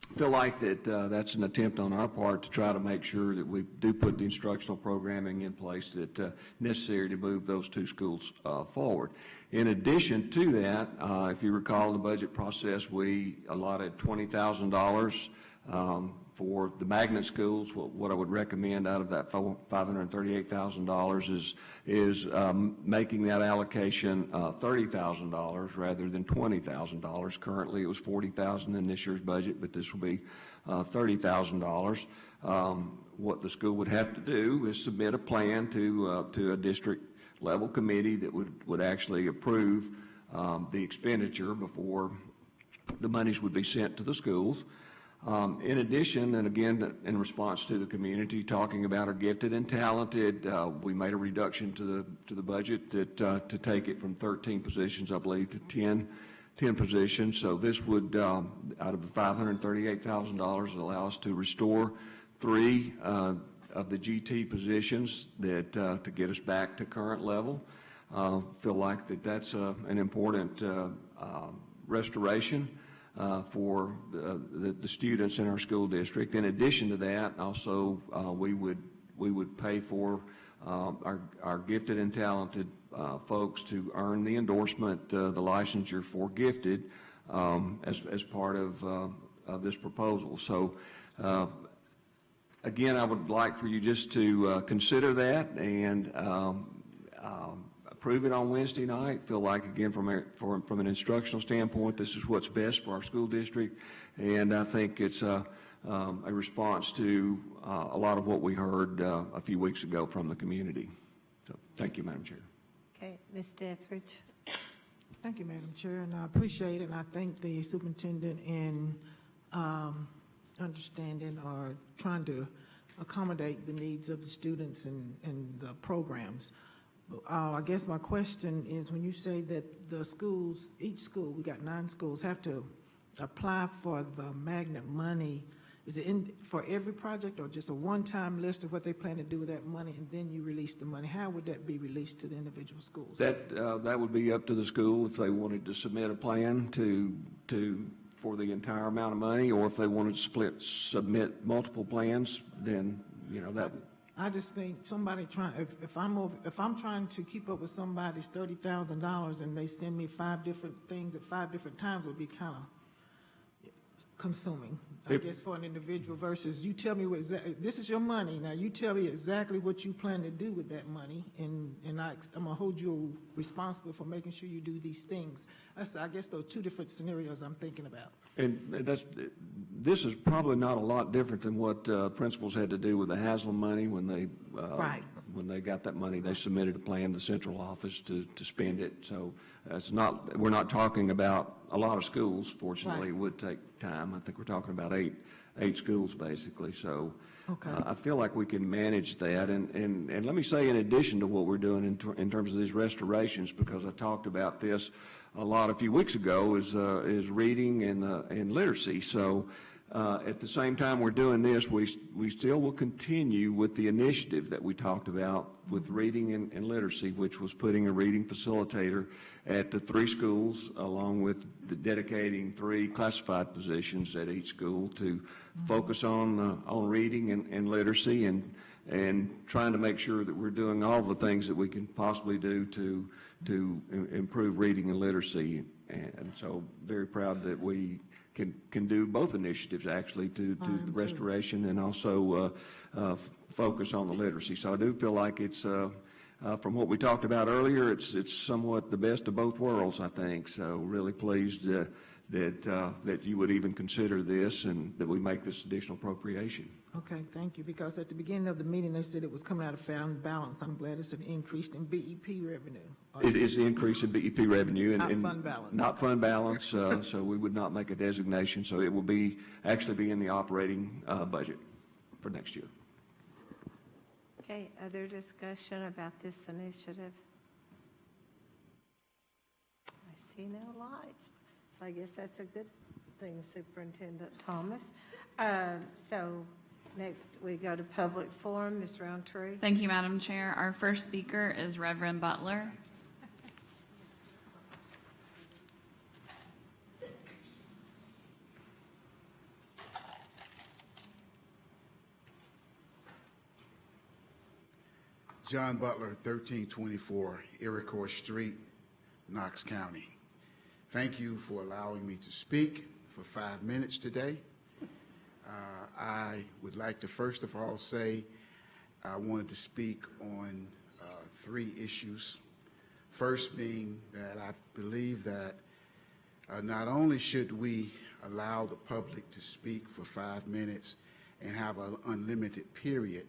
I feel like that's an attempt on our part to try to make sure that we do put the instructional programming in place that necessary to move those 2 schools forward. In addition to that, if you recall the budget process, we allotted $20,000 for the magnet schools. What I would recommend out of that $538,000 is making that allocation $30,000 rather than $20,000. Currently, it was $40,000 in this year's budget, but this will be $30,000. What the school would have to do is submit a plan to a district level committee that would actually approve the expenditure before the monies would be sent to the schools. In addition, and again, in response to the community talking about our gifted and talented, we made a reduction to the budget to take it from 13 positions, I believe, to 10 positions. So this would, out of the $538,000, allow us to restore 3 of the GT positions that to get us back to current level. Feel like that's an important restoration for the students in our school district. In addition to that, also we would pay for our gifted and talented folks to earn the endorsement, the licensure for gifted as part of this proposal. So again, I would like for you just to consider that and approve it on Wednesday night. Feel like, again, from an instructional standpoint, this is what's best for our school district, and I think it's a response to a lot of what we heard a few weeks ago from the community. So thank you, Madam Chair. Okay, Ms. Dethridge. Thank you, Madam Chair, and I appreciate it, and I thank the superintendent in understanding or trying to accommodate the needs of the students and the programs. I guess my question is, when you say that the schools, each school, we got 9 schools, have to apply for the magnet money, is it for every project or just a one-time list of what they plan to do with that money and then you release the money? How would that be released to the individual schools? That would be up to the school if they wanted to submit a plan for the entire amount of money, or if they wanted to submit multiple plans, then, that. I just think somebody if I'm trying to keep up with somebody's $30,000 and they send me 5 different things at 5 different times, would be kind of consuming, I guess, for an individual, versus you tell me this is your money. Now you tell me exactly what you plan to do with that money, and I'm gonna hold you responsible for making sure you do these things. I guess those 2 different scenarios I'm thinking about. And this is probably not a lot different than what principals had to do with the Haslam money when they when they got that money. They submitted a plan to the central office to spend it. So we're not talking about a lot of schools. Fortunately, It would take time. I think we're talking about eight schools basically. So I feel like we can manage that. And let me say, in addition to what we're doing in terms of these restorations, because I talked about this a lot a few weeks ago, is reading and literacy. So at the same time we're doing this, we still will continue with the initiative that we talked about with reading and literacy, which was putting a reading facilitator at the 3 schools, along with dedicating 3 classified positions at each school to focus on reading and literacy, and trying to make sure that we're doing all the things that we can possibly do to improve reading and literacy. And so very proud that we can do both initiatives, actually, to the restoration and also focus on the literacy. So I do feel like it's, from what we talked about earlier, it's somewhat the best of both worlds, I think. So really pleased that you would even consider this and that we make this additional appropriation. Okay, thank you, because at the beginning of the meeting, they said it was coming out of fund balance. I'm glad it's an increase in BEP revenue. It is the increase in BEP revenue. Not fund balance. Not fund balance, so we would not make a designation. So it will actually be in the operating budget for next year. Okay, other discussion about this initiative? I see no lights, so I guess that's a good thing, Superintendent Thomas. So next, we go to public forum. Ms. Roundtree? Thank you, Madam Chair. Our first speaker is Reverend Butler. John Butler, 1324 Iroquois Street, Knox County. Thank you for allowing me to speak for 5 minutes today. I would like to first of all say I wanted to speak on 3 issues. First being that I believe that not only should we allow the public to speak for 5 minutes and have an unlimited period,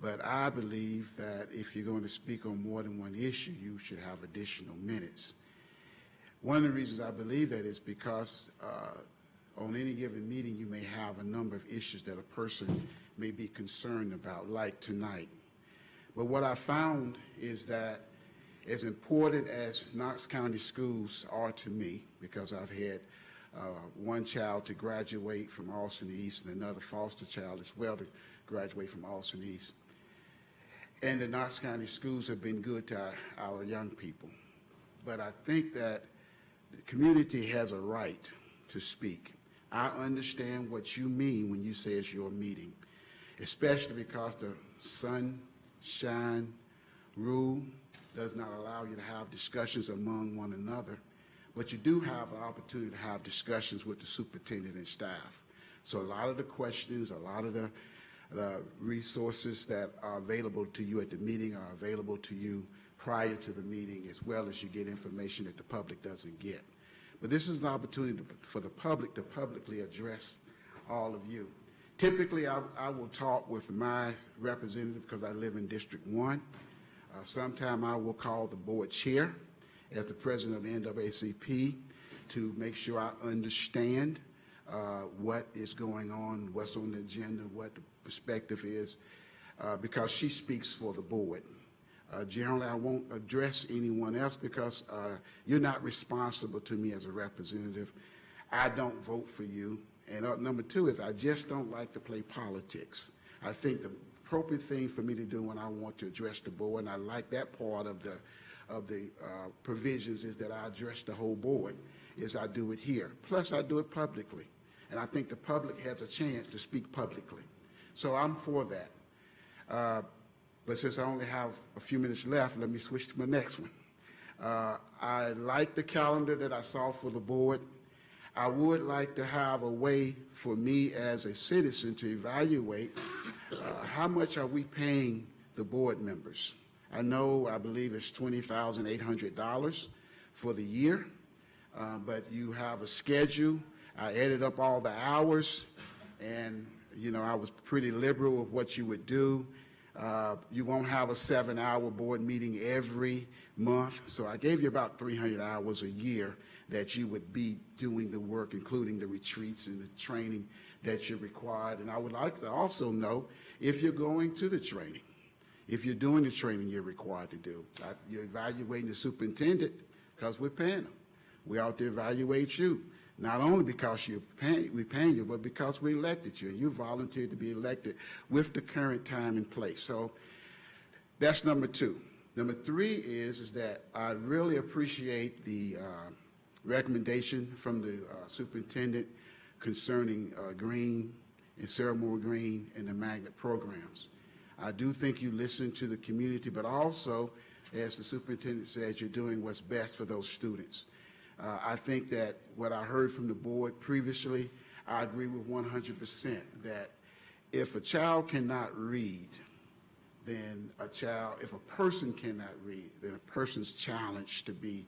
but I believe that if you're going to speak on more than one issue, you should have additional minutes. One of the reasons I believe that is because on any given meeting, you may have a number of issues that a person may be concerned about, like tonight. But what I found is that as important as Knox County schools are to me, because I've had one child to graduate from Austin East and another foster child as well to graduate from Austin East, and the Knox County schools have been good to our young people. But I think that the community has a right to speak. I understand what you mean when you say it's your meeting, especially because the sunshine rule does not allow you to have discussions among one another, but you do have an opportunity to have discussions with the superintendent and staff. So a lot of the questions, a lot of the resources that are available to you at the meeting are available to you prior to the meeting, as well as you get information that the public doesn't get. But this is an opportunity for the public to publicly address all of you. Typically, I will talk with my representative because I live in District 1. Sometime I will call the board chair as the president of the NAACP to make sure I understand what is going on, what's on the agenda, what the perspective is, because she speaks for the board. Generally, I won't address anyone else because you're not responsible to me as a representative. I don't vote for you. And number 2 is I just don't like to play politics. I think the appropriate thing for me to do when I want to address the board, and I like that part of the provisions, is that I address the whole board, is I do it here. Plus, I do it publicly. And I think the public has a chance to speak publicly. So I'm for that. But since I only have a few minutes left, let me switch to my next one. I like the calendar that I saw for the board. I would like to have a way for me as a citizen to evaluate how much are we paying the board members. I believe it's $20,800 for the year, but you have a schedule. I added up all the hours, and I was pretty liberal with what you would do. You won't have a 7-hour board meeting every month, so I gave you about 300 hours a year that you would be doing the work, including the retreats and the training that you're required. And I would like to also know if you're going to the training, if you're doing the training you're required to do. You're evaluating the superintendent because we're paying them. We ought to evaluate you, not only because we're paying you, but because we elected you, and you volunteered to be elected with the current time in place. So that's number 2. Number 3 is that I really appreciate the recommendation from the superintendent concerning green and ceremonial green and the magnet programs. I do think you listen to the community, but also, as the superintendent says, you're doing what's best for those students. I think that what I heard from the board previously, I agree with 100%, that if a child cannot read, then if a person cannot read, then a person's challenged to be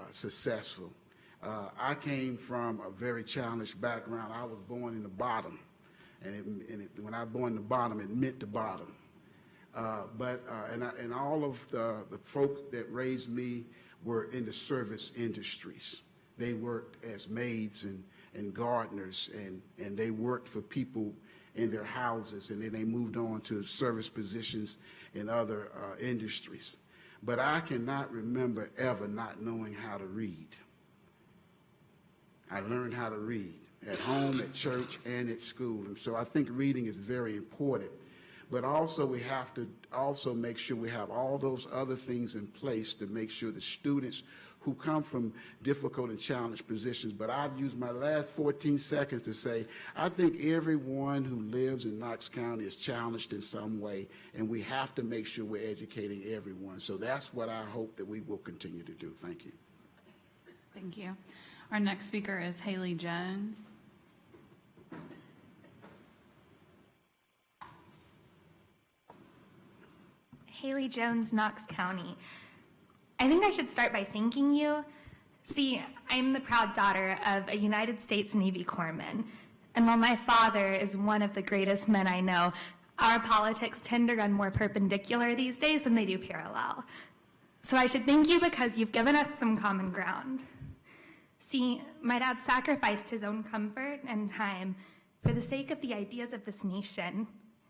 successful. I came from a very challenged background. I was born in the bottom, and when I was born in the bottom, it meant the bottom. And all of the folk that raised me were in the service industries. They worked as maids and gardeners, and they worked for people in their houses, and then they moved on to service positions in other industries. But I cannot remember ever not knowing how to read. I learned how to read at home, at church, and at school. And so I think reading is very important. But also we have to also make sure we have all those other things in place to make sure the students who come from difficult and challenged positions. But I'd use my last 14 seconds to say, I think everyone who lives in Knox County is challenged in some way, and we have to make sure we're educating everyone. So that's what I hope that we will continue to do. Thank you. Thank you. Our next speaker is Haley Jones. Haley Jones, Knox County. I think I should start by thanking you. See, I'm the proud daughter of a United States Navy corpsman, and while my father is one of the greatest men I know, our politics tend to run more perpendicular these days than they do parallel. So I should thank you because you've given us some common ground. See, my dad sacrificed his own comfort and time for the sake of the ideas of this nation,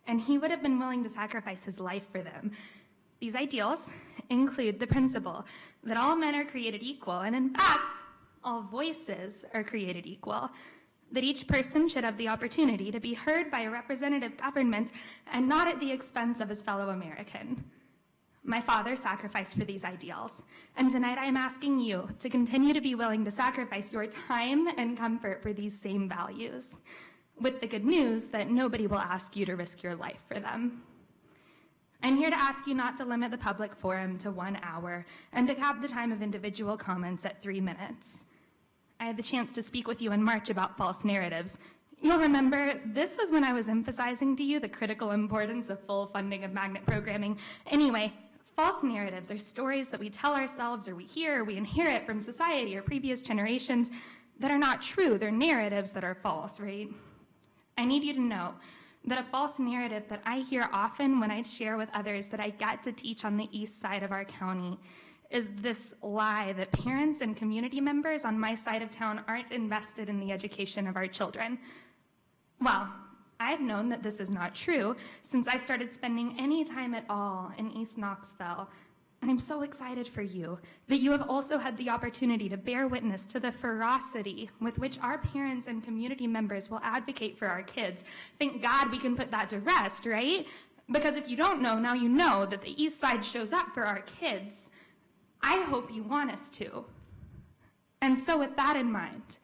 and he would have been willing to sacrifice his life for them. These ideals include the principle that all men are created equal, and in fact, all voices are created equal, that each person should have the opportunity to be heard by a representative government and not at the expense of his fellow American. My father sacrificed for these ideals, and tonight I am asking you to continue to be willing to sacrifice your time and comfort for these same values, with the good news that nobody will ask you to risk your life for them. I'm here to ask you not to limit the public forum to 1 hour and to cap the time of individual comments at 3 minutes. I had the chance to speak with you in March about false narratives. You'll remember this was when I was emphasizing to you the critical importance of full funding of magnet programming. Anyway, false narratives are stories that we tell ourselves or we hear or we inherit from society or previous generations that are not true. They're narratives that are false, right? I need you to know that a false narrative that I hear often when I share with others that I get to teach on the east side of our county is this lie that parents and community members on my side of town aren't invested in the education of our children. Well, I've known that this is not true since I started spending any time at all in East Knoxville. And I'm so excited for you that you have also had the opportunity to bear witness to the ferocity with which our parents and community members will advocate for our kids. Thank God we can put that to rest, right? Because if you don't know, now you know that the East Side shows up for our kids. I hope you want us to. And so with that in mind,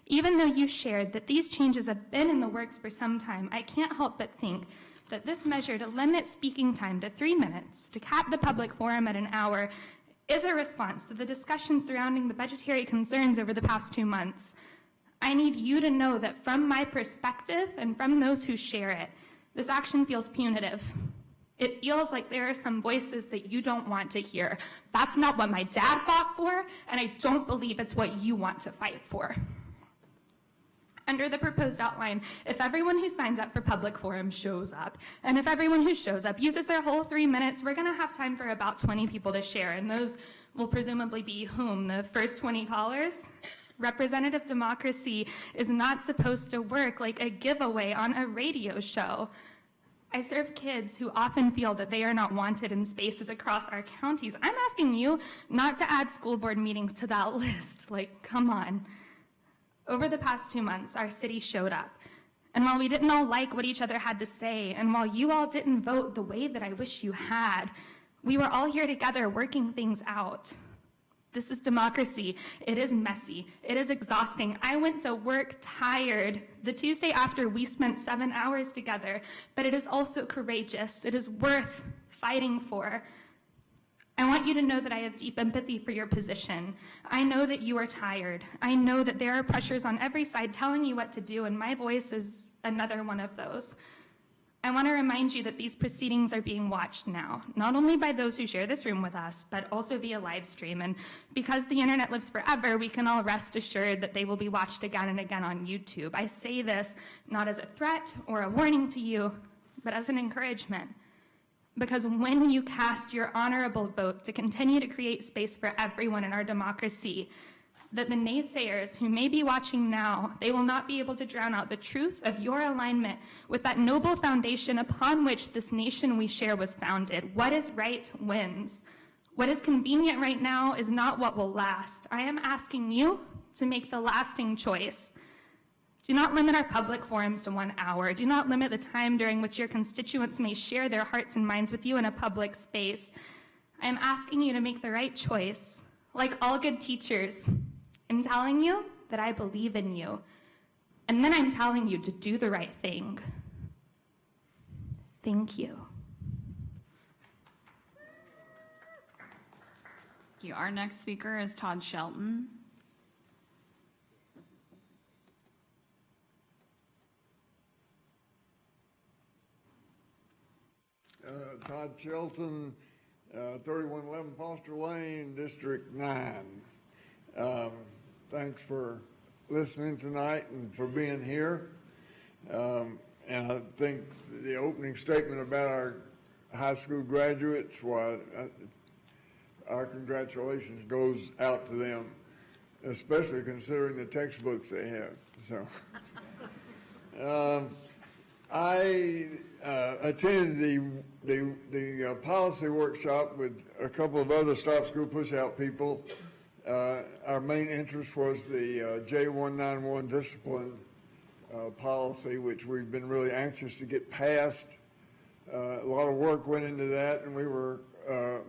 even though you shared that these changes have been in the works for some time, I can't help but think that this measure to limit speaking time to 3 minutes, to cap the public forum at an hour, is a response to the discussion surrounding the budgetary concerns over the past 2 months. I need you to know that from my perspective and from those who share it, this action feels punitive. It feels like there are some voices that you don't want to hear. That's not what my dad fought for, and I don't believe it's what you want to fight for. Under the proposed outline, if everyone who signs up for public forum shows up, and if everyone who shows up uses their whole 3 minutes, we're gonna have time for about 20 people to share, and those will presumably be whom? The first 20 callers? Representative democracy is not supposed to work like a giveaway on a radio show. I serve kids who often feel that they are not wanted in spaces across our counties. I'm asking you not to add school board meetings to that list. Like, come on. Over the past 2 months, our city showed up. And while we didn't all like what each other had to say, and while you all didn't vote the way that I wish you had, we were all here together working things out. This is democracy. It is messy. It is exhausting. I went to work tired the Tuesday after we spent 7 hours together, but it is also courageous. It is worth fighting for. I want you to know that I have deep empathy for your position. I know that you are tired. I know that there are pressures on every side telling you what to do, and my voice is another one of those. I want to remind you that these proceedings are being watched now, not only by those who share this room with us, but also via live stream. And because the internet lives forever, we can all rest assured that they will be watched again and again on YouTube. I say this not as a threat or a warning to you, but as an encouragement. Because when you cast your honorable vote to continue to create space for everyone in our democracy, that the naysayers who may be watching now, they will not be able to drown out the truth of your alignment with that noble foundation upon which this nation we share was founded. What is right wins. What is convenient right now is not what will last. I am asking you to make the lasting choice. Do not limit our public forums to 1 hour. Do not limit the time during which your constituents may share their hearts and minds with you in a public space. I am asking you to make the right choice. Like all good teachers, I'm telling you that I believe in you. And then I'm telling you to do the right thing. Thank you. Thank you. Our next speaker is Todd Shelton. Todd Shelton, 3111 Foster Lane, District 9. Thanks for listening tonight and for being here. And I think the opening statement about our high school graduates, well, our congratulations goes out to them, especially considering the textbooks they have. So, I attended the policy workshop with a couple of other Stop School Pushout people. Our main interest was the J191 discipline policy, which we've been really anxious to get passed. A lot of work went into that, and we were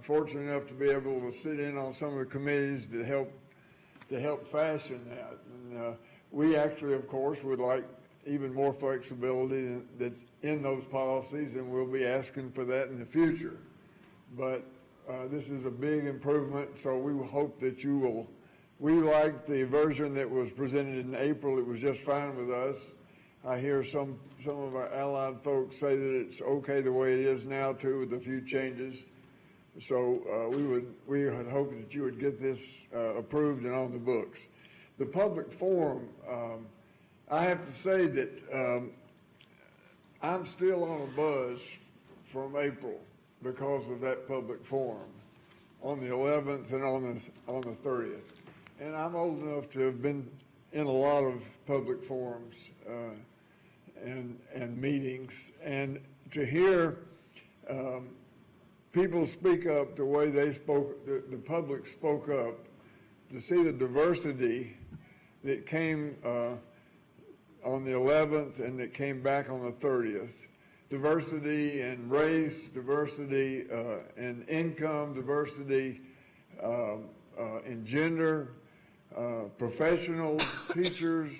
fortunate enough to be able to sit in on some of the committees that help fashion that. And we actually, of course, would like even more flexibility that's in those policies, and we'll be asking for that in the future. But this is a big improvement, so we will hope that you will. We liked the version that was presented in April. It was just fine with us. I hear some of our allied folks say that it's okay the way it is now too, with a few changes. So we would hope that you would get this approved and on the books. The public forum, I have to say that I'm still on a buzz from April because of that public forum on the 11th and on the 30th. And I'm old enough to have been in a lot of public forums and meetings, and to hear people speak up the way they spoke, the public spoke up, to see the diversity that came on the 11th and that came back on the 30th. Diversity in race, diversity in income, diversity in gender, professionals, teachers,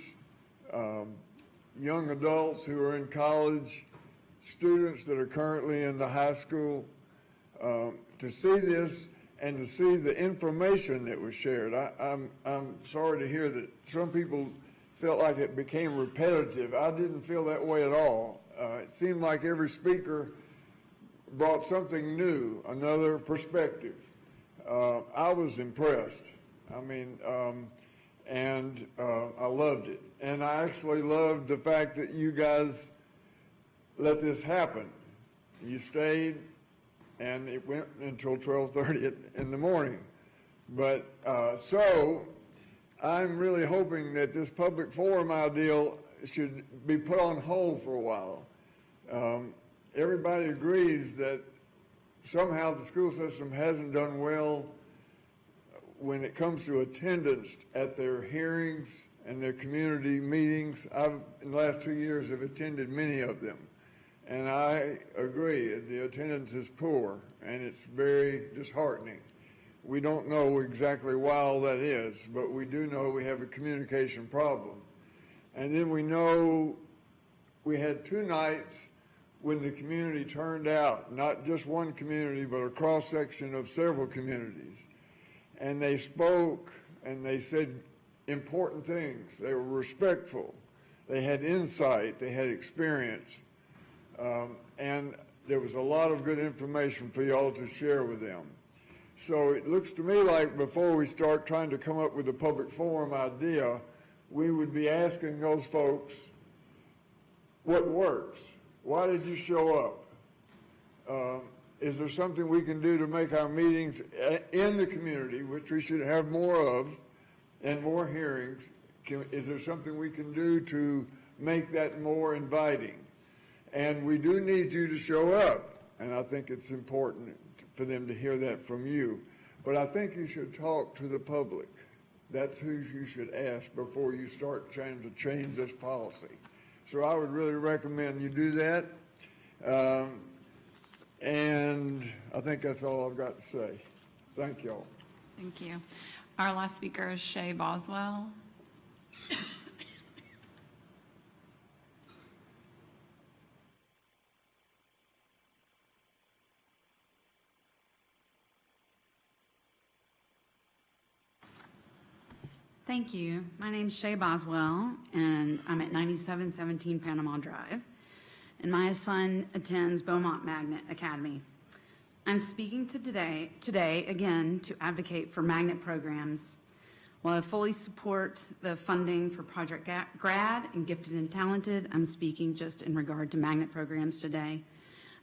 young adults who are in college, students that are currently in the high school. To see this and to see the information that was shared. I'm sorry to hear that some people felt like it became repetitive. I didn't feel that way at all. It seemed like every speaker brought something new, another perspective. I was impressed. I mean, and I loved it. And I actually loved the fact that you guys let this happen. You stayed, and it went until 12:30 in the morning. But so I'm really hoping that this public forum ideal should be put on hold for a while. Everybody agrees that somehow the school system hasn't done well when it comes to attendance at their hearings and their community meetings. I've, in the last 2 years, have attended many of them. And I agree, the attendance is poor, and it's very disheartening. We don't know exactly why all that is, but we do know we have a communication problem. And then we know we had 2 nights when the community turned out, not just one community, but a cross-section of several communities. And they spoke, and they said important things. They were respectful. They had insight. They had experience. And there was a lot of good information for y'all to share with them. So it looks to me like before we start trying to come up with a public forum idea, we would be asking those folks, what works? Why did you show up? Is there something we can do to make our meetings in the community, which we should have more of, and more hearings, is there something we can do to make that more inviting? And we do need you to show up, and I think it's important for them to hear that from you. But I think you should talk to the public. That's who you should ask before you start trying to change this policy. So I would really recommend you do that. And I think that's all I've got to say. Thank y'all. Thank you. Our last speaker is Shay Boswell. Thank you. My name's Shay Boswell, and I'm at 9717 Panama Drive. And my son attends Beaumont Magnet Academy. I'm speaking today again to advocate for magnet programs. While I fully support the funding for Project Grad and Gifted and Talented, I'm speaking just in regard to magnet programs today.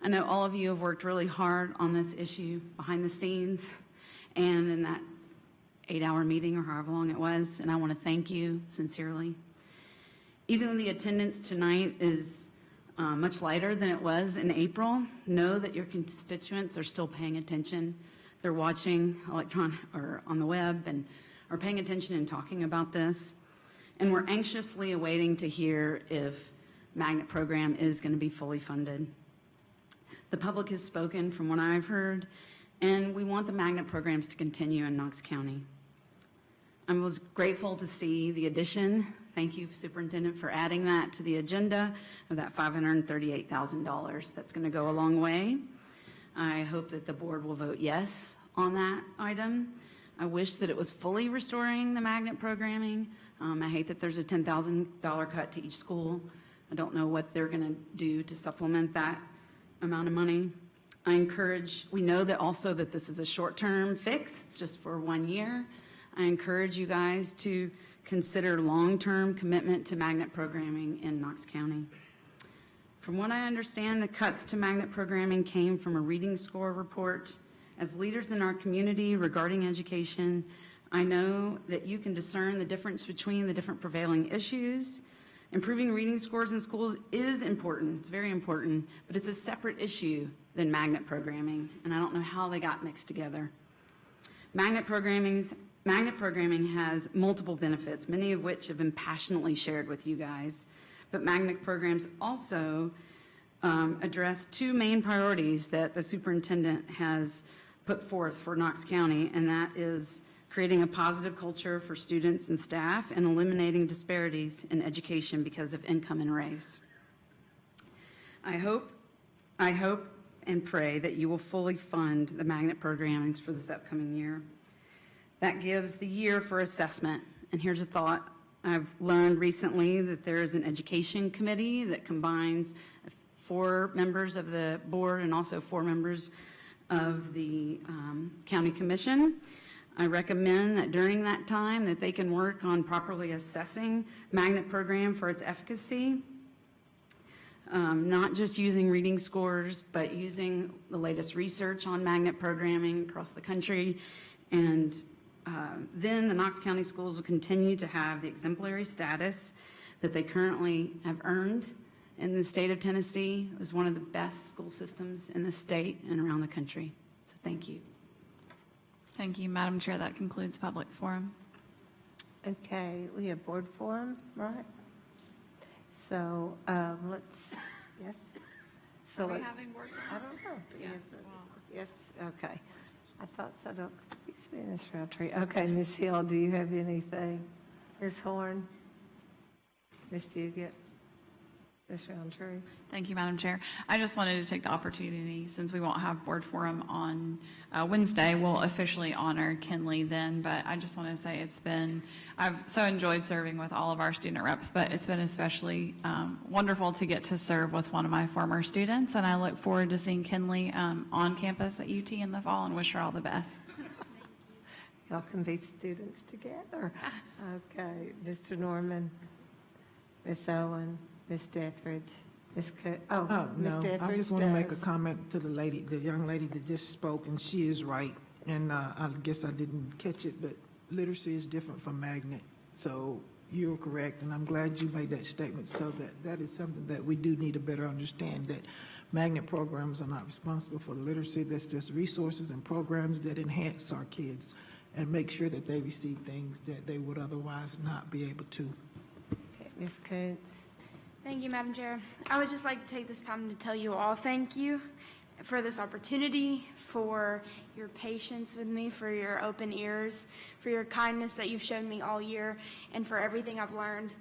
I know all of you have worked really hard on this issue behind the scenes and in that 8-hour meeting or however long it was, and I want to thank you sincerely. Even though the attendance tonight is much lighter than it was in April, know that your constituents are still paying attention. They're watching or on the web and are paying attention and talking about this. And we're anxiously awaiting to hear if magnet program is going to be fully funded. The public has spoken from what I've heard, and we want the magnet programs to continue in Knox County. I was grateful to see the addition. Thank you, Superintendent, for adding that to the agenda of that $538,000. That's going to go a long way. I hope that the board will vote yes on that item. I wish that it was fully restoring the magnet programming. I hate that there's a $10,000 cut to each school. I don't know what they're going to do to supplement that amount of money. We know that also that this is a short-term fix. It's just for 1 year. I encourage you guys to consider long-term commitment to magnet programming in Knox County. From what I understand, the cuts to magnet programming came from a reading score report. As leaders in our community regarding education, I know that you can discern the difference between the different prevailing issues. Improving reading scores in schools is important. It's very important, but it's a separate issue than magnet programming, and I don't know how they got mixed together. Magnet programming has multiple benefits, many of which have been passionately shared with you guys. But magnet programs also address two main priorities that the superintendent has put forth for Knox County, and that is creating a positive culture for students and staff and eliminating disparities in education because of income and race. I hope and pray that you will fully fund the magnet programmings for this upcoming year. That gives the year for assessment. And here's a thought. I've learned recently that there is an education committee that combines 4 members of the board and also 4 members of the county commission. I recommend that during that time that they can work on properly assessing magnet program for its efficacy, not just using reading scores, but using the latest research on magnet programming across the country. And then the Knox County schools will continue to have the exemplary status that they currently have earned in the state of Tennessee. It was one of the best school systems in the state and around the country. So thank you. Thank you, Madam Chair. That concludes public forum. Okay, we have board forum, right? So yes. So Are we having board forum? I don't know. Yes, okay. I thought so. Don't confuse me, Ms. Roundtree. Okay, Ms. Hill, do you have anything? Ms. Horn? Ms. Fugit? Ms. Roundtree? Thank you, Madam Chair. I just wanted to take the opportunity, since we won't have board forum on Wednesday, we'll officially honor Kinley then, but I just want to say I've so enjoyed serving with all of our student reps, but it's been especially wonderful to get to serve with one of my former students, and I look forward to seeing Kinley on campus at UT in the fall and wish her all the best. Y'all can be students together. Okay, Mr. Norman, Ms. Owen, Ms. Dethridge, Ms. Cook. Ms. No, Dethridge I just want to make a does. comment to the young lady that just spoke, and she is right. And I guess I didn't catch it, but literacy is different from magnet. So you're correct, and I'm glad you made that statement, so that is something that we do need to better understand, that magnet programs are not responsible for the literacy. That's just resources and programs that enhance our kids and make sure that they receive things that they would otherwise not be able to. Okay, Ms. Coates. Thank you, Madam Chair. I would just like to take this time to tell you all thank you for this opportunity, for your patience with me, for your open ears, for your kindness that you've shown me all year, and for everything I've learned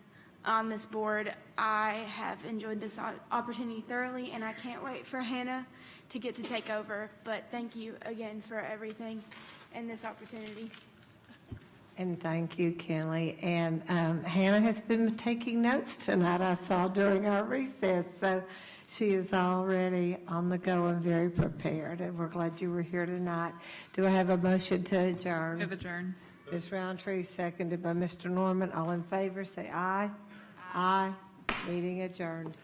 on this board. I have enjoyed this opportunity thoroughly, and I can't wait for Hannah to get to take over. But thank you again for everything and this opportunity. And thank you, Kelly. And Hannah has been taking notes tonight, I saw during our recess. So she is already on the go and very prepared. And we're glad you were here tonight. Do I have a motion to adjourn? Move adjourn. Ms. Roundtree, seconded by Mr. Norman. All in favor, say aye. Aye. Meeting adjourned.